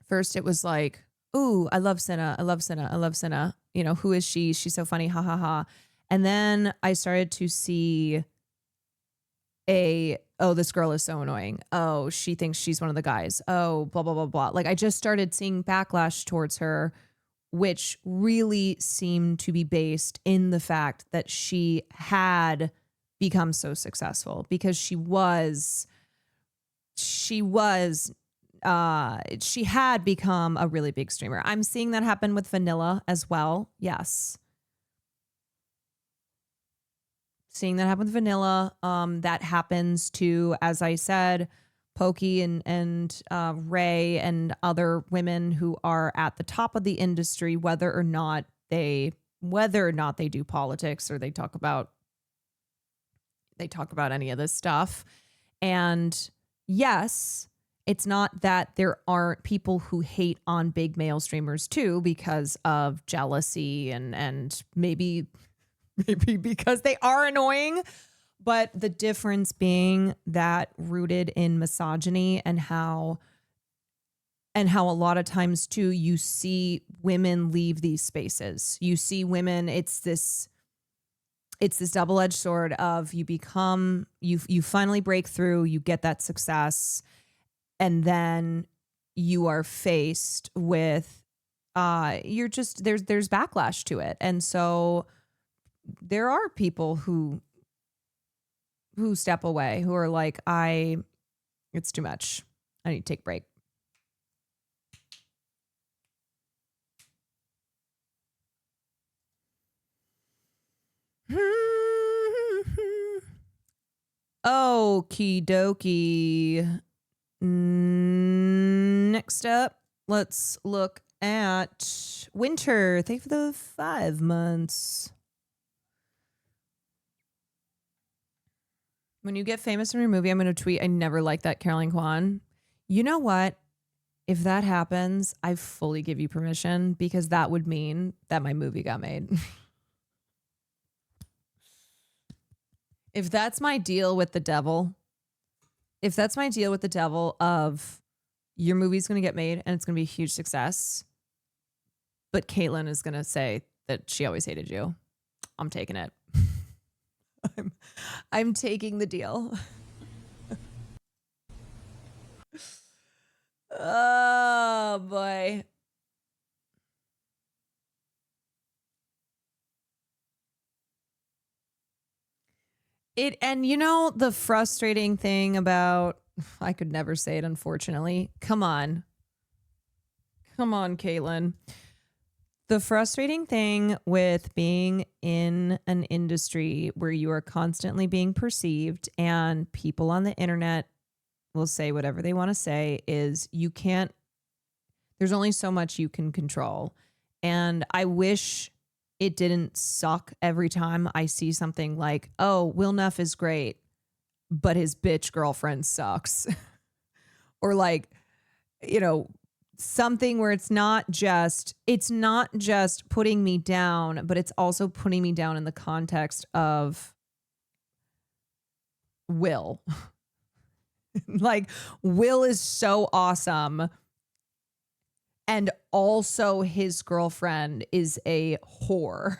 C: first it was like, ooh, I love Cinna. I love Cinna. I love Cinna. You know, who is she? She's so funny. Ha ha ha. And then I started to see this girl is so annoying. Oh, she thinks she's one of the guys. Oh, blah, blah, blah, blah. Like I just started seeing backlash towards her, which really seemed to be based in the fact that she had become so successful, because she had become a really big streamer. I'm seeing that happen with Vanilla as well. Yes. Seeing that happen with Vanilla. That happens to, as I said, Pokey and Ray and other women who are at the top of the industry, whether or not they do politics or they talk about any of this stuff. And yes, it's not that there aren't people who hate on big male streamers too because of jealousy and maybe because they are annoying. But the difference being that rooted in misogyny and how a lot of times too, you see women leave these spaces. You see women, it's this double-edged sword of you finally break through, you get that success, and then you are faced with you're just there's backlash to it. And so there are people who step away, who are like, it's too much. I need to take a break. Okie dokie. Next up, let's look at Winter. Thank you for the 5 months. When you get famous in your movie, I'm going to tweet, I never liked that Caroline Kwan. You know what? If that happens, I fully give you permission, because that would mean that my movie got made. If that's my deal with the devil, of your movie's going to get made and it's going to be a huge success, but Caitlyn is going to say that she always hated you, I'm taking it. I'm taking the deal. Oh boy. And you know, the frustrating thing about, I could never say it, unfortunately. Come on, Caitlyn. The frustrating thing with being in an industry where you are constantly being perceived and people on the internet will say whatever they want to say is there's only so much you can control. And I wish it didn't suck every time I see something like, oh, Will Neff is great, but his bitch girlfriend sucks. Or like, you know, something where it's not just putting me down, but it's also putting me down in the context of Will. Like, Will is so awesome, and also his girlfriend is a whore.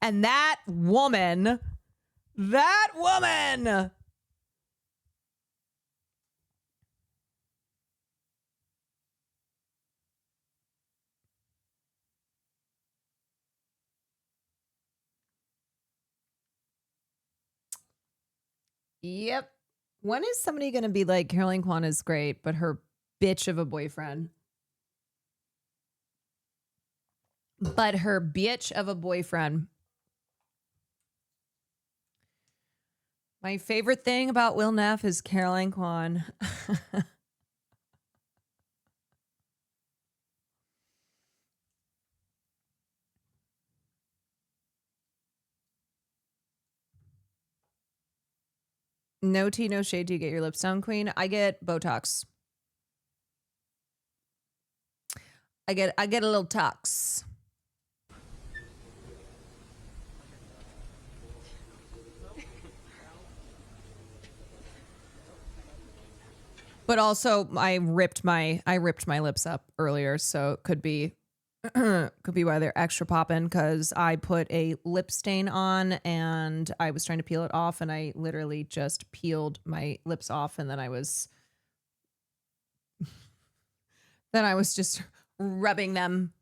C: And that woman. Yep. When is somebody going to be like, Caroline Kwan is great, but her bitch of a boyfriend? My favorite thing about Will Neff is Caroline Kwan. No tea, no shade. Do you get your lips done, queen? I get Botox. I get a little tox. But also, I ripped my lips up earlier, so it could be why they're extra popping, because I put a lip stain on and I was trying to peel it off, and I literally just peeled my lips off, and then I was just rubbing them.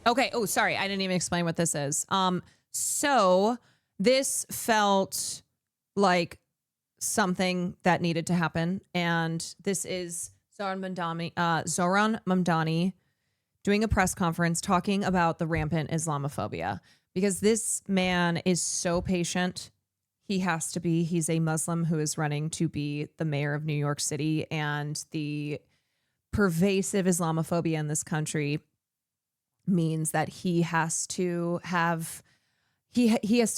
C: Okay. Oh, sorry. I didn't even explain what this is. So this felt like something that needed to happen, and this is Zohran Mamdani doing a press conference talking about the rampant Islamophobia, because this man is so patient. He has to be. He's a Muslim who is running to be the mayor of New York City, and the pervasive Islamophobia in this country means that he has to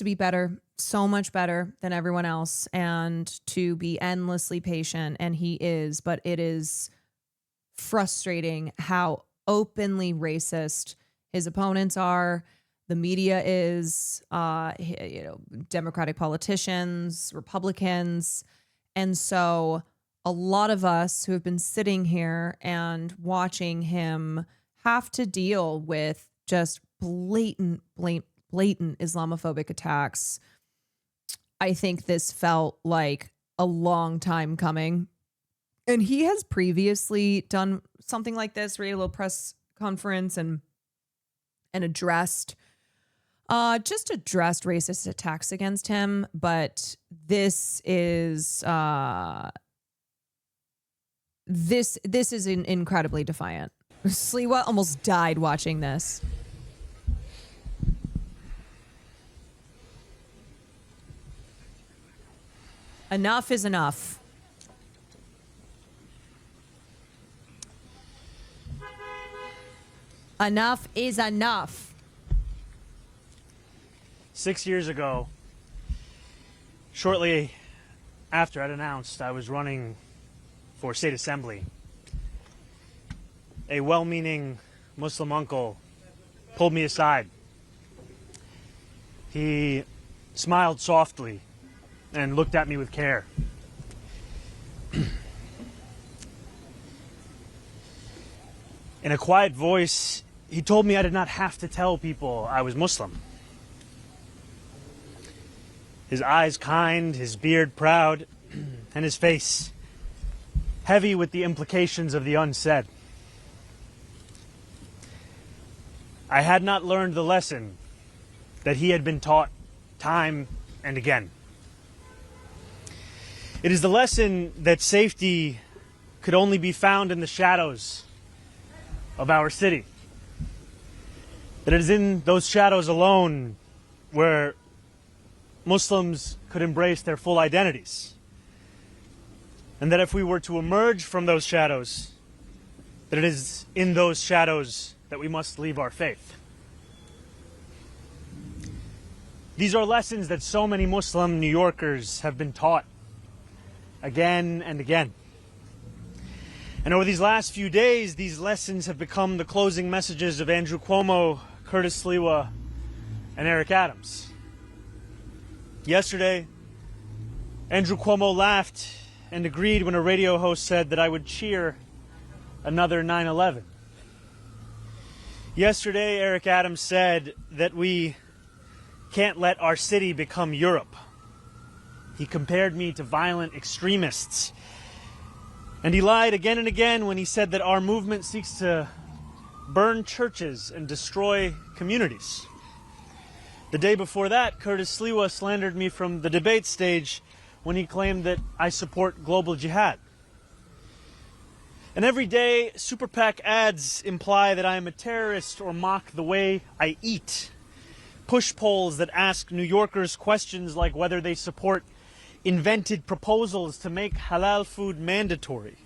C: be better, so much better than everyone else, and to be endlessly patient. And he is, but it is frustrating how openly racist his opponents are. The media is, Democratic politicians, Republicans. And so a lot of us who have been sitting here and watching him have to deal with just blatant Islamophobic attacks. I think this felt like a long time coming. And he has previously done something like this, a little press conference and addressed racist attacks against him. But this is this is incredibly defiant. Sliwa almost died watching this. Enough is enough. Enough is enough.
E: 6 years ago, shortly after I'd announced I was running for state assembly, a well-meaning Muslim uncle pulled me aside. He smiled softly and looked at me with care. In a quiet voice, he told me I did not have to tell people I was Muslim. His eyes kind, his beard proud, and his face heavy with the implications of the unsaid. I had not learned the lesson that he had been taught time and again. It is the lesson that safety could only be found in the shadows of our city. That it is in those shadows alone where Muslims could embrace their full identities. And that if we were to emerge from those shadows, that it is in those shadows that we must leave our faith. These are lessons that so many Muslim New Yorkers have been taught again and again. And over these last few days, these lessons have become the closing messages of Andrew Cuomo, Curtis Sliwa, and Eric Adams. Yesterday, Andrew Cuomo laughed and agreed when a radio host said that I would cheer another 9/11. Yesterday, Eric Adams said that we can't let our city become Europe. He compared me to violent extremists. And he lied again and again when he said that our movement seeks to burn churches and destroy communities. The day before that, Curtis Sliwa slandered me from the debate stage when he claimed that I support global jihad. And every day, Super PAC ads imply that I am a terrorist or mock the way I eat. Push polls that ask New Yorkers questions like whether they support invented proposals to make halal food mandatory,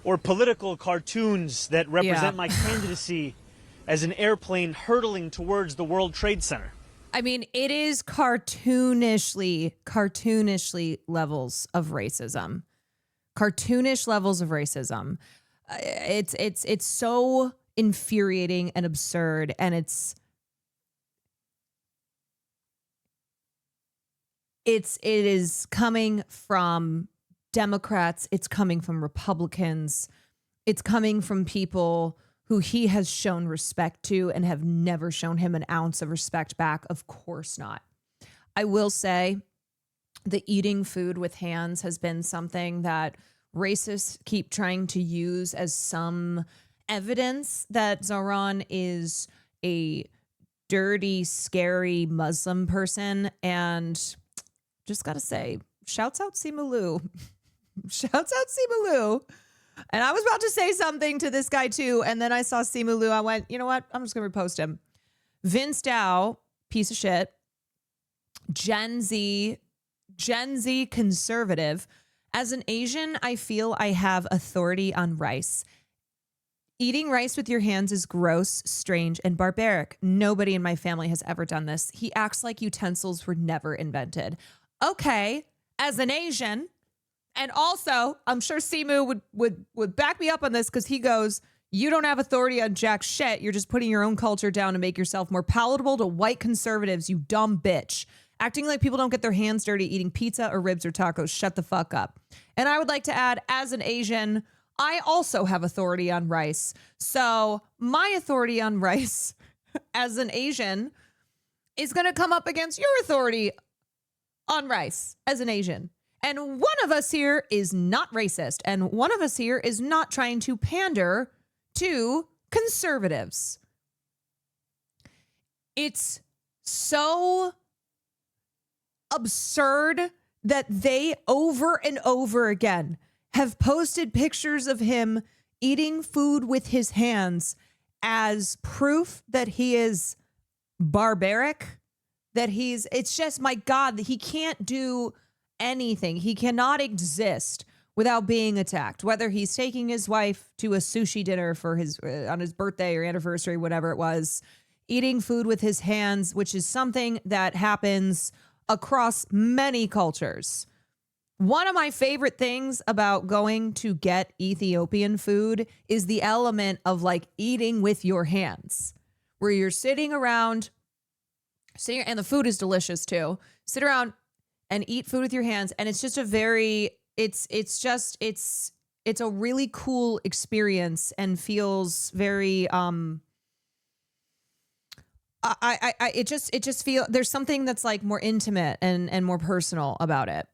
E: or political cartoons that represent my candidacy as an airplane hurtling towards the World Trade Center.
C: I mean, it is cartoonishly levels of racism. Cartoonish levels of racism. It's so infuriating and absurd, and it is coming from Democrats. It's coming from Republicans. It's coming from people who he has shown respect to and have never shown him an ounce of respect back. Of course not. I will say the eating food with hands has been something that racists keep trying to use as some evidence that Zohran is a dirty, scary Muslim person. And just got to say, shouts out Simu Liu. Shouts out Simu Liu. And I was about to say something to this guy too. And then I saw Simu Liu. I went, you know what? I'm just going to repost him. Vince Dow, piece of shit. Gen Z conservative. As an Asian, I feel I have authority on rice. Eating rice with your hands is gross, strange, and barbaric. Nobody in my family has ever done this. He acts like utensils were never invented. Okay, as an Asian, and also I'm sure Simu would back me up on this because he goes, you don't have authority on jack shit. You're just putting your own culture down to make yourself more palatable to white conservatives, you dumb bitch. Acting like people don't get their hands dirty eating pizza or ribs or tacos. Shut the fuck up. And I would like to add, as an Asian, I also have authority on rice. So my authority on rice as an Asian is going to come up against your authority on rice as an Asian. And one of us here is not racist. And one of us here is not trying to pander to conservatives. It's so absurd that they over and over again have posted pictures of him eating food with his hands as proof that he is barbaric, that it's just, my God, that he can't do anything. He cannot exist without being attacked, whether he's taking his wife to a sushi dinner for on his birthday or anniversary, whatever it was, eating food with his hands, which is something that happens across many cultures. One of my favorite things about going to get Ethiopian food is the element of like eating with your hands, where you're sitting around, and the food is delicious too. Sit around and eat food with your hands. And it's just a very, it's a really cool experience and feels very, it just feel there's something that's like more intimate and more personal about it.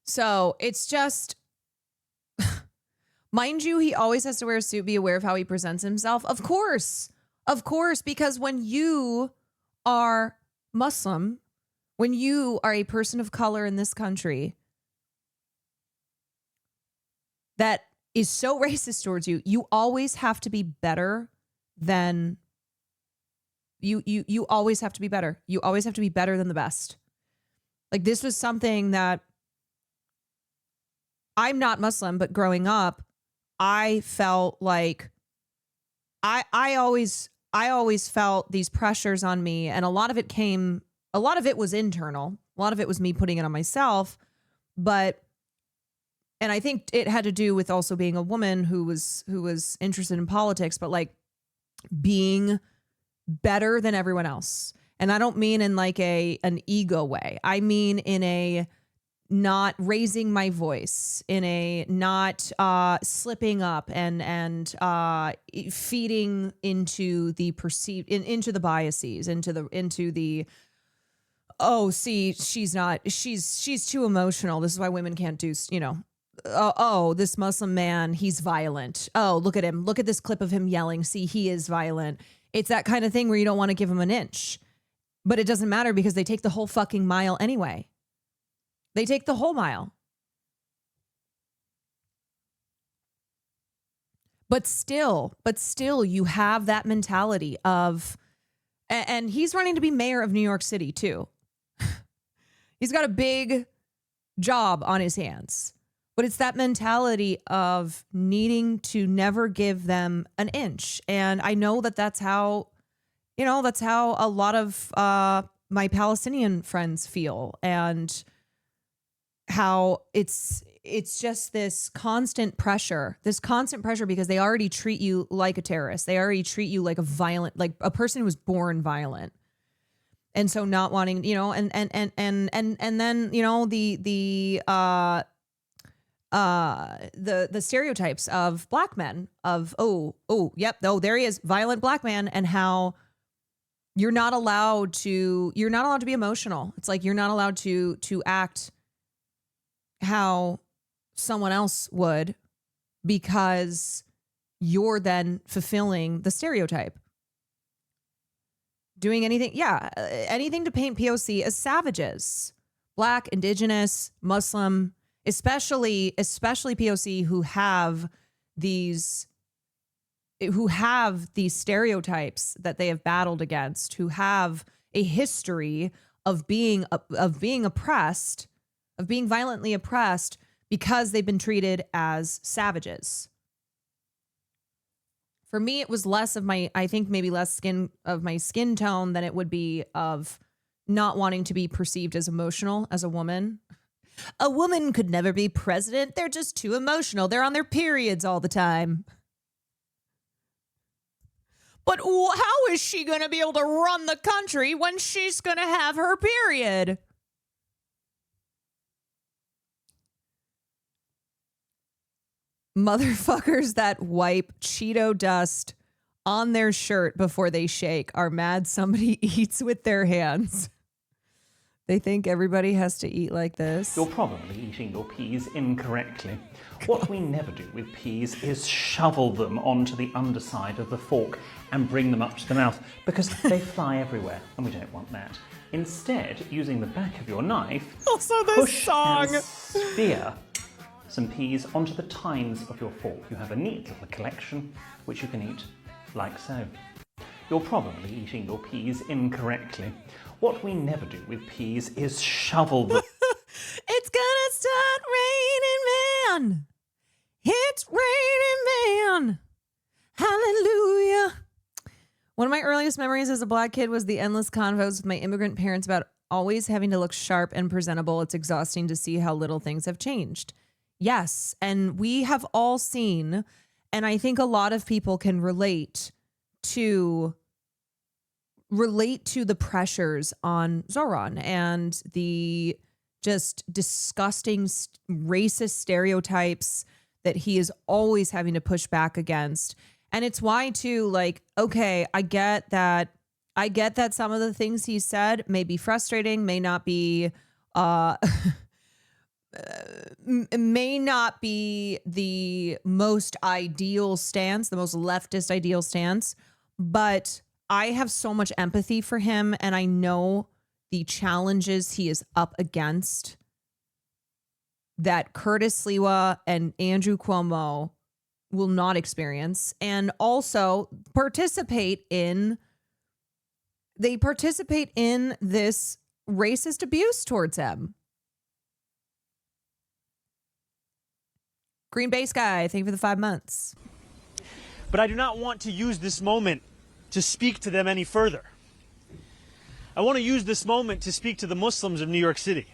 C: So it's just, mind you, he always has to wear a suit, be aware of how he presents himself. Of course, because when you are Muslim, when you are a person of color in this country that is so racist towards you, you always have to be better than you always have to be better. You always have to be better than the best. Like, this was something that I'm not Muslim, but growing up, I felt like I always felt these pressures on me, and a lot of it was internal. A lot of it was me putting it on myself, and I think it had to do with also being a woman who was interested in politics, but like being better than everyone else. And I don't mean in like an ego way. I mean in a not raising my voice, in a not slipping up and feeding into the perceived, into the biases, into the oh, see, she's too emotional. This is why women can't do, this Muslim man, he's violent. Oh, look at him. Look at this clip of him yelling. See, he is violent. It's that kind of thing where you don't want to give him an inch. But it doesn't matter because they take the whole fucking mile anyway. They take the whole mile. But still, you have that mentality of, and he's running to be mayor of New York City too. He's got a big job on his hands. But it's that mentality of needing to never give them an inch. And I know that that's how a lot of my Palestinian friends feel, and how it's just this constant pressure because they already treat you like a terrorist. They already treat you like a person who was born violent. And so not wanting, and then, the stereotypes of black men of, there he is, violent black man, and how you're not allowed to be emotional. It's like, you're not allowed to act how someone else would, because you're then fulfilling the stereotype. Doing anything to paint POC as savages, black, indigenous, Muslim, especially POC who have these stereotypes that they have battled against, who have a history of being oppressed, of being violently oppressed because they've been treated as savages. For me, it was less of my skin tone than it would be of not wanting to be perceived as emotional as a woman. A woman could never be president. They're just too emotional. They're on their periods all the time. But how is she going to be able to run the country when she's going to have her period? Motherfuckers that wipe Cheeto dust on their shirt before they shake are mad somebody eats with their hands. They think everybody has to eat like this.
G: You're probably eating your peas incorrectly. What we never do with peas is shovel them onto the underside of the fork and bring them up to the mouth, because they fly everywhere, and we don't want that. Instead, using the back of your knife,
C: also this
G: push
C: song.
G: and spear some peas onto the tines of your fork. You have a neat little collection, which you can eat like so. You're probably eating your peas incorrectly. What we never do with peas is shovel them.
C: It's gonna start raining, man. It's raining, man. Hallelujah. One of my earliest memories as a black kid was the endless convos with my immigrant parents about always having to look sharp and presentable. It's exhausting to see how little things have changed. Yes, and we have all seen, and I think a lot of people can relate to the pressures on Zoran and the just disgusting racist stereotypes that he is always having to push back against. And it's why too, like, okay, I get that some of the things he said may be frustrating, may not be the most ideal stance, the most leftist ideal stance, but I have so much empathy for him, and I know the challenges he is up against that Curtis Sliwa and Andrew Cuomo will not experience, and also participate in this racist abuse towards him. Green Bay Sky, thank you for the 5 months.
E: But I do not want to use this moment to speak to them any further. I want to use this moment to speak to the Muslims of New York City.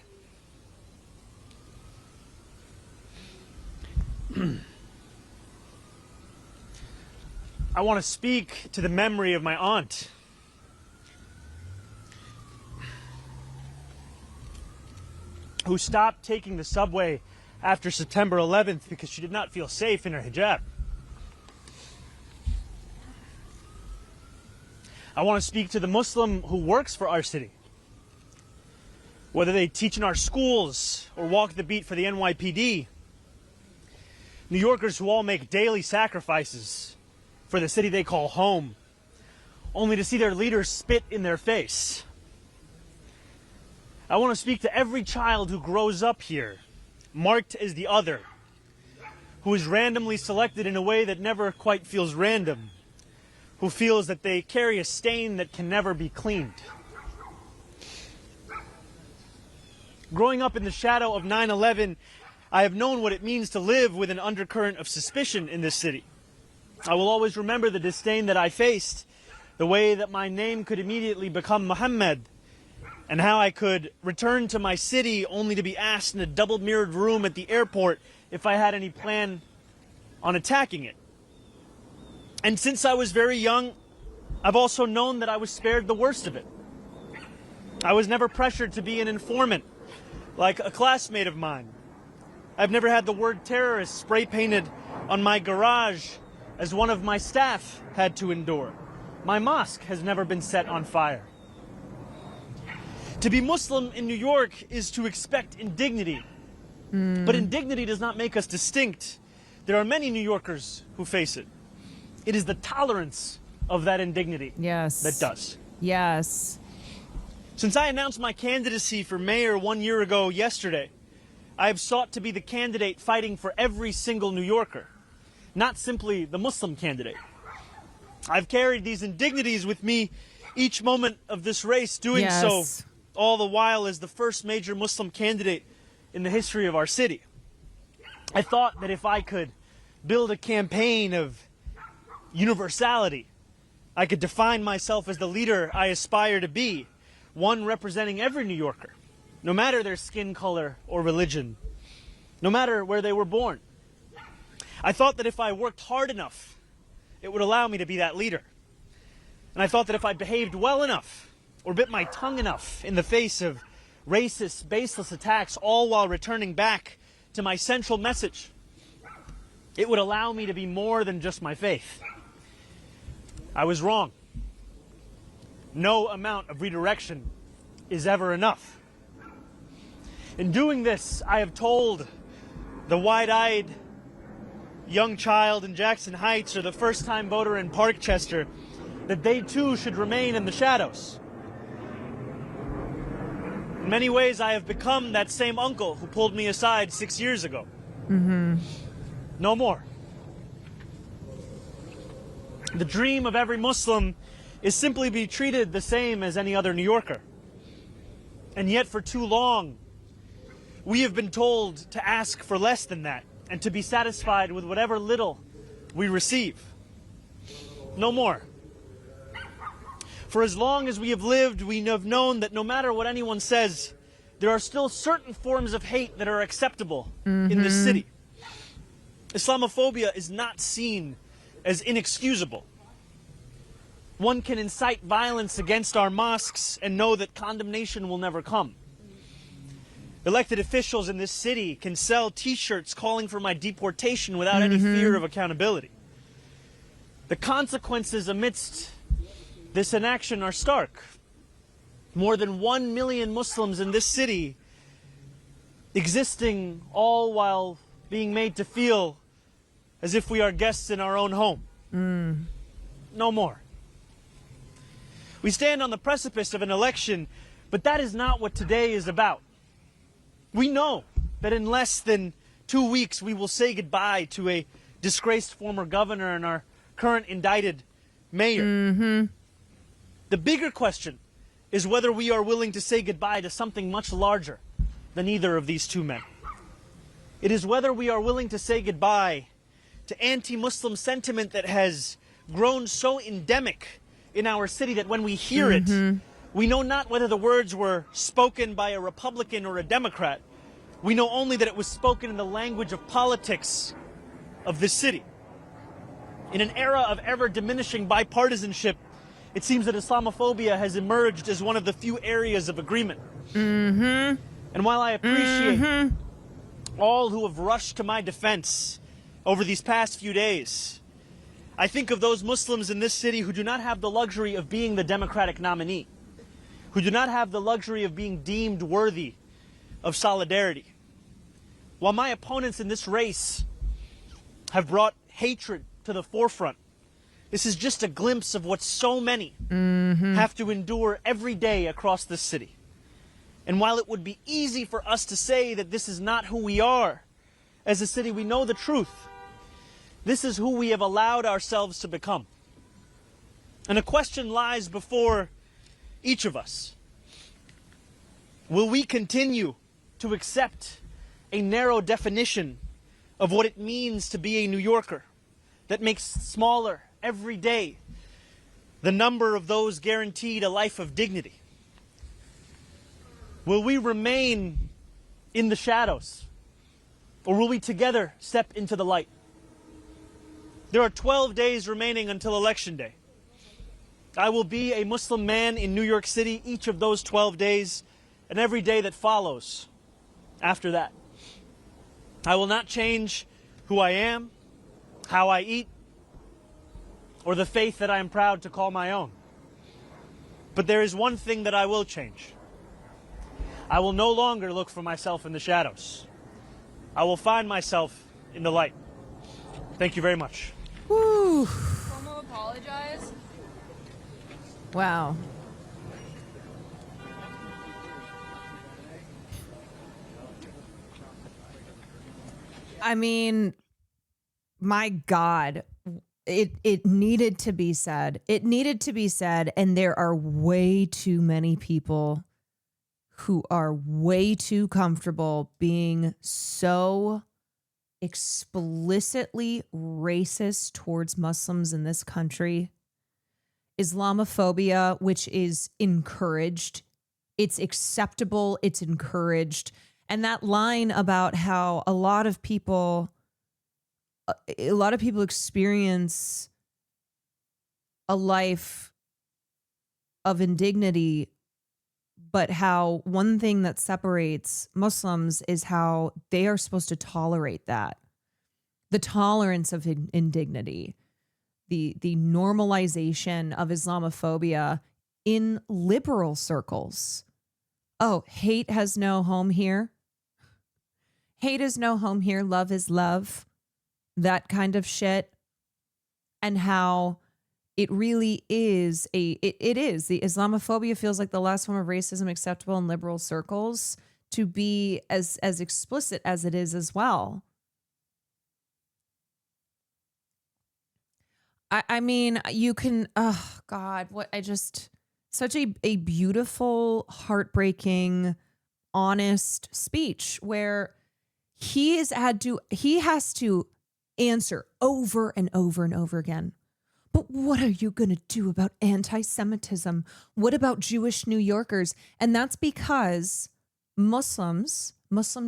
E: I want to speak to the memory of my aunt. Who stopped taking the subway after September 11th because she did not feel safe in her hijab. I want to speak to the Muslim who works for our city. Whether they teach in our schools or walk the beat for the NYPD. New Yorkers who all make daily sacrifices for the city they call home, only to see their leaders spit in their face. I want to speak to every child who grows up here, marked as the other, who is randomly selected in a way that never quite feels random, who feels that they carry a stain that can never be cleaned. Growing up in the shadow of 9/11, I have known what it means to live with an undercurrent of suspicion in this city. I will always remember the disdain that I faced, the way that my name could immediately become Muhammad, and how I could return to my city only to be asked in a double-mirrored room at the airport if I had any plan on attacking it. And since I was very young, I've also known that I was spared the worst of it. I was never pressured to be an informant, like a classmate of mine. I've never had the word terrorist spray painted on my garage as one of my staff had to endure. My mosque has never been set on fire. To be Muslim in New York is to expect indignity. But indignity does not make us distinct. There are many New Yorkers who face it. It is the tolerance of that indignity that does.
C: Yes.
E: Since I announced my candidacy for mayor 1 year ago yesterday, I have sought to be the candidate fighting for every single New Yorker, not simply the Muslim candidate. I've carried these indignities with me each moment of this race, doing so all the while as the first major Muslim candidate in the history of our city. I thought that if I could build a campaign of universality, I could define myself as the leader I aspire to be, one representing every New Yorker, no matter their skin color or religion, no matter where they were born. I thought that if I worked hard enough, it would allow me to be that leader. And I thought that if I behaved well enough, or bit my tongue enough in the face of racist, baseless attacks, all while returning back to my central message, it would allow me to be more than just my faith. I was wrong. No amount of redirection is ever enough. In doing this, I have told the wide-eyed young child in Jackson Heights or the first-time voter in Parkchester that they too should remain in the shadows. In many ways, I have become that same uncle who pulled me aside 6 years ago. No more. The dream of every Muslim is simply be treated the same as any other New Yorker. And yet for too long, we have been told to ask for less than that and to be satisfied with whatever little we receive. No more. For as long as we have lived, we have known that no matter what anyone says, there are still certain forms of hate that are acceptable in this city. Islamophobia is not seen as inexcusable. One can incite violence against our mosques and know that condemnation will never come. Elected officials in this city can sell t-shirts calling for my deportation without any fear of accountability. The consequences amidst this inaction are stark. More than 1 million Muslims in this city existing all while being made to feel as if we are guests in our own home. No more. We stand on the precipice of an election, but that is not what today is about. We know that in less than 2 weeks we will say goodbye to a disgraced former governor and our current indicted mayor. The bigger question is whether we are willing to say goodbye to something much larger than either of these two men. It is whether we are willing to say goodbye to anti-Muslim sentiment that has grown so endemic in our city that when we hear it, we know not whether the words were spoken by a Republican or a Democrat. We know only that it was spoken in the language of politics of this city. In an era of ever diminishing bipartisanship, it seems that Islamophobia has emerged as one of the few areas of agreement. And while I appreciate all who have rushed to my defense over these past few days, I think of those Muslims in this city who do not have the luxury of being the Democratic nominee, who do not have the luxury of being deemed worthy of solidarity. While my opponents in this race have brought hatred to the forefront, this is just a glimpse of what so many have to endure every day across this city. And while it would be easy for us to say that this is not who we are as a city, we know the truth. This is who we have allowed ourselves to become. And a question lies before each of us. Will we continue to accept a narrow definition of what it means to be a New Yorker that makes smaller every day the number of those guaranteed a life of dignity? Will we remain in the shadows, or will we together step into the light? There are 12 days remaining until Election Day. I will be a Muslim man in New York City each of those 12 days and every day that follows after that. I will not change who I am, how I eat, or the faith that I am proud to call my own. But there is one thing that I will change. I will no longer look for myself in the shadows. I will find myself in the light. Thank you very much.
C: Woo.
M: Cuomo apologize.
C: Wow. I mean, my God, it needed to be said. It needed to be said, and there are way too many people who are way too comfortable being so explicitly racist towards Muslims in this country. Islamophobia, which is encouraged, it's acceptable, it's encouraged. And that line about how a lot of people experience a life of indignity, but how one thing that separates Muslims is how they are supposed to tolerate that. The tolerance of indignity, the normalization of Islamophobia in liberal circles. Oh, hate has no home here. hate is no home here, love is love, that kind of shit, and how it really is it is. The Islamophobia feels like the last form of racism acceptable in liberal circles to be as explicit as it is as well. I mean, you can, oh God, such a beautiful, heartbreaking, honest speech where he has to answer over and over and over again. But what are you going to do about anti-Semitism? What about Jewish New Yorkers? And that's because Muslim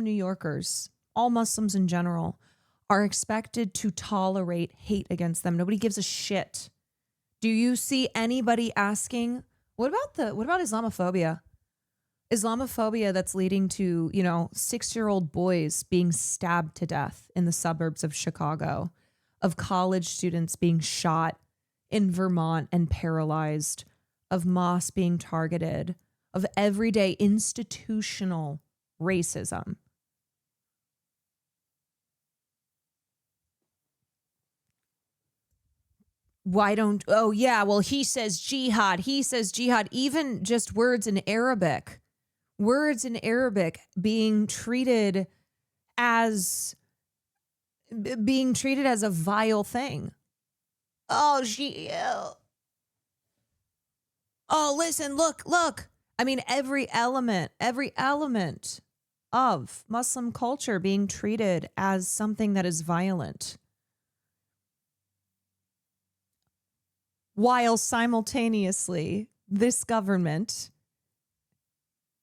C: New Yorkers, all Muslims in general, are expected to tolerate hate against them. Nobody gives a shit. Do you see anybody asking, what about Islamophobia? Islamophobia that's leading to, 6-year-old boys being stabbed to death in the suburbs of Chicago, of college students being shot in Vermont and paralyzed, of mosques being targeted, of everyday institutional racism. He says jihad. Even just words in Arabic being treated as a vile thing. Oh, listen, look. I mean, every element of Muslim culture being treated as something that is violent, while simultaneously this government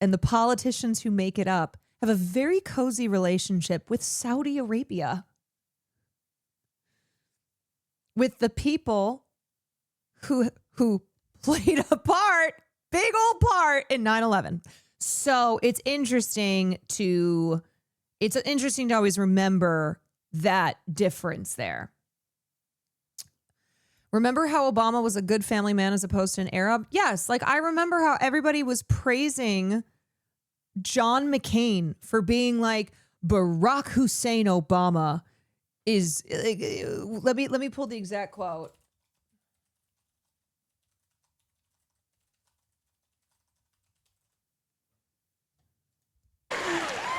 C: and the politicians who make it up have a very cozy relationship with Saudi Arabia, with the people who played a big old part in 9/11. So it's interesting to always remember that difference there. Remember how Obama was a good family man as opposed to an Arab? Yes. Like, I remember how everybody was praising John McCain for being like, Barack Hussein Obama is, let me pull the exact quote.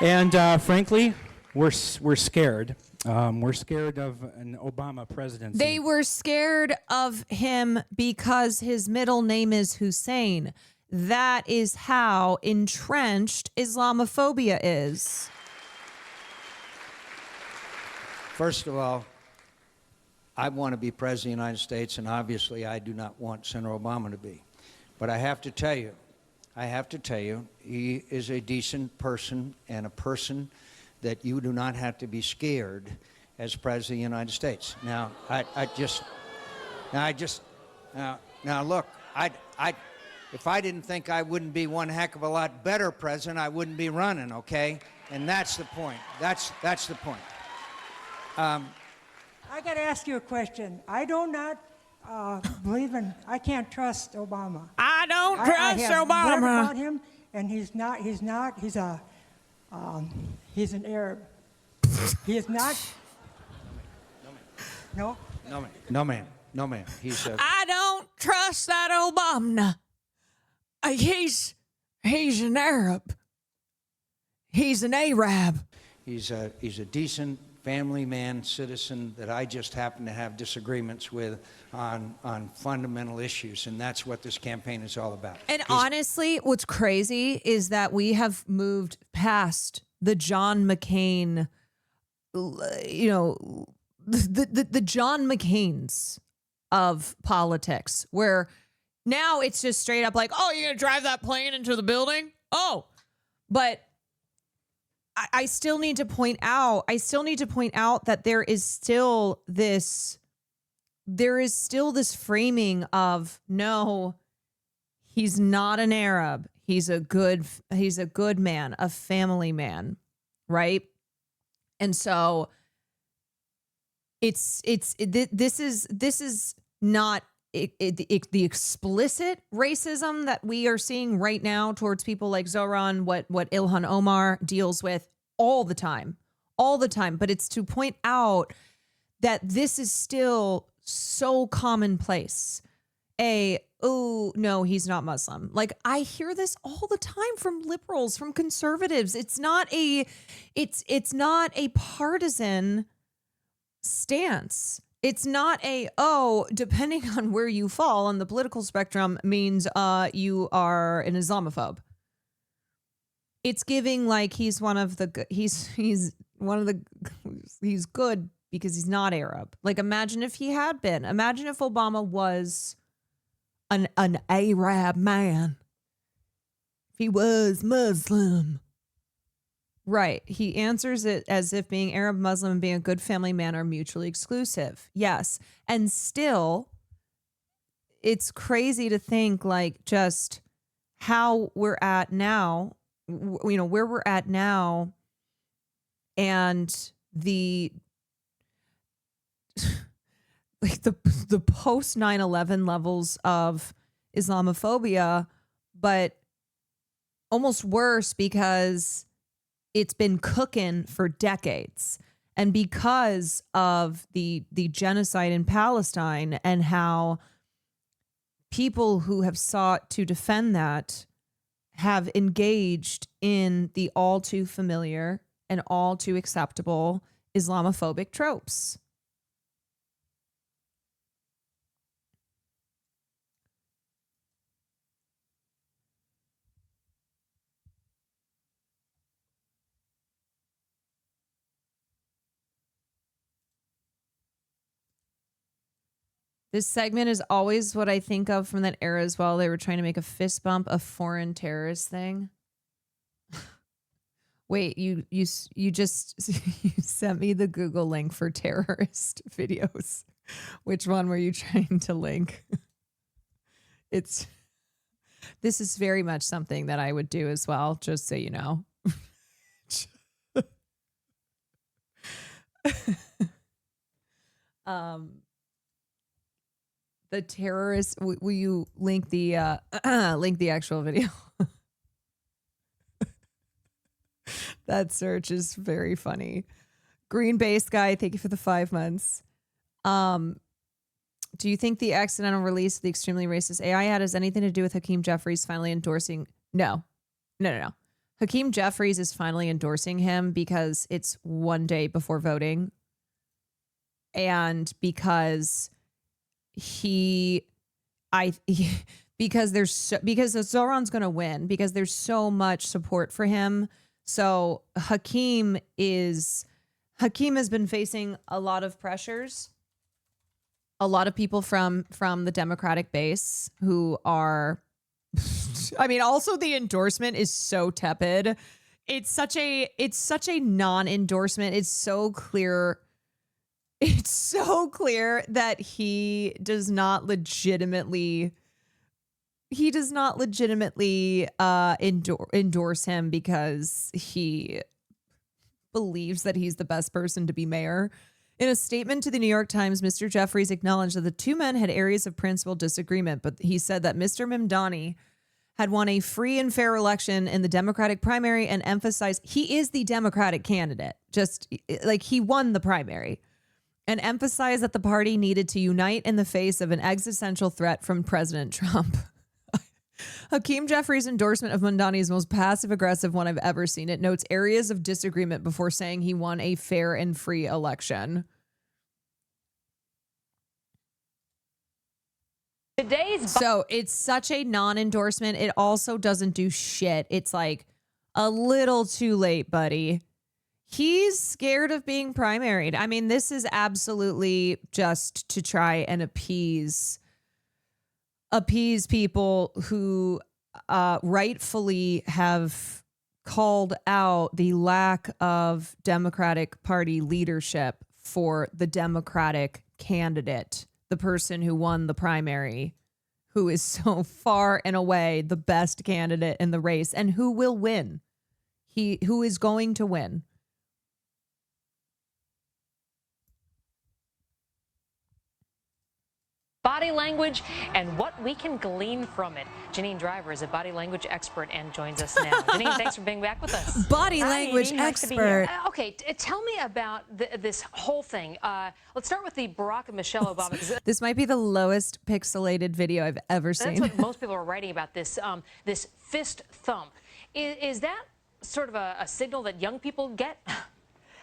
K: And frankly, we're scared. We're scared of an Obama presidency.
C: They were scared of him because his middle name is Hussein. That is how entrenched Islamophobia is.
O: First of all, I want to be president of the United States, and obviously I do not want Senator Obama to be. But I have to tell you, he is a decent person and a person that you do not have to be scared as president of the United States. Now, look, if I didn't think I wouldn't be one heck of a lot better president, I wouldn't be running, okay? And that's the point. That's the point.
W: I got to ask you a question. I do not believe in, I can't trust Obama.
C: I don't trust
W: I have
C: Obama.
W: read about him, and he's an Arab. He is not. No?
O: No, ma'am. He's a...
C: I don't trust that Obama. He's an Arab. He's an Arab.
O: He's a decent family man, citizen that I just happen to have disagreements with on fundamental issues, and that's what this campaign is all about.
C: And honestly, what's crazy is that we have moved past the John McCain, the John McCains of politics, where now it's just straight up like, oh, you're gonna drive that plane into the building? Oh, but I still need to point out that there is still this framing of, no, he's not an Arab. He's a good man, a family man, right? And so this is not the explicit racism that we are seeing right now towards people like Zoran, what Ilhan Omar deals with all the time, all the time, but it's to point out that this is still so commonplace. Oh, no, he's not Muslim. Like, I hear this all the time from liberals, from conservatives. It's not a partisan stance. It's not depending on where you fall on the political spectrum means you are an Islamophobe. It's giving like he's good because he's not Arab. Like, imagine if he had been. Imagine if Obama was an Arab man. If he was Muslim. Right. He answers it as if being Arab, Muslim, and being a good family man are mutually exclusive. Yes. And still, it's crazy to think like just how we're at now, where we're at now, and the like the post 9/11 levels of Islamophobia, but almost worse because it's been cooking for decades. And because of the genocide in Palestine and how people who have sought to defend that have engaged in the all too familiar and all too acceptable Islamophobic tropes. This segment is always what I think of from that era as well. They were trying to make a fist bump a foreign terrorist thing. Wait, you just you sent me the Google link for terrorist videos. Which one were you trying to link? This is very much something that I would do as well, just so you know. The terrorist, will you link the actual video? That search is very funny. Green Base Guy, thank you for the 5 months. Do you think the accidental release of the extremely racist AI ad has anything to do with Hakeem Jeffries finally endorsing? No. Hakeem Jeffries is finally endorsing him because it's one day before voting. And because because Zoran's going to win because there's so much support for him. So Hakeem has been facing a lot of pressures. A lot of people from the Democratic base who are, I mean, also the endorsement is so tepid. It's such a non-endorsement. It's so clear that he does not legitimately endorse him because he believes that he's the best person to be mayor. In a statement to the New York Times, Mr. Jeffries acknowledged that the two men had areas of principal disagreement, but he said that Mr. Mamdani had won a free and fair election in the Democratic primary and emphasized he is the Democratic candidate, just like he won the primary, and emphasized that the party needed to unite in the face of an existential threat from President Trump. Hakeem Jeffries' endorsement of Mamdani is the most passive-aggressive one I've ever seen. It notes areas of disagreement before saying he won a fair and free election. So it's such a non-endorsement. It also doesn't do shit. It's like a little too late, buddy. He's scared of being primaried. I mean, this is absolutely just to try and appease people who rightfully have called out the lack of Democratic Party leadership for the Democratic candidate, the person who won the primary, who is so far and away the best candidate in the race and who will win. Who is going to win.
B: body language and what we can glean from it. Janine Driver is a body language expert and joins us now. Janine, thanks for being back with us.
C: Body language expert.
B: Okay, tell me about this whole thing. Let's start with the Barack and Michelle Obama. 'Cause
C: This might be the lowest pixelated video I've ever seen.
B: that's what most people are writing about this this fist thump. Is that sort of a signal that young people get?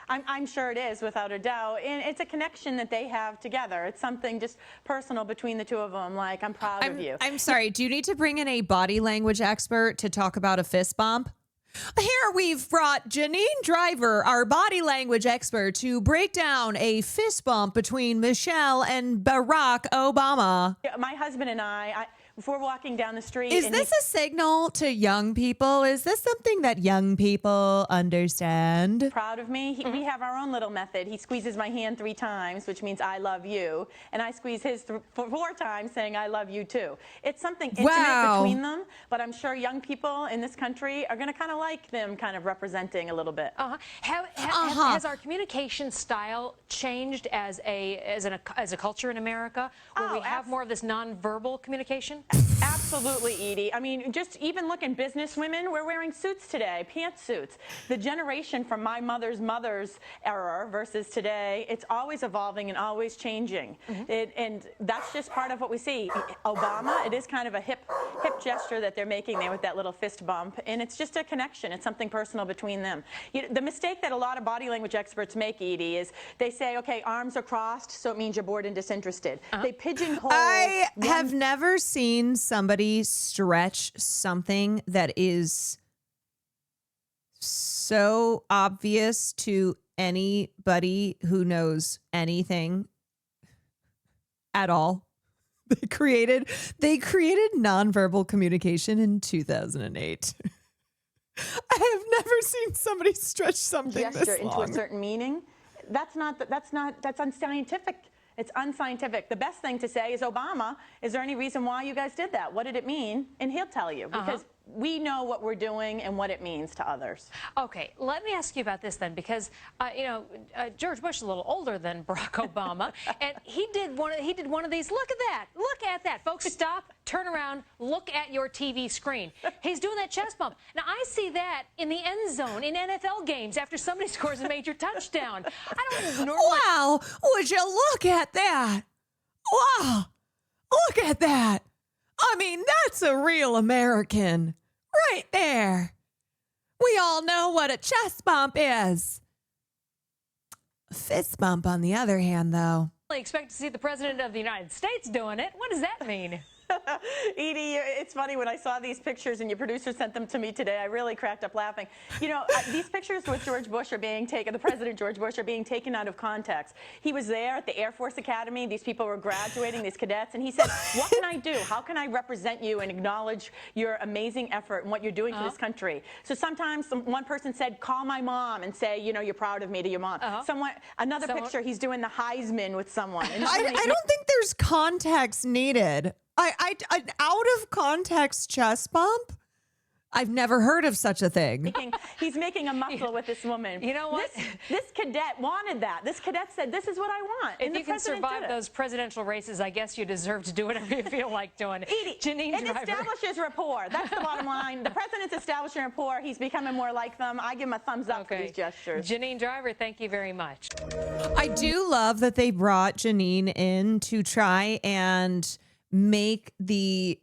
F: I'm sure it is, without a doubt. And it's a connection that they have together. It's something just personal between the two of them, like, I'm proud of you.
C: I'm sorry, do you need to bring in a body language expert to talk about a fist bump? Here we've brought Janine Driver, our body language expert, to break down a fist bump between Michelle and Barack Obama.
F: My husband and I if we're walking down the street.
C: Is this a signal to young people? Is this something that young people understand?
F: Proud of me. We have our own little method. He squeezes my hand 3 times, which means I love you. And I squeeze his 4 times, saying I love you too. It's something intimate between them, but I'm sure young people in this country are going to kind of like them kind of representing a little bit.
B: Has our communication style changed as a culture in America, where we have more of this nonverbal communication?
F: Absolutely, Edie. I mean, just even look in business women, we're wearing suits today, pantsuits. The generation from my mother's era versus today, it's always evolving and always changing. And that's just part of what we see. Obama, it is kind of a hip gesture that they're making there with that little fist bump, and it's just a connection. It's something personal between them. The mistake that a lot of body language experts make, Edie, is they say, okay, arms are crossed, so it means you're bored and disinterested. They pigeonhole.
C: I have never seen somebody stretch something that is so obvious to anybody who knows anything at all. They created nonverbal communication in 2008. I have never seen somebody stretch something
F: gesture
C: this
F: into
C: long.
F: a certain meaning. That's unscientific. It's unscientific. The best thing to say is, Obama, is there any reason why you guys did that? What did it mean? And he'll tell you, because we know what we're doing and what it means to others.
B: Okay, let me ask you about this then, because George Bush is a little older than Barack Obama, and he did one of these. Look at that, folks! Stop, turn around, look at your TV screen. He's doing that chest bump. Now I see that in the end zone in NFL games after somebody scores a major touchdown. I don't normally.
C: Wow! Would you look at that? Wow! Look at that! I mean, that's a real American right there. We all know what a chest bump is. A fist bump, on the other hand, though.
B: I expect to see the President of the United States doing it. What does that mean?
F: Edie, it's funny, when I saw these pictures and your producer sent them to me today, I really cracked up laughing. You know, these pictures with George Bush are being taken, the President George Bush, are being taken out of context. He was there at the Air Force Academy. These people were graduating, these cadets, and he said, what can I do? How can I represent you and acknowledge your amazing effort and what you're doing for this country? So sometimes one person said, call my mom and say, you know, you're proud of me to your mom. Another picture, he's doing the Heisman with someone. And
C: I don't think there's context needed. An out of context chest bump? I've never heard of such a thing.
F: He's making a muscle with this woman.
B: You know what?
F: This cadet wanted that. This cadet said, this is what I want.
B: If you can survive those presidential races, I guess you deserve to do whatever you feel like doing. Janine
F: Driver. It establishes rapport. That's the bottom line. The president's establishing rapport. He's becoming more like them. I give him a thumbs up for these gestures.
B: Janine Driver, thank you very much.
C: I do love that they brought Janine in to try and make the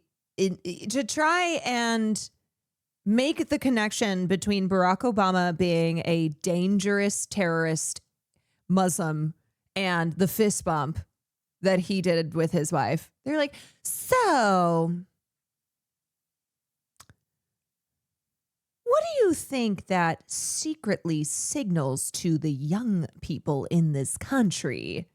C: connection between Barack Obama being a dangerous terrorist Muslim and the fist bump that he did with his wife. They're like, so what do you think that secretly signals to the young people in this country?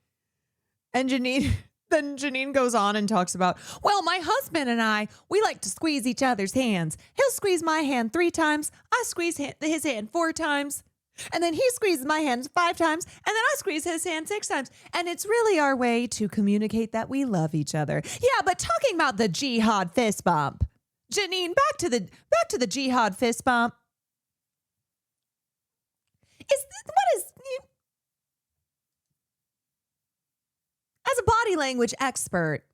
C: And Janine goes on and talks about, well, my husband and I, we like to squeeze each other's hands. He'll squeeze my hand 3 times. I squeeze his hand 4 times. And then he squeezes my hand 5 times. And then I squeeze his hand 6 times. And it's really our way to communicate that we love each other. Yeah, but talking about the jihad fist bump. Janine, back to the jihad fist bump. As a body language expert,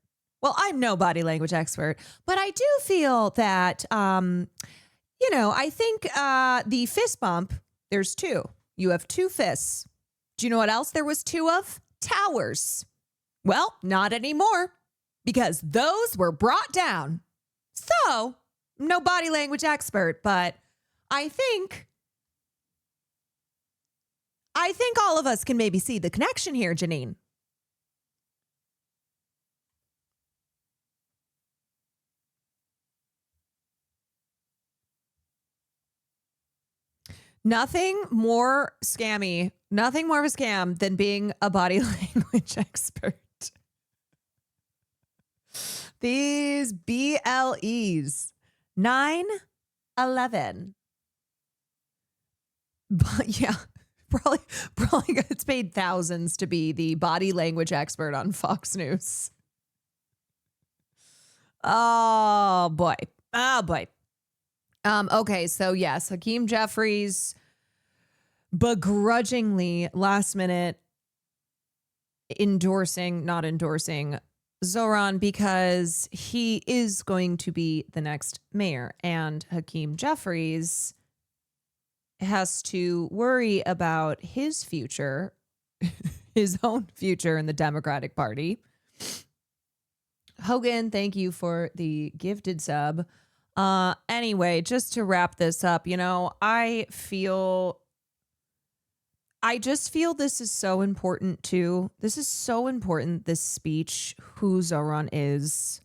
C: Well, I'm no body language expert, but I do feel that, I think the fist bump, there's two. You have two fists. Do you know what else there was two of? Towers. Well, not anymore because those were brought down. So, no body language expert, but I think all of us can maybe see the connection here, Janine. Nothing more of a scam than being a body language expert. These BLEs. 9/11. But yeah, probably gets paid thousands to be the body language expert on Fox News. Oh boy. Okay, so yes, Hakeem Jeffries begrudgingly last minute not endorsing Zohran because he is going to be the next mayor, and Hakeem Jeffries has to worry about his future, his own future in the Democratic Party. Hogan, thank you for the gifted sub. Anyway, just to wrap this up, I just feel this is so important too. This is so important, this speech, who Zohran is,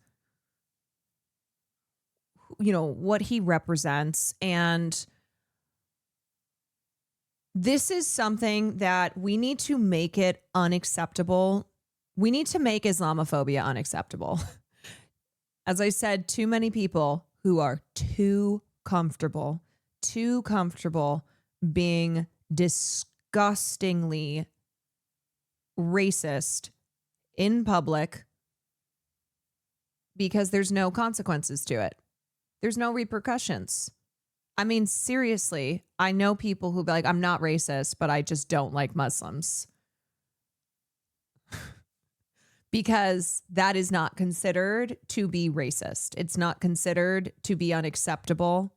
C: what he represents. And this is something that we need to make it unacceptable. We need to make Islamophobia unacceptable. As I said, too many people who are too comfortable being disgustingly racist in public because there's no consequences to it. There's no repercussions. I mean, seriously, I know people who be like, I'm not racist, but I just don't like Muslims. Because that is not considered to be racist. It's not considered to be unacceptable,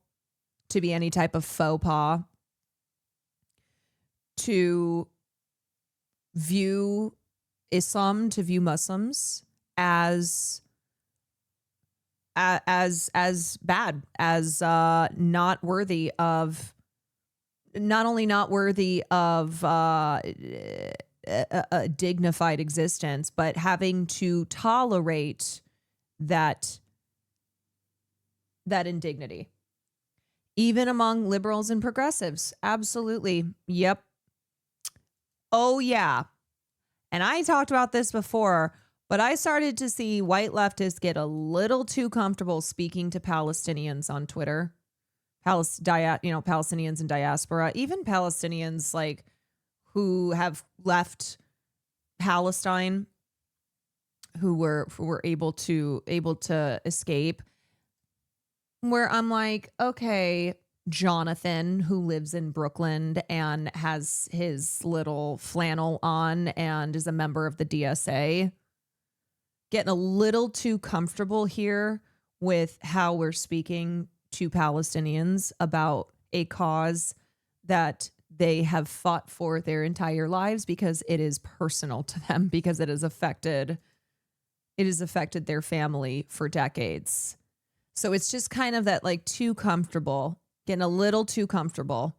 C: to be any type of faux pas, to view Islam, to view Muslims as bad, as not only not worthy of a dignified existence, but having to tolerate that indignity, even among liberals and progressives. Absolutely. Yep. Oh yeah. And I talked about this before, but I started to see white leftists get a little too comfortable speaking to Palestinians on Twitter. Palestinians in diaspora, even Palestinians who have left Palestine, who were able to escape, where I'm like, okay, Jonathan, who lives in Brooklyn and has his little flannel on and is a member of the DSA, getting a little too comfortable here with how we're speaking to Palestinians about a cause that they have fought for their entire lives because it is personal to them, because it has affected their family for decades. So it's just kind of that too comfortable, getting a little too comfortable.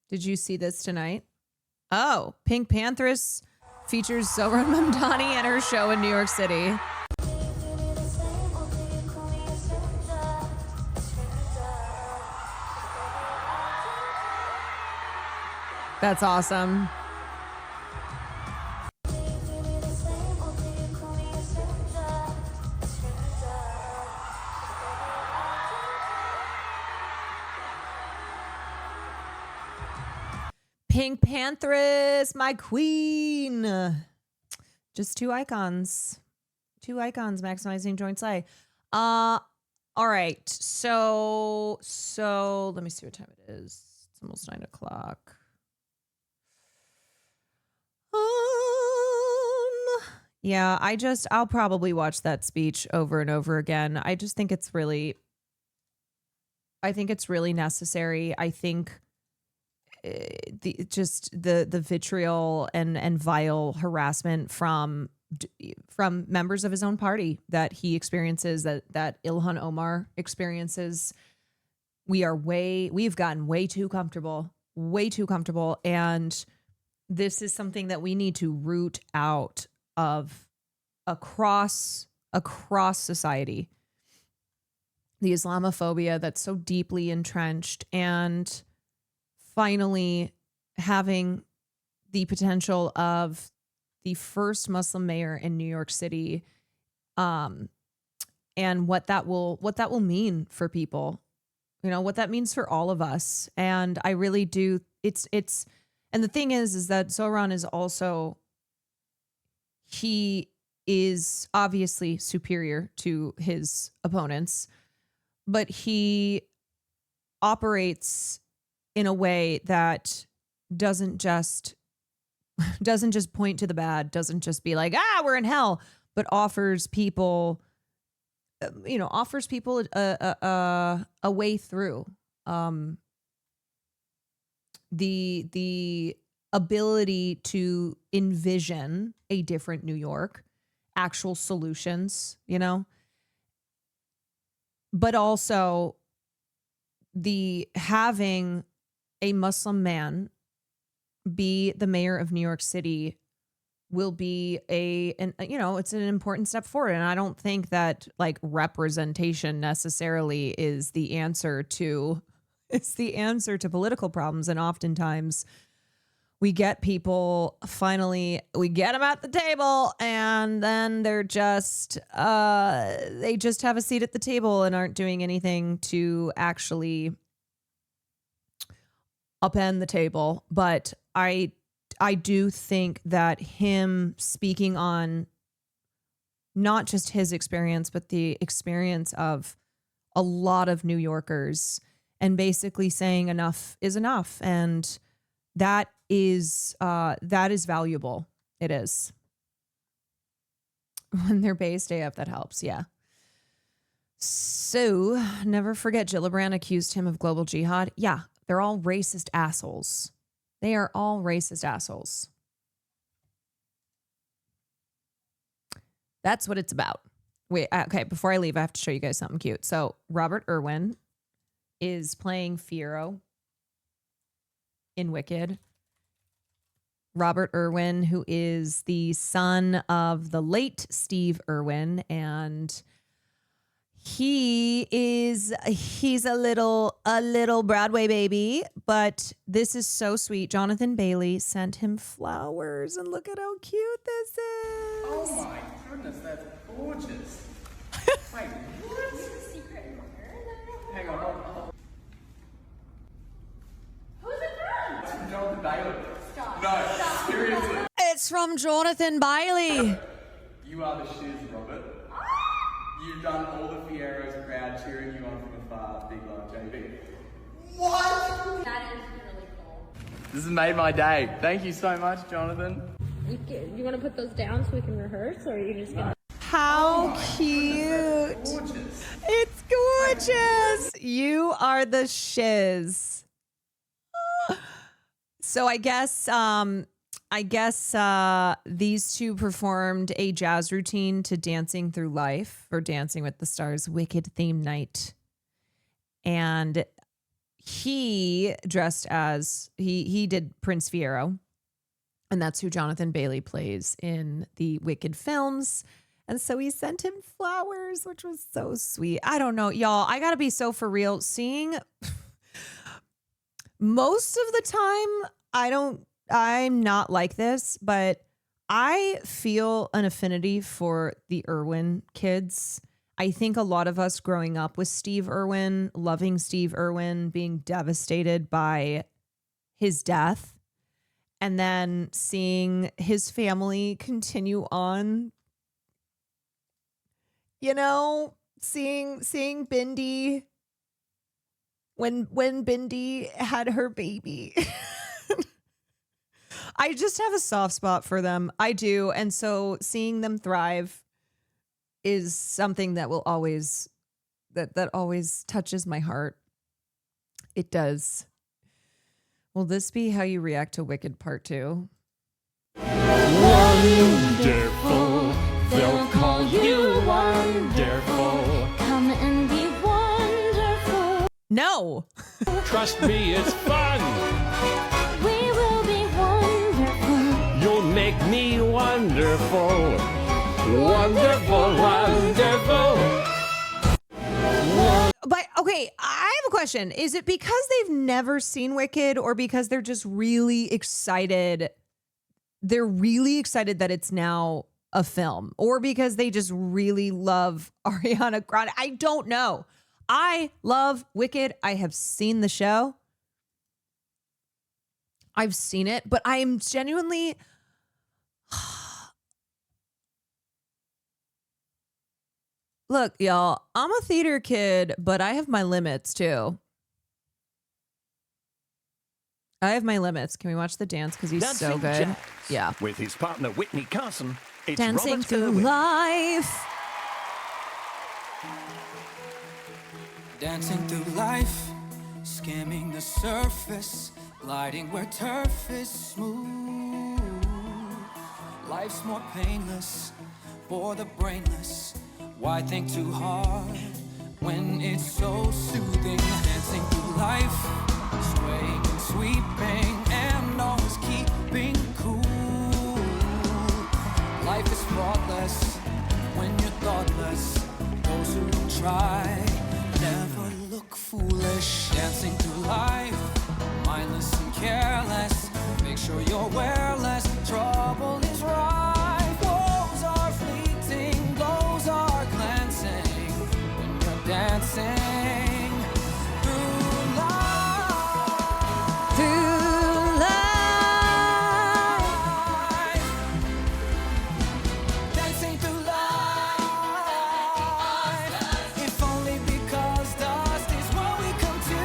C: Did you see this tonight? Oh, Pink Panthers features Zohran Mamdani and her show in New York City. That's awesome. Pink Panthers, my queen. Just two icons maximizing joint slay. All right. So let me see what time it is. It's almost 9 o'clock. Yeah, I'll probably watch that speech over and over again. I just think it's really necessary. I think the vitriol and vile harassment from members of his own party that he experiences, that Ilhan Omar experiences, we've gotten way too comfortable, and this is something that we need to root out of across society. The Islamophobia that's so deeply entrenched, and finally having the potential of the first Muslim mayor in New York City, and what that will mean for people, what that means for all of us. And I really do. And the thing is that Zohran is also, he is obviously superior to his opponents, but he operates in a way that doesn't just point to the bad, doesn't just be like, we're in hell, but offers people a way through. The ability to envision a different New York, actual solutions, but also the having a Muslim man be the mayor of New York City will be it's an important step forward. And I don't think that like representation necessarily is the answer to political problems. And oftentimes we get people, finally, we get them at the table, and then they're just, they just have a seat at the table and aren't doing anything to actually upend the table. But I do think that him speaking on not just his experience, but the experience of a lot of New Yorkers, and basically saying enough is enough. And that is valuable. It is. When they're based AF, that helps. Yeah. So never forget Gillibrand accused him of global jihad. Yeah. They're all racist assholes. They are all racist assholes. That's what it's about. Wait, okay, before I leave, I have to show you guys something cute. So Robert Irwin is playing Fiyero in Wicked. Robert Irwin, who is the son of the late Steve Irwin, and he's a little Broadway baby, but this is so sweet. Jonathan Bailey sent him flowers, and look at how cute this is.
J: Oh my goodness, that's gorgeous. Wait, what? Hang on, hold on. Who's it from? It's from Jonathan Bailey. Stop. No, stop. Seriously.
C: It's from Jonathan Bailey.
J: You are the shiz, Robert. You've done all the Fiero's crowd cheering you on from afar, Big Love JB. What? That is really cool. This has made my day. Thank you so much, Jonathan.
U: You want to put those down so we can rehearse, or are you just gonna?
C: How cute!
J: Gorgeous. It's
C: gorgeous. You are the shiz. So I guess these two performed a jazz routine to Dancing Through Life, or Dancing with the Stars Wicked theme night. And he dressed as, he did Prince Fiyero, and that's who Jonathan Bailey plays in the Wicked films. And so he sent him flowers, which was so sweet. I don't know, y'all, I gotta be so for real. Seeing most of the time, I'm not like this, but I feel an affinity for the Irwin kids. I think a lot of us growing up with Steve Irwin, loving Steve Irwin, being devastated by his death, and then seeing his family continue on, seeing Bindi when Bindi had her baby. I just have a soft spot for them. I do. And so seeing them thrive is something that will always that always touches my heart. It does. Will this be how you react to Wicked Part 2?
N: Wonderful, they'll call you wonderful. Come and be wonderful.
C: No.
N: Trust me, it's fun. We will be wonderful. You'll make me wonderful. Wonderful, wonderful.
C: But okay, I have a question. Is it because they've never seen Wicked or because they're just really excited? They're really excited that it's now a film, or because they just really love Ariana Grande? I don't know. I love Wicked. I have seen the show. I've seen it, but I am genuinely look, y'all, I'm a theater kid, but I have my limits too. I have my limits. Can we watch the dance? Because he's
P: Dancing
C: so good.
P: Jacks.
C: Yeah.
P: With his partner Whitney Carson, it's
C: Dancing
P: Robert
C: through
P: Irwin.
C: life.
S: Dancing through life, skimming the surface, gliding where turf is smooth. Life's more painless for the brainless. Why think too hard when it's so soothing? Dancing through life, swaying and sweeping, and always keeping cool. Life is flawless when you're thoughtless. Those who try never look foolish. Dancing through life, mindless and careless. Make sure you're wearless. Trouble is rife. Woes are fleeting, blows are glancing when you're dancing through life.
C: Through life.
S: Dancing through life. If only because dust is what we come to.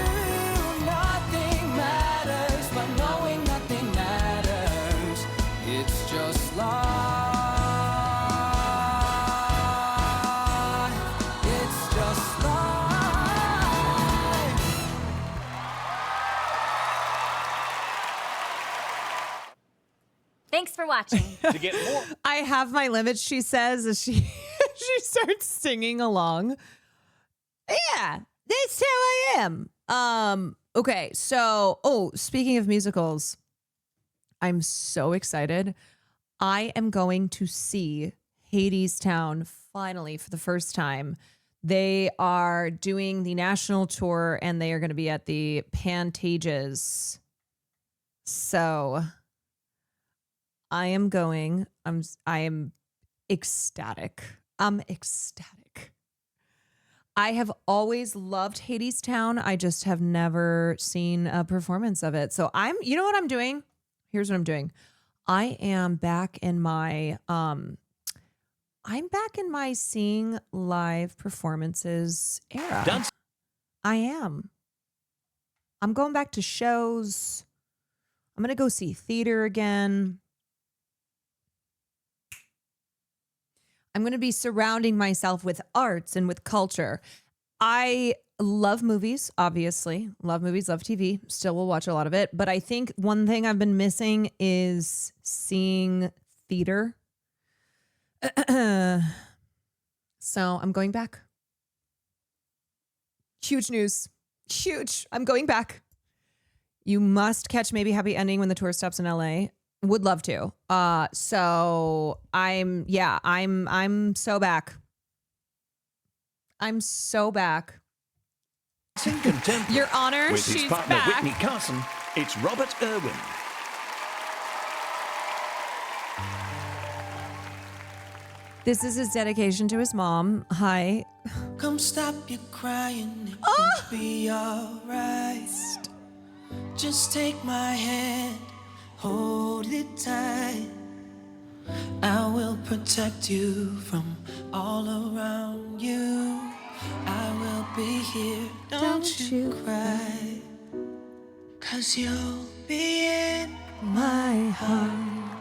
S: Nothing matters, but knowing nothing matters. It's just life. It's just life.
X: Thanks for watching.
P: To get more.
C: I have my limits, she says, as she she starts singing along. Yeah, that's how I am. Okay, so speaking of musicals, I'm so excited. I am going to see Hadestown finally for the first time. They are doing the national tour and they are going to be at the Pantages. So I am going. I am ecstatic. I'm ecstatic. I have always loved Hadestown. I just have never seen a performance of it. So you know what I'm doing? Here's what I'm doing. I am back in my seeing live performances era.
P: Dance.
C: I am. I'm going back to shows. I'm going to go see theater again. I'm going to be surrounding myself with arts and with culture. I love movies, obviously. Love movies, love TV. Still will watch a lot of it. But I think one thing I've been missing is seeing theater. So I'm going back. Huge news. Huge. I'm going back. You must catch Maybe Happy Ending when the tour stops in LA. Would love to. So I'm so back. I'm so back. Your Honor,
P: With his
C: she's
P: partner
C: back.
P: Whitney Carson, it's Robert Irwin.
C: This is his dedication to his mom. Hi.
S: Come stop your crying, it will be alright. Just take my hand, hold it tight. I will protect you from all around you. be here, don't you cry. 'Cause you'll be in my heart.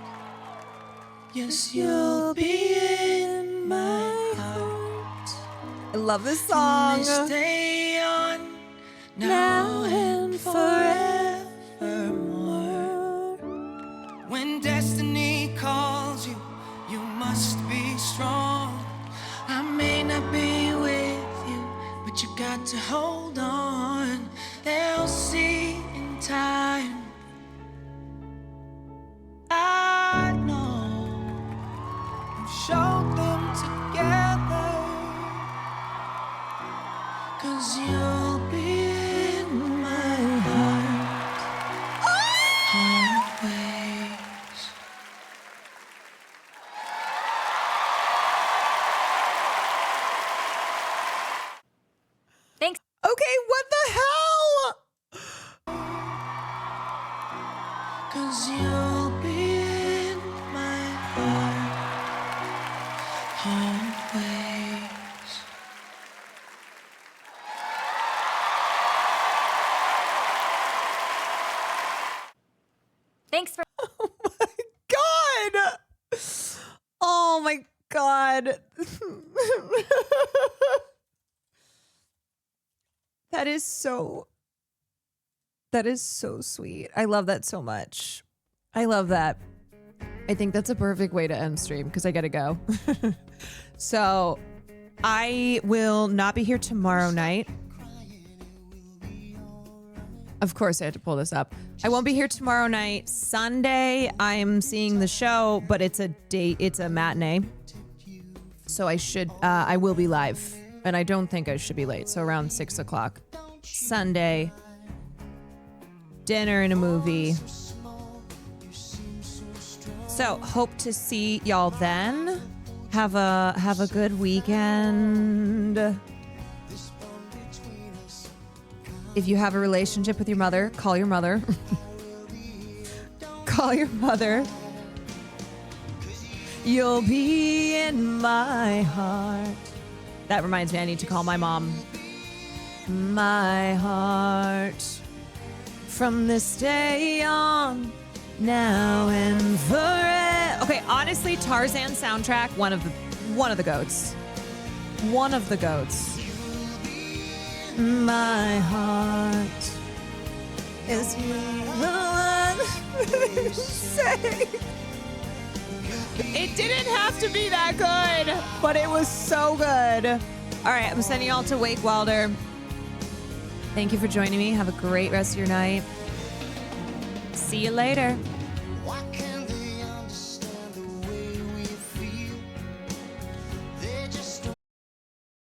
S: Yes, you'll be in my heart.
C: I love this song.
S: Stay on now and forevermore. When destiny calls you, you must be strong. I may not be with you, but you got to hold on. They'll see in time. I know I've shown them together. 'Cause you'll be in my heart. Always.
C: Thanks. Okay, what the hell?
S: 'Cause you'll be in my heart. Always.
C: Thanks for. God. Oh my God. That is so sweet. I love that so much. I love that. I think that's a perfect way to end stream because I gotta go. So I will not be here tomorrow night. Of course, I had to pull this up. I won't be here tomorrow night. Sunday, I'm seeing the show, but it's a matinee. So I will be live, and I don't think I should be late. So around 6 o'clock. Sunday, dinner and a movie. So hope to see y'all then. Have a good weekend. If you have a relationship with your mother, call your mother. Call your mother. You'll be in my heart. That reminds me, I need to call my mom. My heart. From this day on, now and forever. Okay, honestly, Tarzan soundtrack, one of the goats. One of the goats. My heart is the one you say. It didn't have to be that good, but it was so good. All right, I'm sending y'all to Wake Wilder. Thank you for joining me. Have a great rest of your night. See you later.
S: Why can't